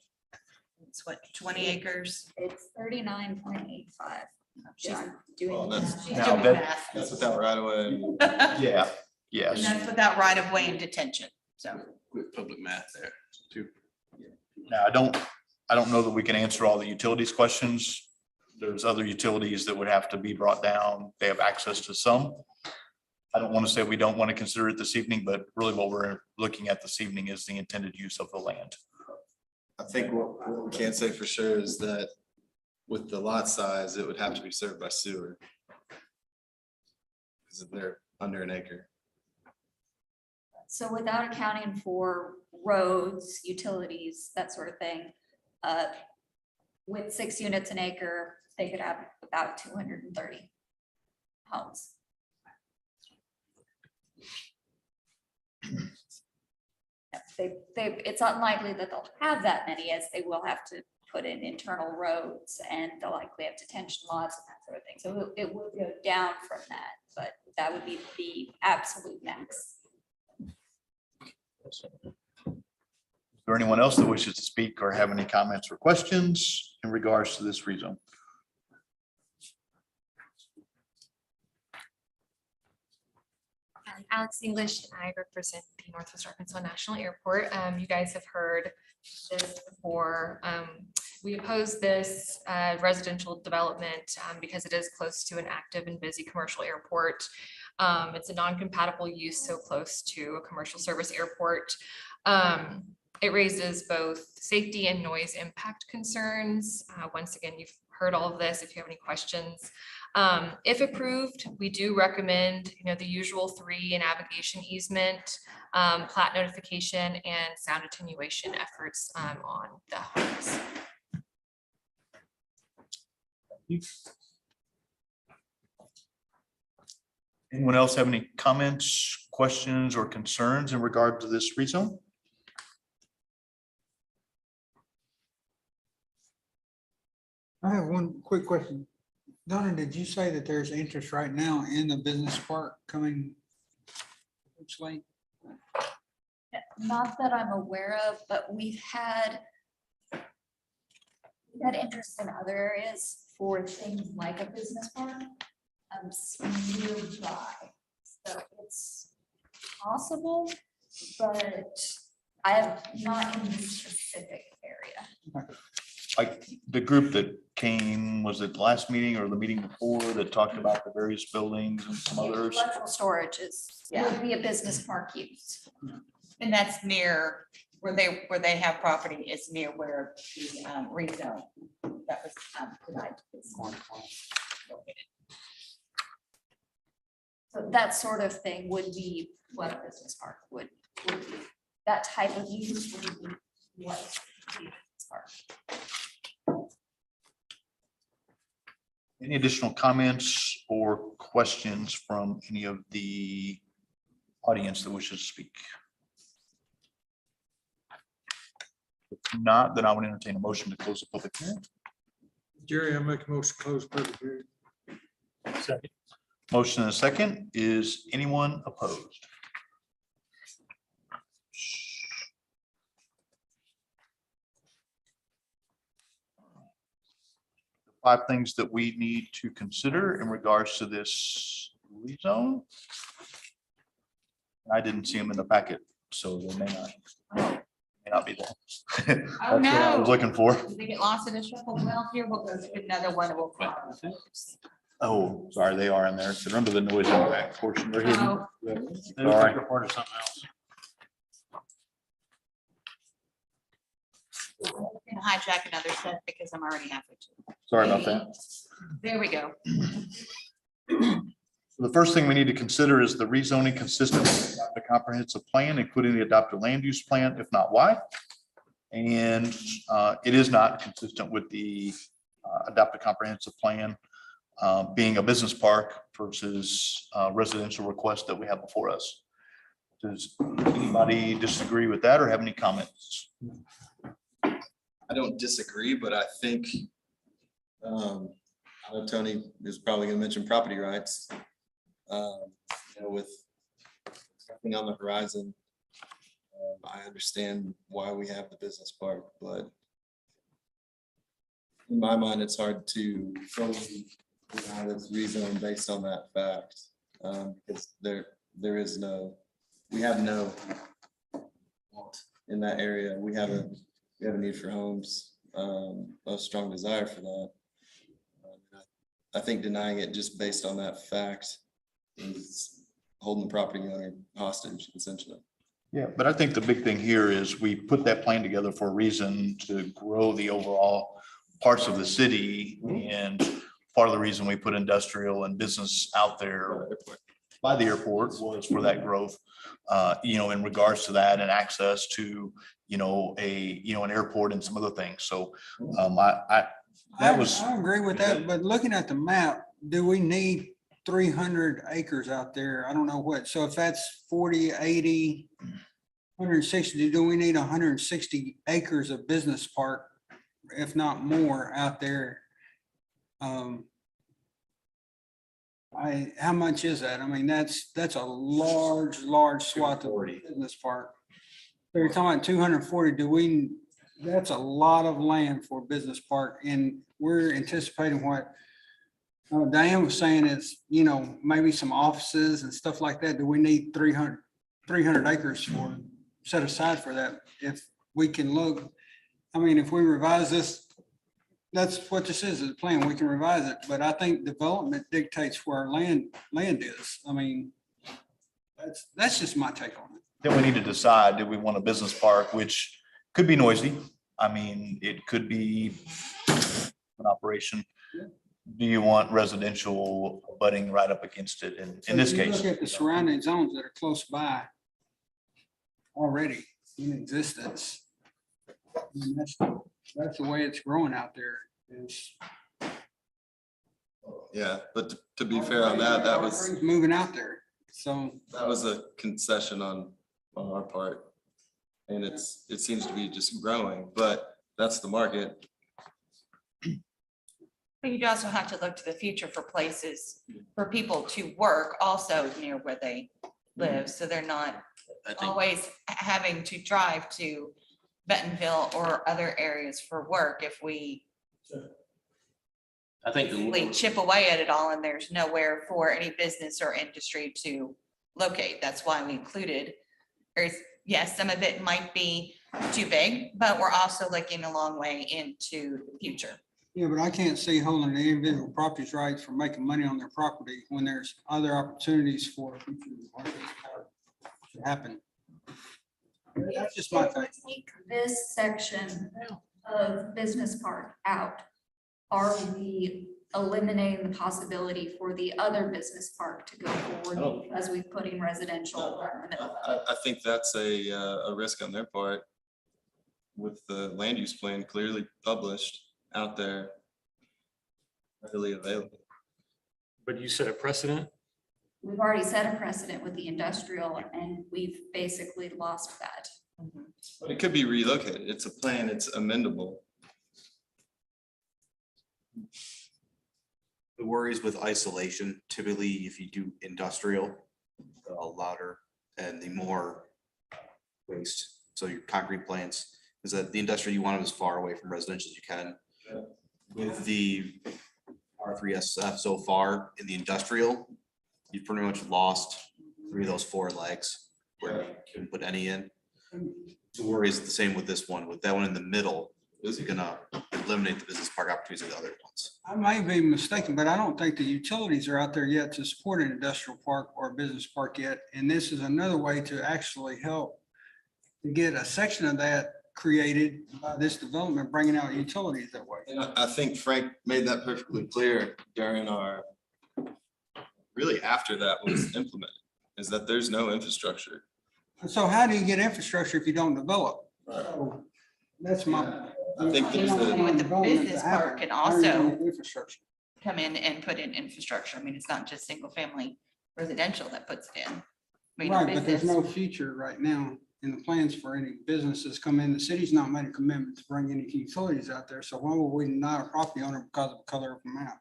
[SPEAKER 1] It's what, 20 acres?
[SPEAKER 6] It's 39.85. She's
[SPEAKER 7] Well,
[SPEAKER 6] doing.
[SPEAKER 7] that's-
[SPEAKER 6] she's
[SPEAKER 4] Now
[SPEAKER 6] doing
[SPEAKER 4] that-
[SPEAKER 6] math.
[SPEAKER 7] That's without right away.
[SPEAKER 4] Yeah,
[SPEAKER 1] And
[SPEAKER 4] yes.
[SPEAKER 1] that's without right of way and detention, so.
[SPEAKER 3] Quick public math there too.
[SPEAKER 4] Now, I don't know that we can answer all the utilities questions. There's other utilities that would have to be brought down. They have access to some. I don't want to say we don't want to consider it this evening, but really what we're looking at this evening is the intended use of the land.
[SPEAKER 7] I think what we can say for sure is that with the lot size, it would have to be served by sewer. Because they're under an acre.
[SPEAKER 6] So without accounting for roads, utilities, that sort of thing, with 6 units an acre, they could have about 230 homes. It's unlikely that they'll have that many, as they will have to put in internal roads and they'll likely have detention lots and that sort of thing. So it would go down from that, but that would be the absolute max.
[SPEAKER 4] Is there anyone else that wishes to speak or have any comments or questions in regards to this rezone?
[SPEAKER 20] Alex English, and I represent the Northwest Arkansas National Airport. You guys have heard this before. We oppose this residential development because it is close to an active and busy commercial airport. It's a non-compatible use so close to a commercial service airport. It raises both safety and noise impact concerns. Once again, you've heard all of this. If you have any questions, if approved, we do recommend, the usual 3 navigation easement, plat notification, and sound attenuation efforts on the homes.
[SPEAKER 4] Anyone else have any comments, questions, or concerns in regard to this rezone?
[SPEAKER 9] I have one quick question. Donna, did you say that there's interest right now in the business park coming? Which lane?
[SPEAKER 6] Not that I'm aware of, but we've had interest in other areas for things like a business park, nearby. So it's possible, but I have not in this specific area.
[SPEAKER 4] Like the group that came, was it last meeting or the meeting before that talked about the various buildings and some others?
[SPEAKER 6] Electrical storage would be a business park use.
[SPEAKER 1] And that's near where they have property is near where the rezone that was tonight is located.
[SPEAKER 6] So that sort of thing would be what a business park would be. That type of use would be what a business park.
[SPEAKER 4] Any additional comments or questions from any of the audience that wishes to speak? If not, then I would entertain a motion to close the public hearing.
[SPEAKER 9] Jerry, I make a motion to close public hearing.
[SPEAKER 12] Second.
[SPEAKER 4] Motion and a second. Is anyone opposed? Five things that we need to consider in regards to this rezone. I didn't see them in the packet, so they may not be there. That's what I
[SPEAKER 1] no.
[SPEAKER 4] was looking for.
[SPEAKER 1] Did they get lost in the shuffle? Well, here we'll go to another one. We'll call them.
[SPEAKER 4] Oh, sorry, they are in there. So remember the noise impact portion. They're hidden.
[SPEAKER 1] Oh.
[SPEAKER 4] Sorry.
[SPEAKER 12] Part of something else.
[SPEAKER 1] Can hijack another set because I'm already halfway to.
[SPEAKER 4] Sorry about that.
[SPEAKER 1] There we go.
[SPEAKER 4] The first thing we need to consider is the rezoning consistent with the comprehensive plan, including the adopted land use plan, if not why. And it is not consistent with the adopted comprehensive plan being a business park versus residential request that we have before us. Does anybody disagree with that or have any comments?
[SPEAKER 7] I don't disagree, but I think, I know Tony is probably gonna mention property rights. With something on the horizon, I understand why we have the business park, but in my mind, it's hard to fully deny this rezone based on that fact. Because there is no, we have no want in that area. We have a need for homes, a strong desire for that. I think denying it just based on that fact is holding the property owner hostage, essentially.
[SPEAKER 4] Yeah, but I think the big thing here is we put that plan together for a reason to grow the overall parts of the city. And part of the reason we put industrial and business out there by the airport was for that growth, in regards to that and access to, an airport and some other things. So I
[SPEAKER 9] agree with that, but looking at the map, do we need 300 acres out there? I don't know what. So if that's 40, 80, 160, do we need 160 acres of business park, if not more, out there? How much is that? I mean, that's a large swath of business park. So you're talking about 240, that's a lot of land for a business park, and we're anticipating what Diane was saying is, maybe some offices and stuff like that. Do we need 300 acres set aside for that? If we can look, I mean, if we revise this that's what this is a plan. We can revise it, but I think development dictates where our land is. I mean, that's just my take on it.
[SPEAKER 4] Then we need to decide, do we want a business park, which could be noisy? I mean, it could be an operation. Do you want residential butting right up against it? In this
[SPEAKER 9] If you
[SPEAKER 4] case,
[SPEAKER 9] Look at the surrounding zones that are close by already in existence. I mean, that's the way it's growing out there is.
[SPEAKER 7] Yeah, but to be fair on that, that was,
[SPEAKER 9] Moving out there, so.
[SPEAKER 7] that was a concession on our part. And it seems to be just growing, but that's the market.
[SPEAKER 1] But you'd also have to look to the future for places for people to work also near where they live, so they're not
[SPEAKER 3] I think,
[SPEAKER 1] always having to drive to Bentonville or other areas for work if we
[SPEAKER 3] I think
[SPEAKER 1] basically chip away at it all and there's nowhere for any business or industry to locate. That's why we included, yes, some of it might be too big, but we're also looking a long way into the future.
[SPEAKER 9] Yeah, but I can't see holding the individual properties rights for making money on their property when there's other opportunities for future markets to happen. That's just my
[SPEAKER 6] If we
[SPEAKER 9] take.
[SPEAKER 6] take this section of business park out, are we eliminating the possibility for the other business park to go forward as we put in residential in the middle?
[SPEAKER 7] I think that's a risk on their part with the land use plan clearly published out there, readily available.
[SPEAKER 12] But you set a precedent.
[SPEAKER 6] We've already set a precedent with the industrial and we've basically lost that.
[SPEAKER 7] But it could be relocated. It's a plan, it's amendable.
[SPEAKER 13] The worries with isolation, typically if you do industrial, louder and the more waste. So your concrete plants, is that the industrial, you want them as far away from residential as you can. With the R3SF so far in the industrial, you've pretty much lost 3 of those 4 legs where you couldn't put any in. The worry is the same with this one. With that one in the middle, is it gonna eliminate the business park opportunities of the other ones?
[SPEAKER 9] I might be mistaken, but I don't think the utilities are out there yet to support an industrial park or a business park yet. And this is another way to actually help to get a section of that created by this development, bringing out utilities that way.
[SPEAKER 7] And I think Frank made that perfectly clear during our, really after that was implemented, is that there's no infrastructure.
[SPEAKER 9] So how do you get infrastructure if you don't develop?
[SPEAKER 7] Right.
[SPEAKER 9] So that's my.
[SPEAKER 7] I think there's
[SPEAKER 1] With the business park can also
[SPEAKER 9] Infrastructure.
[SPEAKER 1] come in and put in infrastructure. I mean, it's not just single family residential that puts it in. I mean,
[SPEAKER 9] Right, but there's
[SPEAKER 1] business-
[SPEAKER 9] no future right now in the plans for any businesses come in. The city's not made a commitment to bring any utilities out there. So why would we deny a property owner because of the color of the map?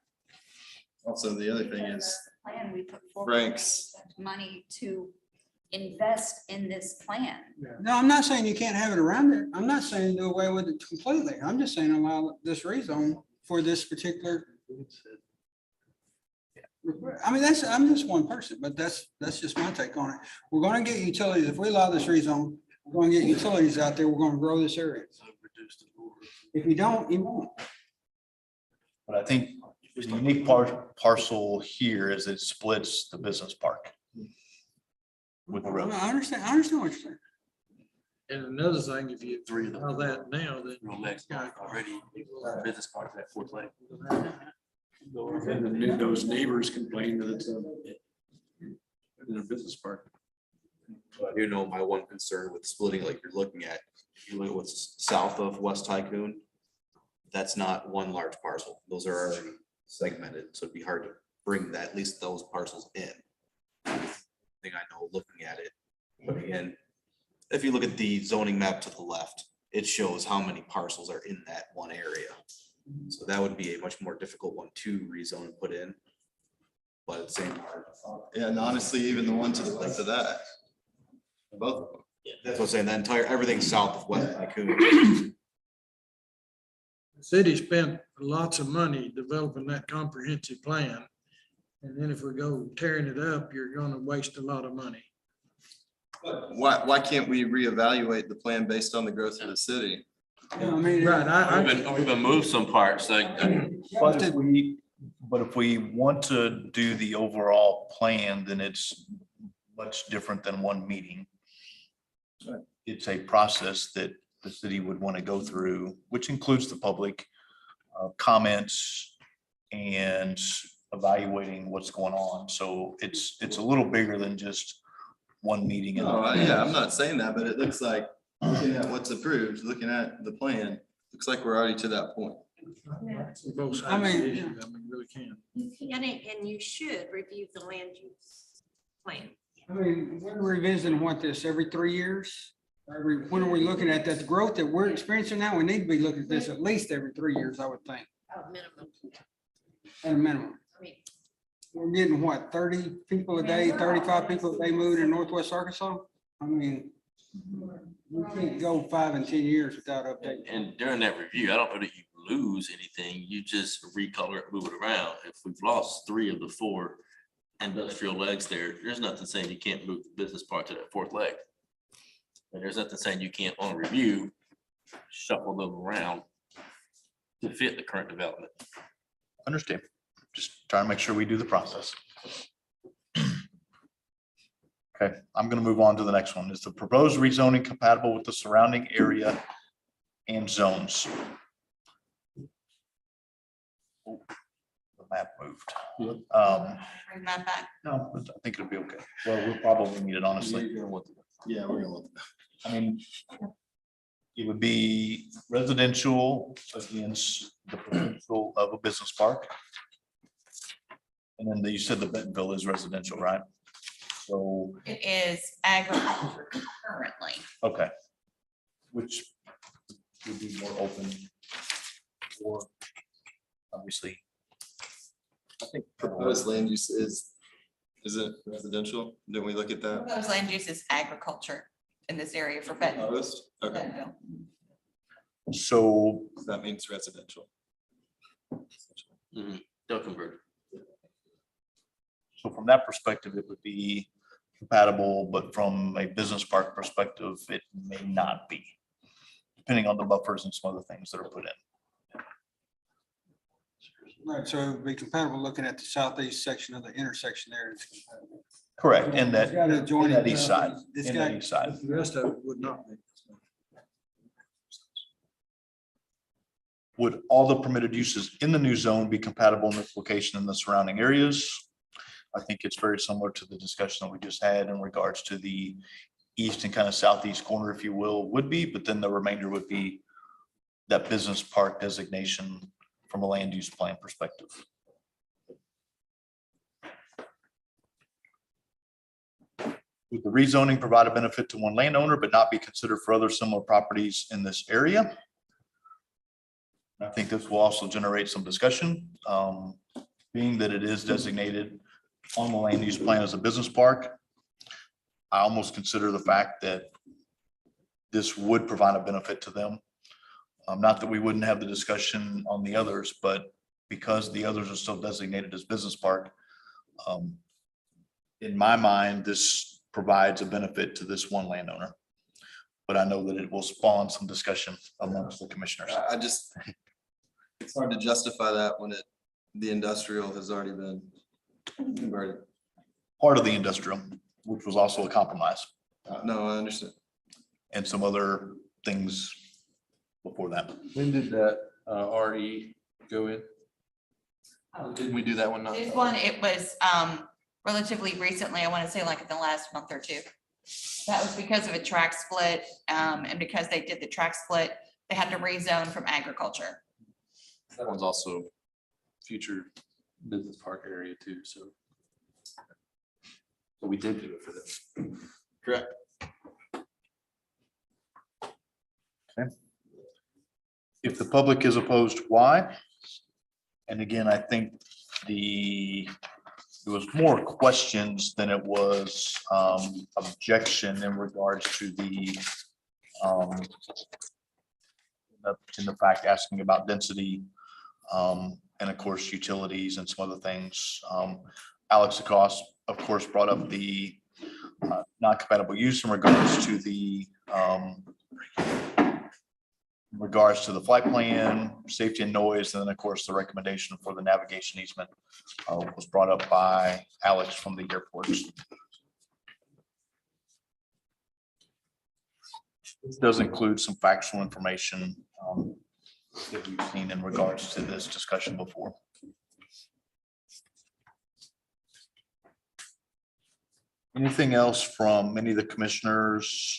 [SPEAKER 7] Also, the other thing is
[SPEAKER 6] Plan we put forward.
[SPEAKER 7] Frank's,
[SPEAKER 6] Money to invest in this plan.
[SPEAKER 9] No, I'm not saying you can't have it around it. I'm not saying do away with it completely. I'm just saying allow this rezone for this particular. I mean, I'm just one person, but that's just my take on it. We're gonna get utilities. If we allow this rezone, we're gonna get utilities out there. We're gonna grow this area. If you don't, you won't.
[SPEAKER 4] but I think the unique parcel here is it splits the business park with the road.
[SPEAKER 9] I understand what you're saying.
[SPEAKER 11] And another thing, if you allow that now, then.
[SPEAKER 3] real legs already, business park, that 4th leg.
[SPEAKER 2] And then those neighbors complain that it's in a business park.
[SPEAKER 13] So I do know my one concern with splitting, like you're looking at, you look at what's south of West Tycoon. That's not one large parcel. Those are already segmented, so it'd be hard to bring that, at least those parcels in. Thing I know looking at it, but again, if you look at the zoning map to the left, it shows how many parcels are in that one area. So that would be a much more difficult one to rezone and put in. But at the same time.
[SPEAKER 7] yeah, and honestly, even the one to the left of that. Both of them.
[SPEAKER 13] That's what I'm saying, the entire, everything south of West Tycoon.
[SPEAKER 11] The city spent lots of money developing that comprehensive plan. And then if we go tearing it up, you're gonna waste a lot of money.
[SPEAKER 7] Why can't we reevaluate the plan based on the growth of the city?
[SPEAKER 9] I mean,
[SPEAKER 3] We've been moved some parts, like,
[SPEAKER 4] But if we want to do the overall plan, then it's much different than one meeting. It's a process that the city would want to go through, which includes the public comments and evaluating what's going on. So it's a little bigger than just one meeting.
[SPEAKER 7] Yeah, I'm not saying that, but it looks like, looking at what's approved, looking at the plan, looks like we're already to that point.
[SPEAKER 9] I mean,
[SPEAKER 11] really can.
[SPEAKER 8] You can and you should review the land use plan.
[SPEAKER 9] I mean, we're revisiting what this every 3 years? When are we looking at that? The growth that we're experiencing now, we need to be looking at this at least every 3 years, I would think,
[SPEAKER 8] Minimum.
[SPEAKER 9] at a minimum.
[SPEAKER 8] I mean,
[SPEAKER 9] We're getting what, 30 people a day, 35 people a day moving in Northwest Arkansas? I mean, we can't go 5 and 10 years without updating.
[SPEAKER 3] and during that review, I don't know that you lose anything, you just recolor it, move it around. If we've lost 3 of the 4 industrial legs there, there's nothing saying you can't move the business part to that 4th leg. And there's nothing saying you can't, on review, shuffle them around to fit the current development.
[SPEAKER 4] Understand. Just trying to make sure we do the process. Okay, I'm going to move on to the next one. Is the proposed rezoning compatible with the surrounding area and zones? Oh, the map moved.
[SPEAKER 1] Bring that back.
[SPEAKER 4] No, I think it'll be okay. Well, we'll probably need it, honestly.
[SPEAKER 7] Yeah, we're gonna look.
[SPEAKER 4] I mean, it would be residential against the potential of a business park. And then you said the Bentonville is residential, right? So,
[SPEAKER 1] It is agriculture currently.
[SPEAKER 4] okay. Which would be more open for, obviously. I think.
[SPEAKER 7] Proposed land use is it residential? Didn't we look at that?
[SPEAKER 1] Proposed land use is agriculture in this area for Bentonville.
[SPEAKER 7] Proposed? Okay,
[SPEAKER 1] Bentonville.
[SPEAKER 4] So
[SPEAKER 7] that means residential.
[SPEAKER 3] They'll convert.
[SPEAKER 4] So from that perspective, it would be compatible, but from a business park perspective, it may not be. Depending on the buffers and some other things that are put in.
[SPEAKER 9] Right, so it would be compatible looking at the southeast section of the intersection there. It's compatible.
[SPEAKER 4] Correct, and that,
[SPEAKER 9] It's got a joint-
[SPEAKER 4] in that east side,
[SPEAKER 9] It's
[SPEAKER 4] in
[SPEAKER 9] got-
[SPEAKER 4] that east side.
[SPEAKER 11] The rest of it would not be.
[SPEAKER 4] Would all the permitted uses in the new zone be compatible in this location in the surrounding areas? I think it's very similar to the discussion that we just had in regards to the east and kind of southeast corner, if you will, would be, but then the remainder would be that business park designation from a land use plan perspective. Would the rezoning provide a benefit to one landowner but not be considered for other similar properties in this area? I think this will also generate some discussion, being that it is designated on the land use plan as a business park. I almost consider the fact that this would provide a benefit to them. Not that we wouldn't have the discussion on the others, but because the others are still designated as business park, in my mind, this provides a benefit to this one landowner. But I know that it will spawn some discussion amongst the commissioners.
[SPEAKER 7] I just, it's hard to justify that when the industrial has already been converted.
[SPEAKER 4] Part of the industrial, which was also a compromise.
[SPEAKER 7] No, I understand.
[SPEAKER 4] And some other things before that.
[SPEAKER 11] When did that RE go in? Didn't we do that one?
[SPEAKER 1] This one, it was relatively recently, I want to say like in the last month or two. That was because of a track split, and because they did the track split, they had to rezone from agriculture.
[SPEAKER 11] That one's also future business park area too, so. So we did do it for them.
[SPEAKER 7] Correct.
[SPEAKER 4] Okay. If the public is opposed, why? And again, I think it was more questions than it was objection in regards to in the fact asking about density, and of course, utilities and some other things. Alex Acosta, of course, brought up the non-compatible use in regards to the in regards to the flight plan, safety and noise, and then of course, the recommendation for the navigation easement was brought up by Alex from the airport. This does include some factual information that we've seen in regards to this discussion before. Anything else from any of the commissioners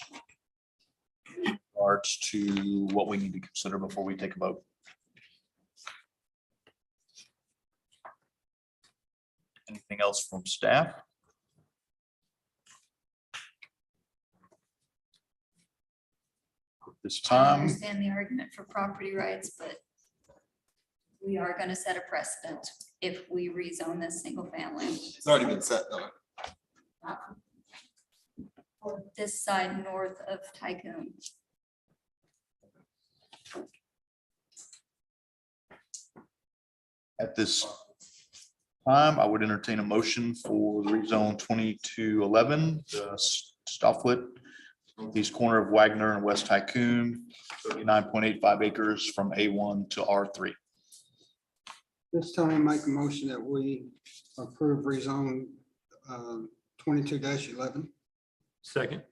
[SPEAKER 4] in regards to what we need to consider before we take a vote? Anything else from staff? This
[SPEAKER 6] I
[SPEAKER 4] time,
[SPEAKER 6] understand the argument for property rights, but we are gonna set a precedent if we rezone this single family.
[SPEAKER 7] It's already been set though.
[SPEAKER 6] For this side north of Tycoon.
[SPEAKER 4] at this time, I would entertain a motion for the rezone 2211, the Stofflet, northeast corner of Wagner and West Tycoon, 39.85 acres from A1 to R3.
[SPEAKER 9] This time, make a motion that we approve rezone 22-11.
[SPEAKER 12] Second.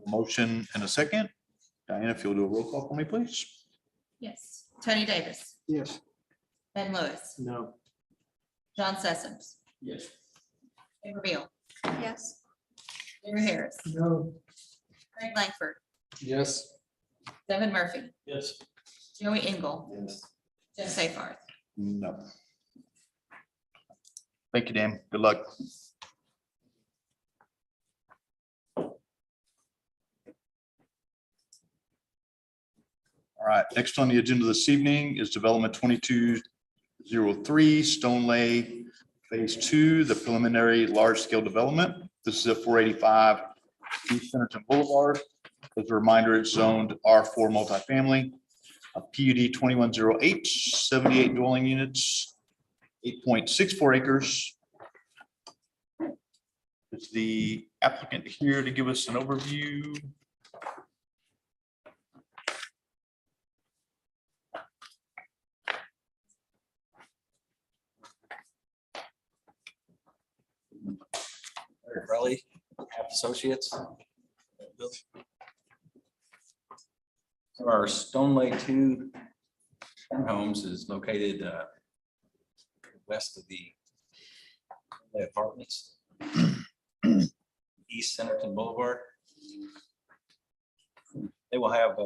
[SPEAKER 4] Motion and a second. Diana, if you'll do a roll call for me, please.
[SPEAKER 1] Yes. Tony Davis,
[SPEAKER 9] Yes.
[SPEAKER 1] Ben Lewis,
[SPEAKER 12] No.
[SPEAKER 1] John Sessoms,
[SPEAKER 12] Yes.
[SPEAKER 1] Amber Beal,
[SPEAKER 6] Yes.
[SPEAKER 1] Larry Harris,
[SPEAKER 9] No.
[SPEAKER 1] Craig Langford,
[SPEAKER 11] Yes.
[SPEAKER 1] Devin Murphy,
[SPEAKER 12] Yes.
[SPEAKER 1] Joey Engel, Jeff Safeworth.
[SPEAKER 4] No. Thank you, Dan. Good luck. All right, next on the agenda this evening is Development 2203 Stone Lay Phase 2, the preliminary large-scale development. This is at 485 East Centerton Boulevard. As a reminder, it's zoned R4 multifamily. A PUD 2108, 78 dwelling units, 8.64 acres. Is the applicant here to give us an overview?
[SPEAKER 21] Eric Raleigh, Associates. So our Stone Lake 2 homes is located west of the apartments, East Centerton Boulevard. They will have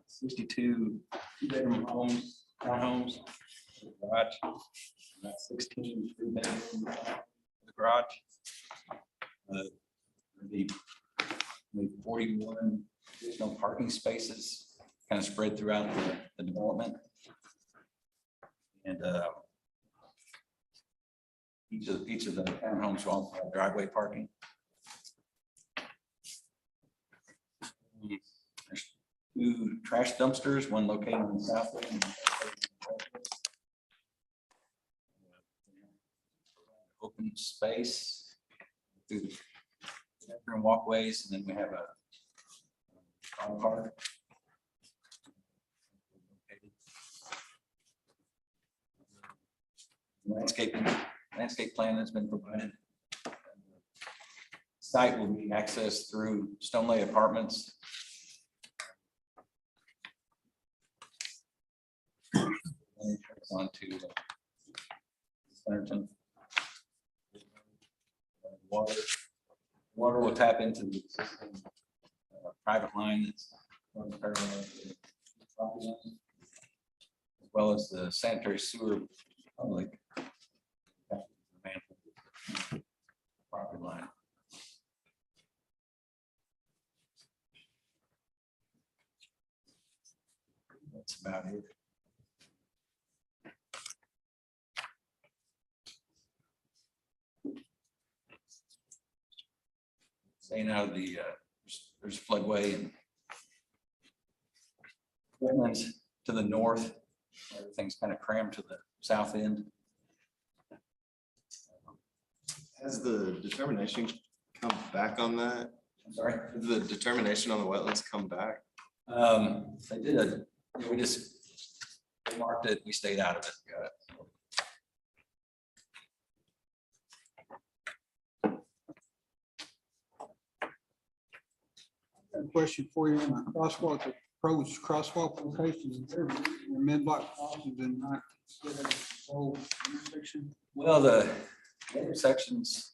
[SPEAKER 21] 62 two-bedroom homes, townhomes, garage, 16 three-bedroom the garage. The 41 additional parking spaces kind of spread throughout the development. And each of the townhomes will also have driveway parking. There's 2 trash dumpsters, one located on the south end. Open space through the bedroom walkways, and then we have a car park. Landscape plan has been provided. Site will be accessed through Stone Lay Apartments. Onto Centerton. Water will tap into the existing private line that's runs parallel to the property line, as well as the sanitary sewer public property line. That's about it. Staying out of the, there's floodway and wetlands to the north. Everything's kind of crammed to the south end.
[SPEAKER 7] Has the determination come back on that?
[SPEAKER 21] I'm sorry?
[SPEAKER 7] Has the determination on the wetlands come back?
[SPEAKER 21] They did we just marked it, we stayed out of it. Got it.
[SPEAKER 9] A question for you on the crosswalk, the proposed crosswalk location, mid-block crossings and not whole intersection.
[SPEAKER 21] Well, the intersections,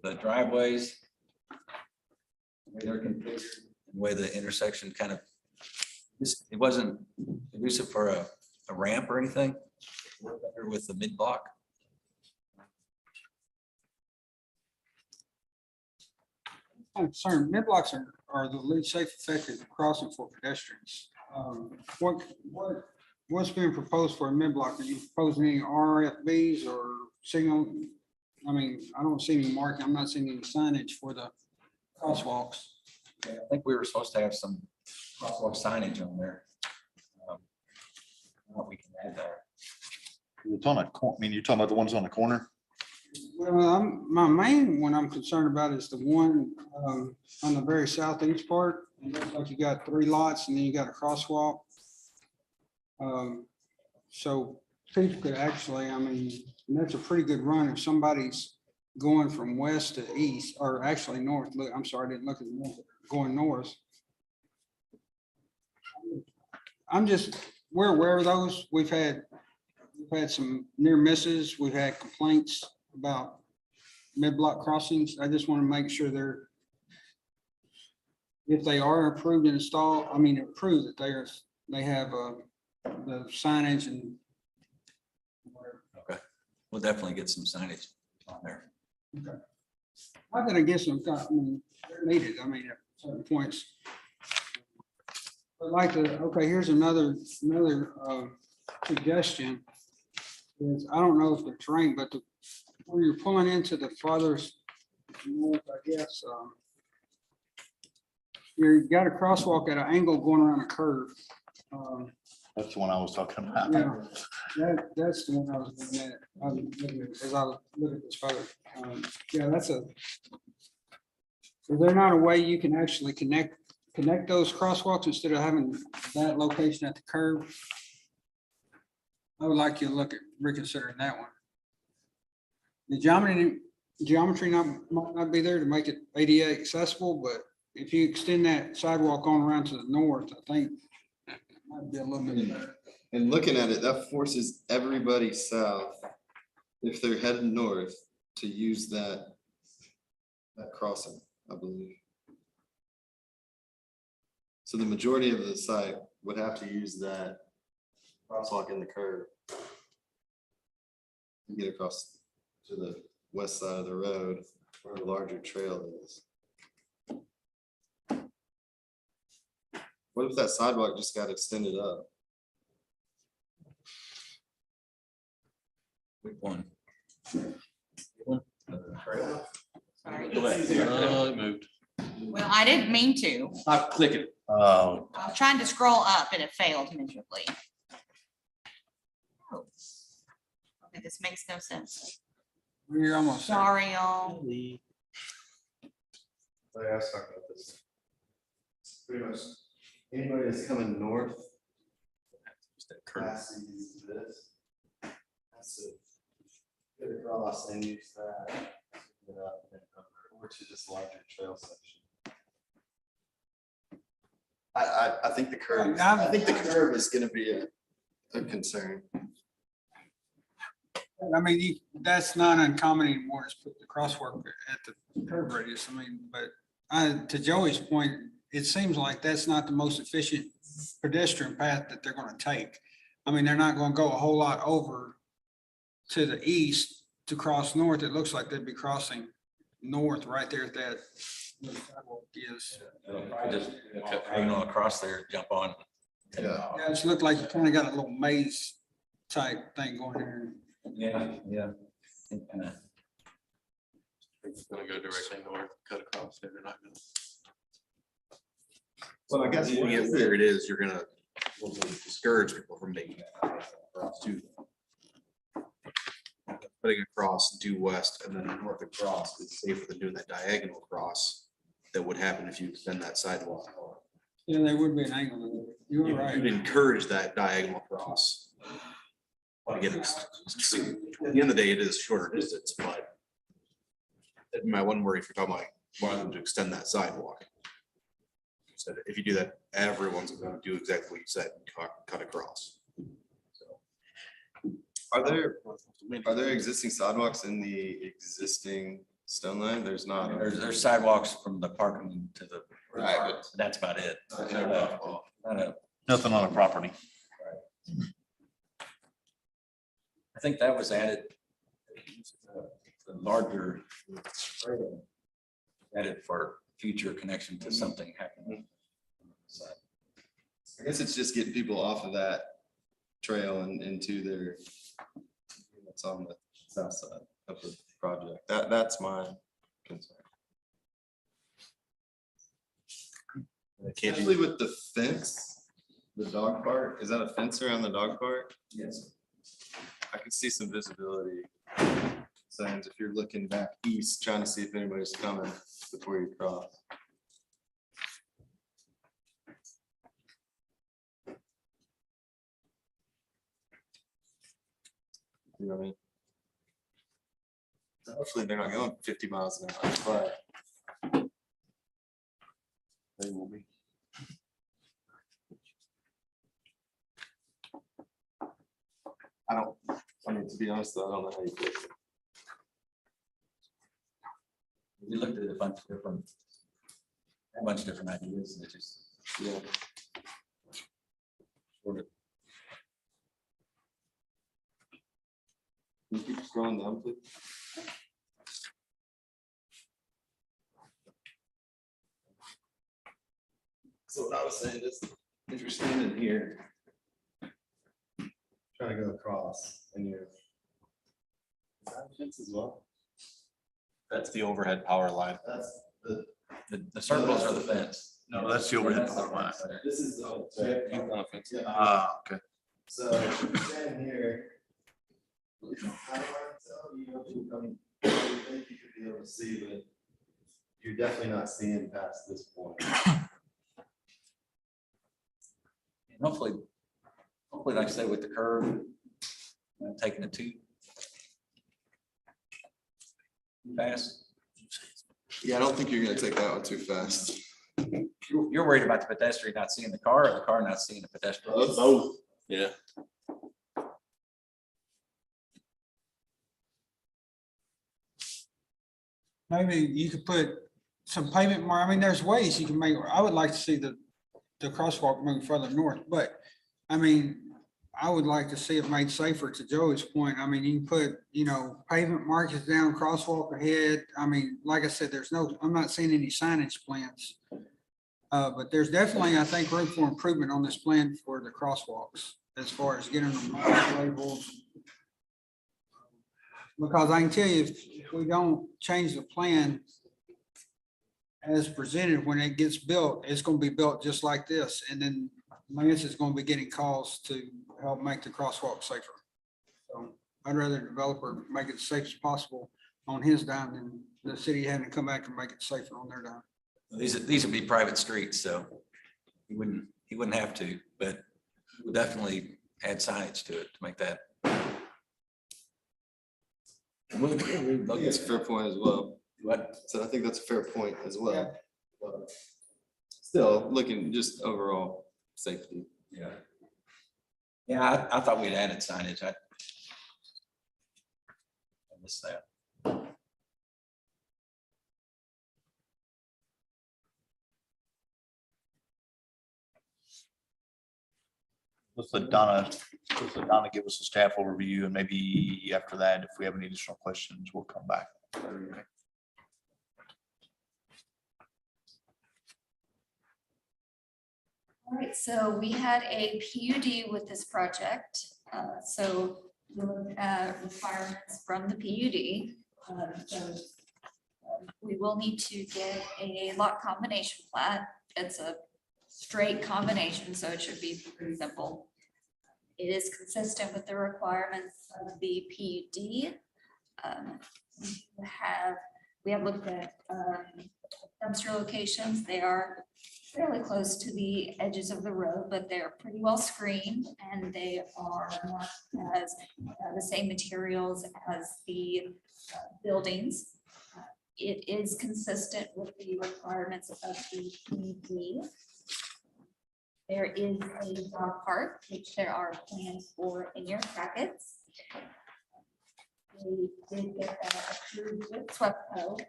[SPEAKER 21] the driveways, the way they're configured, the way the intersection kind of, it wasn't conducive for a ramp or anything. We're better with the mid-block.
[SPEAKER 9] I'm concerned, mid-blocks are the least safe effective crossing for pedestrians. What's being proposed for a mid-block? Are you proposing any RFBs or signal? I mean, I don't see any marking. I'm not seeing any signage for the crosswalks.
[SPEAKER 21] I think we were supposed to have some crosswalk signage on there. We can add that.
[SPEAKER 4] It's on a corner. I mean, you're talking about the ones on the corner?
[SPEAKER 9] Well, my main one I'm concerned about is the one on the very southeast part. It looks like you got 3 lots and then you got a crosswalk. So people could actually, I mean, and that's a pretty good run if somebody's going from west to east, or actually north. Look, I'm sorry, I didn't look at the north, going north. We're aware of those. We've had some near misses. We've had complaints about mid-block crossings. I just want to make sure if they are approved and installed, I mean, approved that they have the signage and whatever.
[SPEAKER 21] Okay, we'll definitely get some signage on there.
[SPEAKER 9] Okay. I'm gonna get some, I mean, they're needed, I mean, at certain points. I'd like to, okay, here's another suggestion. Is, I don't know if the terrain, but where you're pulling into the farthest north, I guess, you've got a crosswalk at an angle going around a curve.
[SPEAKER 4] That's the one I was talking about.
[SPEAKER 9] Yeah, that's the one I was looking at. As I look at this photo. Yeah, is there not a way you can actually connect those crosswalks instead of having that location at the curve? I would like you to look at reconsidering that one. The geometry might not be there to make it ADA accessible, but if you extend that sidewalk on around to the north, I think it might be a little bit better.
[SPEAKER 7] And looking at it, that forces everybody south, if they're heading north, to use that crossing, I believe. So the majority of the site would have to use that crosswalk in the curve to get across to the west side of the road where the larger trail is. What if that sidewalk just got extended up?
[SPEAKER 21] Which one?
[SPEAKER 1] Sorry.
[SPEAKER 11] It moved.
[SPEAKER 1] Well, I didn't mean to.
[SPEAKER 21] Stop clicking.
[SPEAKER 4] Oh,
[SPEAKER 1] I was trying to scroll up and it failed miserably. Oh. Okay, this makes no sense.
[SPEAKER 9] We're almost there.
[SPEAKER 1] Sorry, y'all.
[SPEAKER 7] I asked about this. Pretty much anybody that's coming north passes this. Has to get across and use that. Get up and over to this larger trail section. I think the curve, I think the curve is gonna be a concern.
[SPEAKER 9] I mean, that's not uncommon anymore, is put the crosswalk at the curve radius. I mean, but to Joey's point, it seems like that's not the most efficient pedestrian path that they're gonna take. I mean, they're not gonna go a whole lot over to the east to cross north. It looks like they'd be crossing north right there at that. where the sidewalk is.
[SPEAKER 21] Just hang on across there, jump on.
[SPEAKER 7] Yeah.
[SPEAKER 9] Yeah, it looked like you kind of got a little maze type thing going here.
[SPEAKER 21] Yeah.
[SPEAKER 11] It's gonna go directly north, cut across there. They're not gonna.
[SPEAKER 7] Well, I guess
[SPEAKER 13] There it is, you're gonna discourage people from making that across too. Putting across due west and then north across, it's safer than doing that diagonal cross that would happen if you extend that sidewalk.
[SPEAKER 9] Yeah, there would be an angle. You're
[SPEAKER 13] You'd
[SPEAKER 9] right.
[SPEAKER 13] encourage that diagonal cross. Again, at the end of the day, it is shorter distance, but my one worry, if you're talking about wanting them to extend that sidewalk. So if you do that, everyone's going to do exactly what you said, cut across.
[SPEAKER 7] Are there existing sidewalks in the existing stone line? There's not.
[SPEAKER 21] There's sidewalks from the parking to the.
[SPEAKER 7] Right, but-
[SPEAKER 21] That's about it.
[SPEAKER 7] Okay.
[SPEAKER 21] Not a-
[SPEAKER 4] Nothing on a property.
[SPEAKER 21] I think that was added. The larger. Added for future connection to something happening. So,
[SPEAKER 7] I guess it's just getting people off of that trail and into their, it's on the south side of the project. That's my concern. Especially with the fence, the dog park, is that a fence around the dog park?
[SPEAKER 21] Yes.
[SPEAKER 7] I could see some visibility signs if you're looking back east, trying to see if anybody's coming before you cross. You know what I mean? Hopefully they're not going 50 miles an hour, but they will be. I mean, to be honest, though, I don't know how you fix it.
[SPEAKER 21] We looked at a bunch of different ideas and it just.
[SPEAKER 7] Yeah.
[SPEAKER 21] Sort of.
[SPEAKER 7] Can you keep scrolling down, please? So what I was saying is, if you're standing here, trying to go across, and you're. Is that fence as well?
[SPEAKER 13] That's the overhead power line.
[SPEAKER 7] That's
[SPEAKER 21] The circles are the fence.
[SPEAKER 4] No, that's the overhead power line.
[SPEAKER 7] This is the. Yeah.
[SPEAKER 4] Ah, okay.
[SPEAKER 7] So standing here. I don't tell you what you come, I think you could be able to see, but you're definitely not seeing past this point.
[SPEAKER 21] And hopefully, like I say, with the curve, taking it too fast.
[SPEAKER 7] Yeah, I don't think you're gonna take that one too fast.
[SPEAKER 21] You're worried about the pedestrian not seeing the car or the car not seeing the pedestrian?
[SPEAKER 7] Both.
[SPEAKER 13] Yeah.
[SPEAKER 9] Maybe you could put some pavement more. I mean, there's ways you can make, I would like to see the crosswalk move further north, but I mean, I would like to see it made safer to Joey's point. I mean, you can put, pavement markers down, crosswalk ahead. I mean, like I said, I'm not seeing any signage plans. But there's definitely, I think, room for improvement on this plan for the crosswalks as far as getting them labeled. Because I can tell you, if we don't change the plan as presented, when it gets built, it's gonna be built just like this. And then Lance is gonna be getting calls to help make the crosswalk safer. So I'd rather the developer make it as safe as possible on his dime than the city having to come back and make it safer on their dime.
[SPEAKER 21] These would be private streets, so he wouldn't have to, but we'll definitely add signage to it to make that.
[SPEAKER 7] That's a fair point as well.
[SPEAKER 21] What?
[SPEAKER 7] So I think that's a fair point as well. But still, looking just overall safety.
[SPEAKER 21] Yeah. Yeah, I thought we'd added signage. I missed that.
[SPEAKER 4] Let's let Donna give us a staff overview, and maybe after that, if we have any additional questions, we'll come back.
[SPEAKER 6] All right, so we had a PUD with this project. So we looked at requirements from the PUD. We will need to get a lot combination plat. It's a straight combination, so it should be pretty simple. It is consistent with the requirements of the PUD. We have looked at dumpster locations. They are fairly close to the edges of the road, but they're pretty well screened and they are marked as the same materials as the buildings. It is consistent with the requirements of the PUD. There is a dog park, which there are plans for in your packets. We did get that approved with SWEPCO,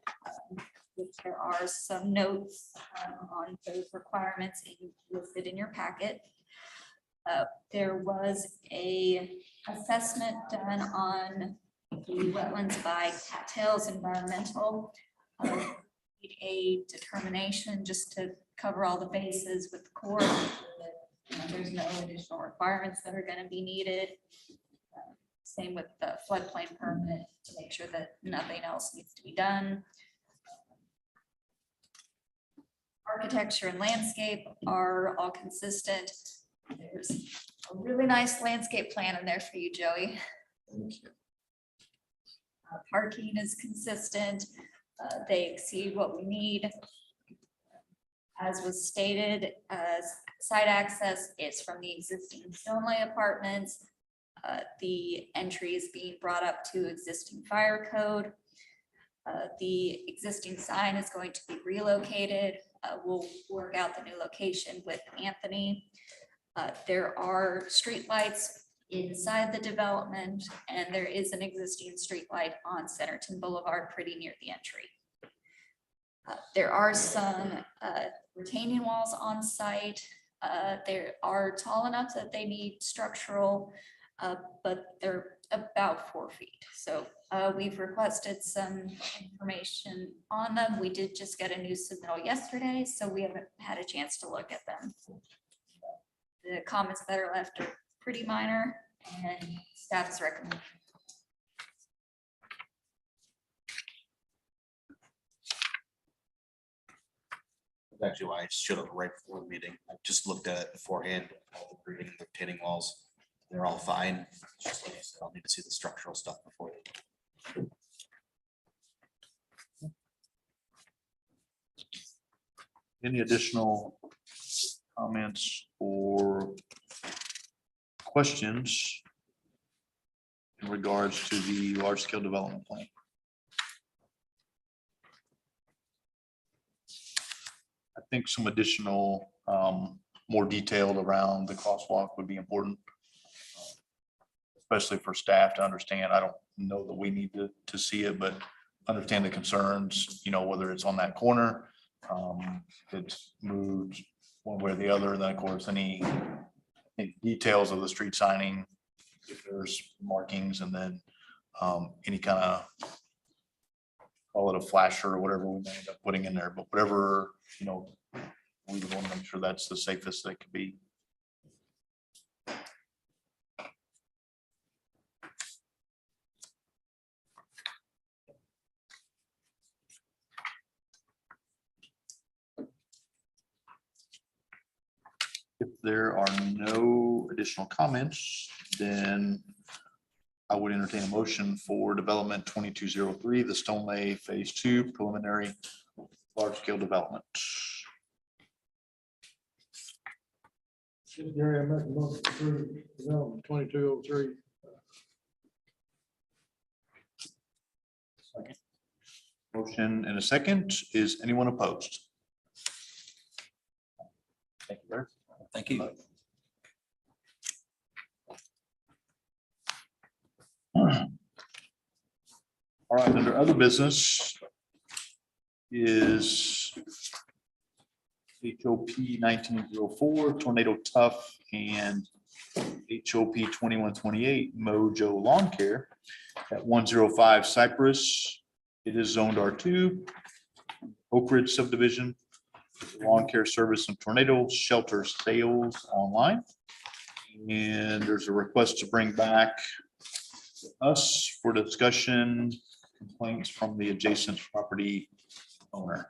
[SPEAKER 6] which there are some notes on those requirements listed in your packet. There was a assessment done on the wetlands by Cattails Environmental. A determination just to cover all the bases with the Corps. There's no additional requirements that are going to be needed. Same with the floodplain permit to make sure that nothing else needs to be done. Architecture and landscape are all consistent. There's a really nice landscape plan in there for you, Joey. Parking is consistent. They exceed what we need. As was stated, site access is from the existing Stoneley Apartments. The entry is being brought up to existing fire code. The existing sign is going to be relocated. We'll work out the new location with Anthony. There are streetlights inside the development, and there is an existing streetlight on Centerton Boulevard pretty near the entry. There are some retaining walls on site. They are tall enough that they need structural, but they're about 4 feet. So we've requested some information on them. We did just get a new submittal yesterday, so we haven't had a chance to look at them. The comments that are left are pretty minor, and staff is recommending.
[SPEAKER 13] That's actually why I showed up right before the meeting. I just looked at it beforehand, all the grading, the retaining walls. They're all fine. It's just like I said, I'll need to see the structural stuff before.
[SPEAKER 4] Any additional comments or questions in regards to the large scale development plan? I think some additional, more detailed around the crosswalk would be important, especially for staff to understand. I don't know that we need to see it, but understand the concerns, you know, whether it's on that corner, if it's moved one way or the other, then of course, any details of the street signing, if there's markings, and then any kind of, call it a flasher or whatever we may end up putting in there, but whatever, you know, we would want to make sure that's the safest that could be. If there are no additional comments, then I would entertain a motion for development 2203, the Stoneley Phase 2 preliminary large scale development.
[SPEAKER 10] Gary, I make a motion to approve development 2203.
[SPEAKER 4] Motion and a second. Is anyone opposed? Thank you, Larry.
[SPEAKER 13] Thank you.
[SPEAKER 4] All right, under other business is HOP 1904 Tornado Tough and HOP 2128 Mojo Lawn Care at 105 Cypress. It is zoned R2, Oak Ridge subdivision, lawn care service and tornado shelter sales online. And there's a request to bring back us for discussion complaints from the adjacent property owner.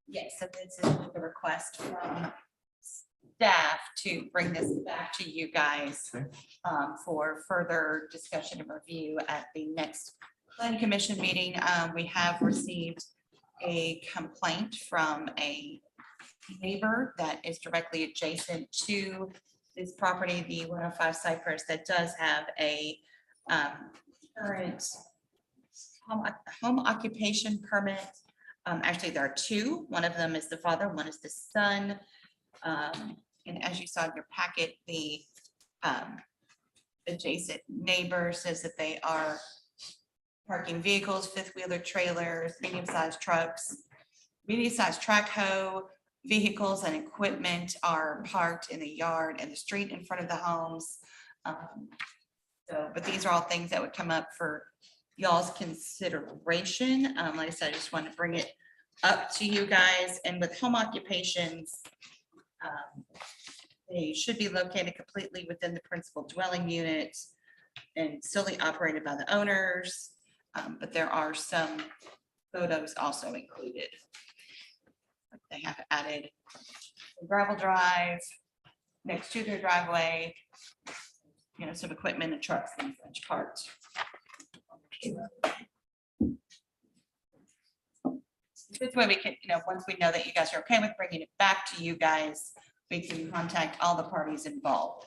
[SPEAKER 1] Yes, so this is the request from staff to bring this back to you guys for further discussion and review at the next planning commission meeting. We have received a complaint from a neighbor that is directly adjacent to this property, the 105 Cypress, that does have a current home occupation permit. Actually, there are two. One of them is the father, one is the son. And as you saw in your packet, the adjacent neighbor says that they are parking vehicles, fifth wheeler trailers, medium-sized trucks, medium-sized track hoe, vehicles and equipment are parked in the yard and the street in front of the homes. But these are all things that would come up for y'all's consideration. Like I said, I just want to bring it up to you guys. And with home occupations, they should be located completely within the principal dwelling unit and solely operated by the owners. But there are some photos also included. They have added a gravel drive next to their driveway, some equipment and trucks and such parts. This way we can, once we know that you guys are okay with bringing it back to you guys, we can contact all the parties involved.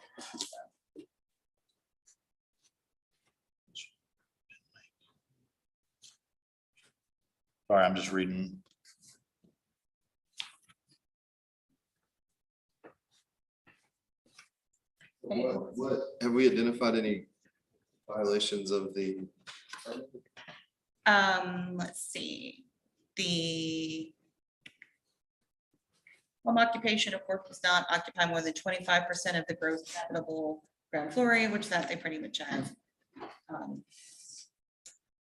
[SPEAKER 4] Sorry, I'm just reading.
[SPEAKER 7] What, have we identified any violations of the?
[SPEAKER 1] Let's see, the home occupation, of course, does not occupy more than 25% of the gross habitable ground floor area, which that they pretty much have.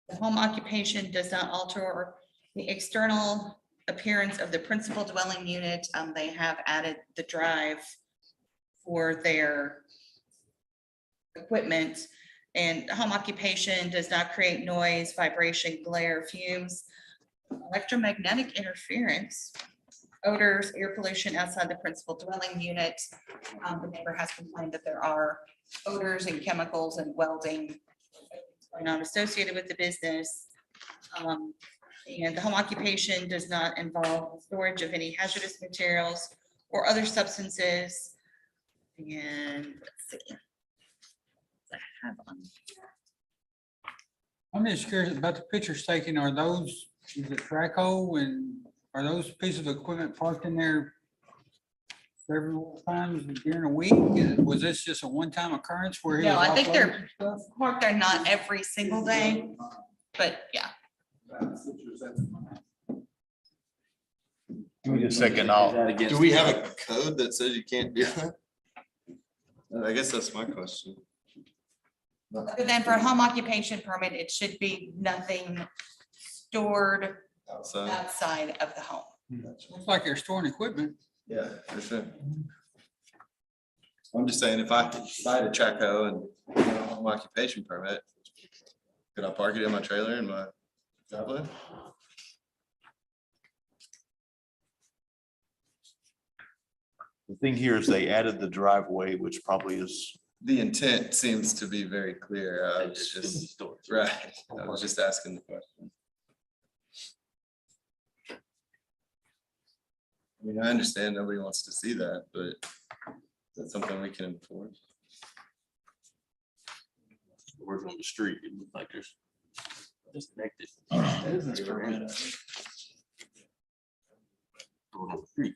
[SPEAKER 1] The home occupation does not alter the external appearance of the principal dwelling unit. They have added the drive for their equipment, and home occupation does not create noise, vibration, glare, fumes, electromagnetic interference, odors, air pollution outside the principal dwelling unit. The neighbor has complained that there are odors and chemicals and welding going on associated with the business. And the home occupation does not involve storage of any hazardous materials or other substances. And let's see. I have on.
[SPEAKER 9] I'm just curious about the pictures taken. Are those, is it track hole, and are those pieces of equipment parked in there several times during a week? Was this just a one-time occurrence where he was
[SPEAKER 1] No, I think
[SPEAKER 9] offloading
[SPEAKER 1] they're
[SPEAKER 9] stuff?
[SPEAKER 1] parked there not every single day, but yeah.
[SPEAKER 4] Give me a second. I'll,
[SPEAKER 7] Do we have a code that says you can't do that? I guess that's my question.
[SPEAKER 1] Other than for a home occupation permit, it should be nothing stored outside of the home.
[SPEAKER 9] Looks like they're storing equipment.
[SPEAKER 7] Yeah, for sure. I'm just saying, if I had a track hoe and a home occupation permit, could I park it in my trailer in my driveway?
[SPEAKER 4] the thing here is they added the driveway, which probably is.
[SPEAKER 7] The intent seems to be very clear. I was just, right, I was just asking the question. I mean, I understand nobody wants to see that, but that's something we can enforce.
[SPEAKER 3] Work on the street, it looks like there's disconnected.
[SPEAKER 11] Business permit.
[SPEAKER 3] Going on the street.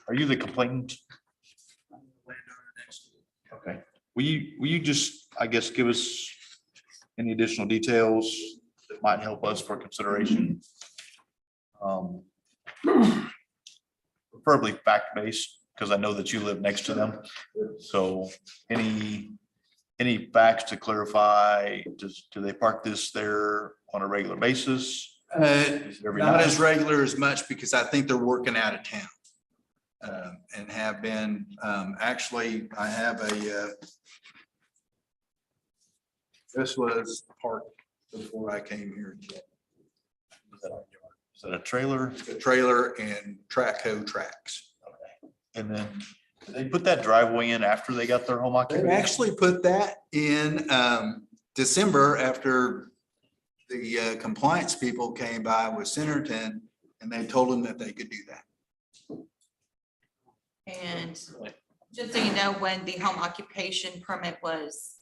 [SPEAKER 4] Are you the complainant? Okay. Will you just, I guess, give us any additional details that might help us for consideration? Preferably fact-based, because I know that you live next to them. So any facts to clarify, do they park this there on a regular basis? Every
[SPEAKER 5] Not
[SPEAKER 4] night?
[SPEAKER 5] as regular as much, because I think they're working out of town. And have been, actually, I have this was parked before I came here.
[SPEAKER 4] Is that a trailer?
[SPEAKER 5] A trailer and track hoe tracks.
[SPEAKER 4] And then They put that driveway in after they got their home
[SPEAKER 5] They
[SPEAKER 4] occupation.
[SPEAKER 5] actually put that in December after the compliance people came by with Centerton and they told them that they could do that.
[SPEAKER 1] And just so you know, when the home occupation permit was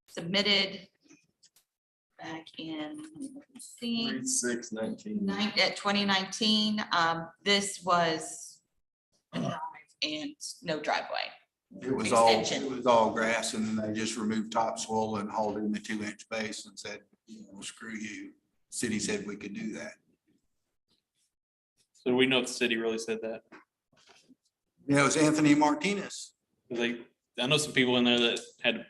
[SPEAKER 1] submitted back in, let's see,
[SPEAKER 7] 3/6/19.
[SPEAKER 1] 2019, this was a drive and no driveway.
[SPEAKER 5] It was all grass and then they just removed topsoil and hauled in the 2-inch base and said, screw you. City said we could do that.
[SPEAKER 14] So we know if the city really said that.
[SPEAKER 5] Yeah, it was Anthony Martinez.
[SPEAKER 14] Like, I know some people in there that had to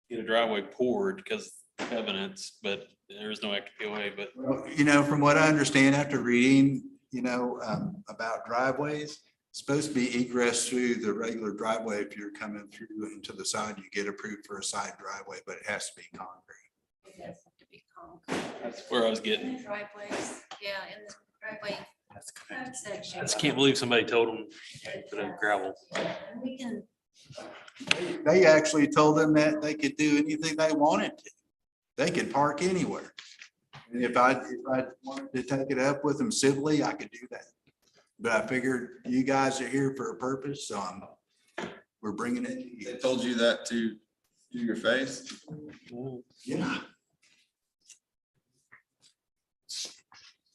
[SPEAKER 14] get a driveway poured because of covenants, but there is no HOA, but
[SPEAKER 5] From what I understand after reading, about driveways, it's supposed to be egress through the regular driveway. If you're coming through into the side, you get approved for a side driveway, but it has to be concrete.
[SPEAKER 8] It does have to be concrete.
[SPEAKER 14] that's where I was getting.
[SPEAKER 8] Driveways, yeah, in the driveway section.
[SPEAKER 14] I just can't believe somebody told them to put in gravel.
[SPEAKER 8] And we can,
[SPEAKER 5] They actually told them that they could do anything they wanted to. They could park anywhere. And if I wanted to take it up with them civilly, I could do that. But I figured you guys are here for a purpose, so we're bringing it. to you.
[SPEAKER 7] They told you that to your face?
[SPEAKER 5] Yeah.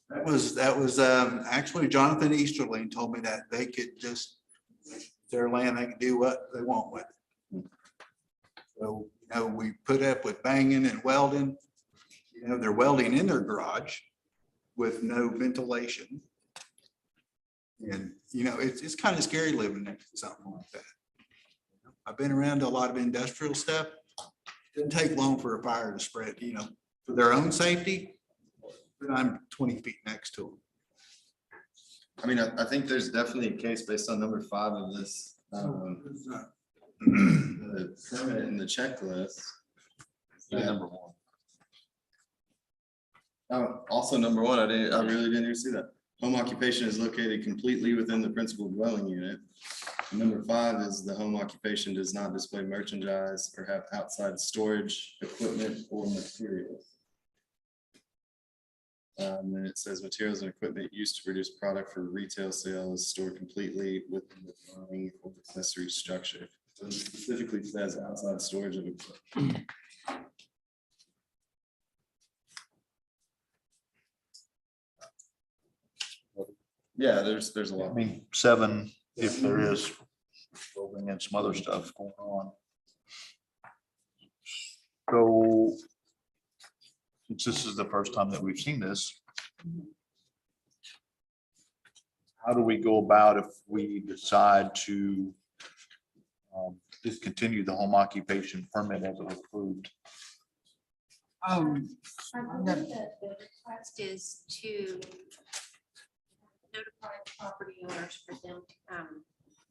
[SPEAKER 5] That was actually Jonathan Easterling told me that they could just, their land, they can do what they want with it. So, we put up with banging and welding. They're welding in their garage with no ventilation. And, it's kind of scary living next to something like that. I've been around a lot of industrial stuff. Didn't take long for a fire to spread, for their own safety. But I'm 20 feet next to them.
[SPEAKER 7] I mean, I think there's definitely a case based on number 5 of this. The permit in the checklist.
[SPEAKER 11] Number 1.
[SPEAKER 7] Oh, also number 1, I really didn't even see that. Home occupation is located completely within the principal dwelling unit. Number 5 is the home occupation does not display merchandise or have outside storage, equipment, or materials. Then it says materials and equipment used to produce product for retail sales stored completely within the dwelling or accessory structure. So it specifically says outside storage of equipment. Yeah, there's a lot.
[SPEAKER 4] 7, if there is, building and some other stuff going on. So since this is the first time that we've seen this, how do we go about if we decide to discontinue the home occupation permit as it was approved?
[SPEAKER 8] I believe that the request is to notify property owners for them,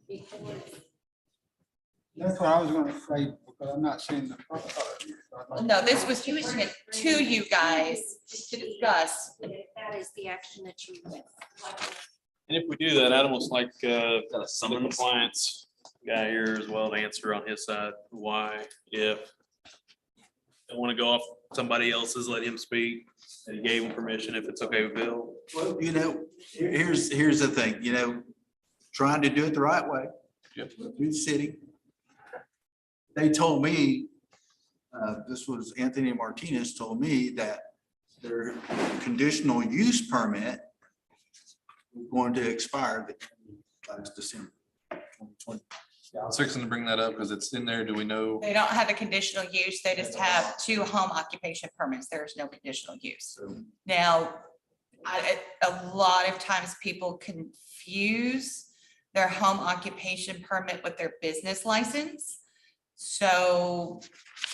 [SPEAKER 8] before.
[SPEAKER 9] That's what I was gonna say, because I'm not seeing the.
[SPEAKER 1] No, this was to bring it to you guys to discuss.
[SPEAKER 8] That is the action that you.
[SPEAKER 14] And if we do that, I'd almost like the compliance guy here as well to answer on his side, why, if they want to go off somebody else's, let him speak, and he gave him permission, if it's okay with Bill.
[SPEAKER 5] Well, here's the thing, trying to do it the right way. Through the city. They told me, this was Anthony Martinez told me that their conditional use permit was going to expire last December 2020.
[SPEAKER 11] I was fixing to bring that up because it's in there. Do we know?
[SPEAKER 1] They don't have a conditional use. They just have 2 home occupation permits. There's no conditional use. Now, a lot of times people confuse their home occupation permit with their business license. So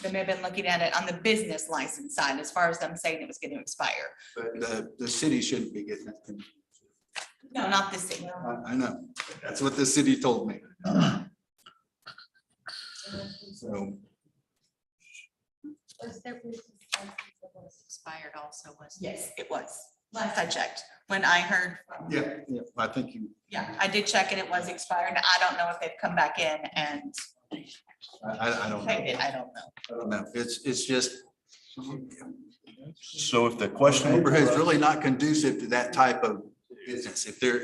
[SPEAKER 1] they may have been looking at it on the business license side as far as them saying it was going to expire.
[SPEAKER 5] But the city shouldn't be getting that.
[SPEAKER 1] No, not the city.
[SPEAKER 5] I know. That's what the city told me. So.
[SPEAKER 8] Was there business license that was expired also, was
[SPEAKER 1] Yes, it was. Last I checked, when I heard,
[SPEAKER 5] Yeah, yeah, I think you,
[SPEAKER 1] yeah, I did check and it was expired. I don't know if they've come back in and
[SPEAKER 5] I don't know.
[SPEAKER 1] paid it. I don't know.
[SPEAKER 5] I don't know. It's just,
[SPEAKER 4] So if the question.
[SPEAKER 5] neighborhood's really not conducive to that type of business. If they're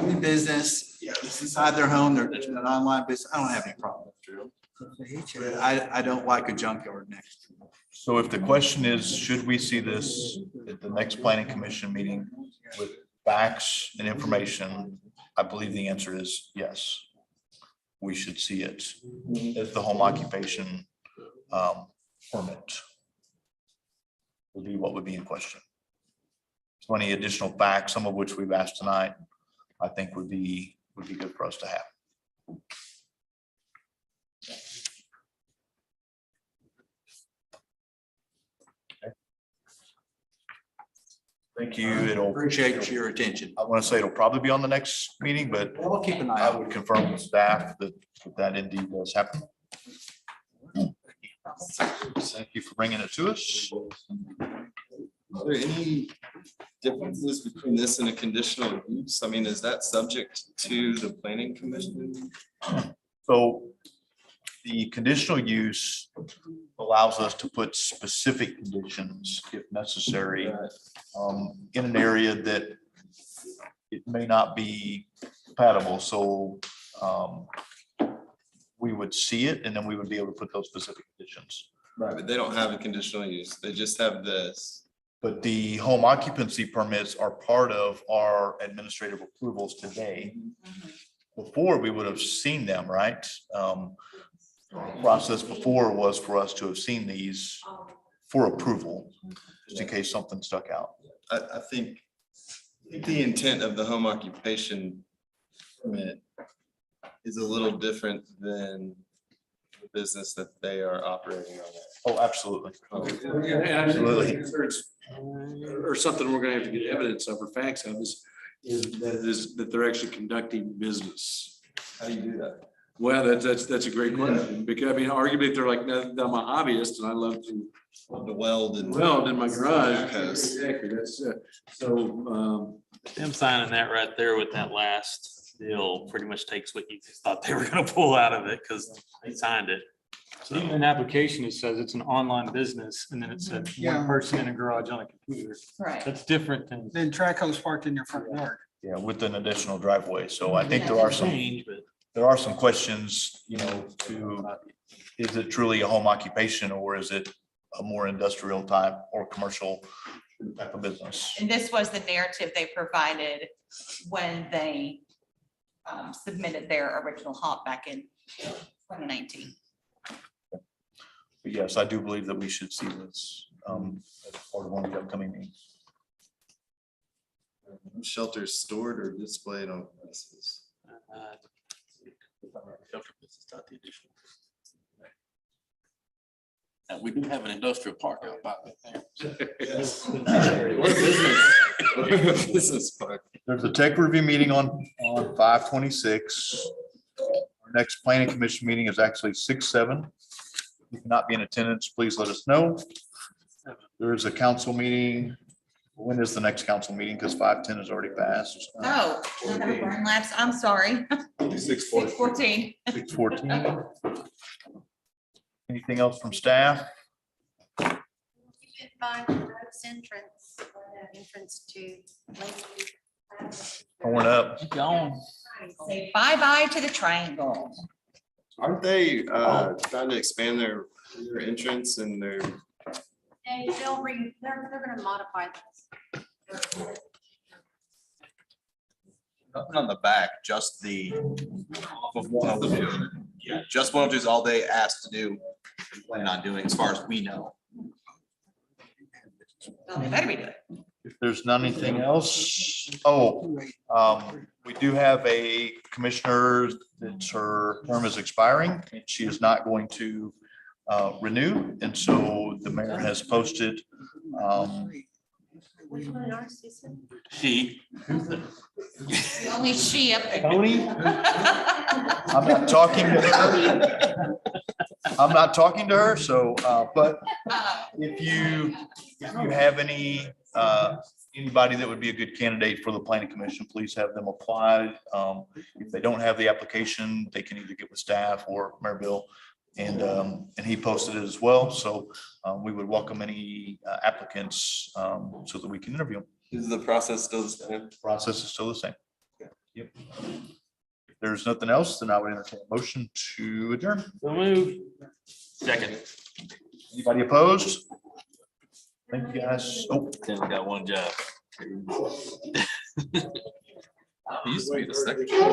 [SPEAKER 5] in business, it's inside their home, they're an online business, I don't have any problem. But I don't like a junkyard next.
[SPEAKER 4] So if the question is, should we see this at the next planning commission meeting with facts and information? I believe the answer is yes. We should see it as the home occupation permit. Would be what would be in question. So any additional facts, some of which we've asked tonight, I think would be good for us to have. Thank you. It'll
[SPEAKER 5] Appreciate your attention.
[SPEAKER 4] I want to say it'll probably be on the next meeting, but
[SPEAKER 5] We'll keep an eye
[SPEAKER 4] I
[SPEAKER 5] out.
[SPEAKER 4] would confirm with staff that indeed does happen. Thank you for bringing it to us.
[SPEAKER 7] Are there any differences between this and a conditional use? I mean, is that subject to the planning commission?
[SPEAKER 4] So the conditional use allows us to put specific conditions if necessary in an area that it may not be compatible. So we would see it and then we would be able to put those specific conditions.
[SPEAKER 7] Right, but they don't have a conditional use. They just have this.
[SPEAKER 4] But the home occupancy permits are part of our administrative approvals today. Before, we would have seen them, right? Process before was for us to have seen these for approval, just in case something stuck out.
[SPEAKER 7] I think the intent of the home occupation permit is a little different than the business that they are operating on.
[SPEAKER 4] Oh, absolutely.
[SPEAKER 2] Absolutely. Or something we're gonna have to get evidence of or facts of is that they're actually conducting business.
[SPEAKER 7] How do you do that?
[SPEAKER 2] Well, that's a great question, because I mean, arguably, if they're like, no, I'm a hobbyist and I love to
[SPEAKER 7] weld
[SPEAKER 2] in my garage. Exactly, that's, so,
[SPEAKER 14] Them signing that right there with that last deal pretty much takes what you just thought they were gonna pull out of it, because they signed it.
[SPEAKER 12] So even an application, it says it's an online business, and then it said
[SPEAKER 9] Yeah.
[SPEAKER 12] one person in a garage on a computer.
[SPEAKER 1] Right.
[SPEAKER 12] That's different than.
[SPEAKER 9] Then track hose parked in your front yard.
[SPEAKER 4] Yeah, with an additional driveway. So I think there are some questions, you know, is it truly a home occupation or is it a more industrial type or commercial type of business?
[SPEAKER 1] And this was the narrative they provided when they submitted their original haunt back in 2019.
[SPEAKER 4] But yes, I do believe that we should see this as part of one of the upcoming meetings.
[SPEAKER 7] Shelters stored or displayed on premises.
[SPEAKER 3] And we do have an industrial park out by
[SPEAKER 7] Business park.
[SPEAKER 4] There's a tech review meeting on 5/26. Our next planning commission meeting is actually 6/7. If you cannot be in attendance, please let us know. There is a council meeting. When is the next council meeting? Because 5/10 has already passed.
[SPEAKER 1] Oh, burn laps, I'm sorry. 6:14.
[SPEAKER 4] 6/14. Anything else from staff?
[SPEAKER 8] By the road's entrance, entrance to Lakeview.
[SPEAKER 4] Torn up.
[SPEAKER 12] Gone.
[SPEAKER 1] Say bye-bye to the triangle.
[SPEAKER 7] Aren't they trying to expand their entrance and their?
[SPEAKER 8] They're gonna modify this.
[SPEAKER 13] Nothing on the back, just the. Off of 102. Yeah, just 102 is all they asked to do, and plan on doing, as far as we know.
[SPEAKER 1] Well, they better be doing it.
[SPEAKER 4] If there's not anything else, we do have a commissioner that her term is expiring and she is not going to renew. And so the mayor has posted.
[SPEAKER 8] Which one are Susan?
[SPEAKER 3] She.
[SPEAKER 1] The only she up there.
[SPEAKER 4] Tony? I'm not talking to her. I'm not talking to her, so, but if you have any anybody that would be a good candidate for the planning commission, please have them apply. If they don't have the application, they can either get with staff or Mayor Bill. And he posted it as well. So we would welcome any applicants so that we can interview them.
[SPEAKER 7] Is the process still the same?
[SPEAKER 4] Process is still the same. Yep. If there's nothing else, then I would entertain a motion to adjourn.
[SPEAKER 14] So move.
[SPEAKER 3] Second.
[SPEAKER 4] Anybody opposed? Thank you, guys. Oh,
[SPEAKER 3] Tim got one job.
[SPEAKER 7] He used to be the secretary.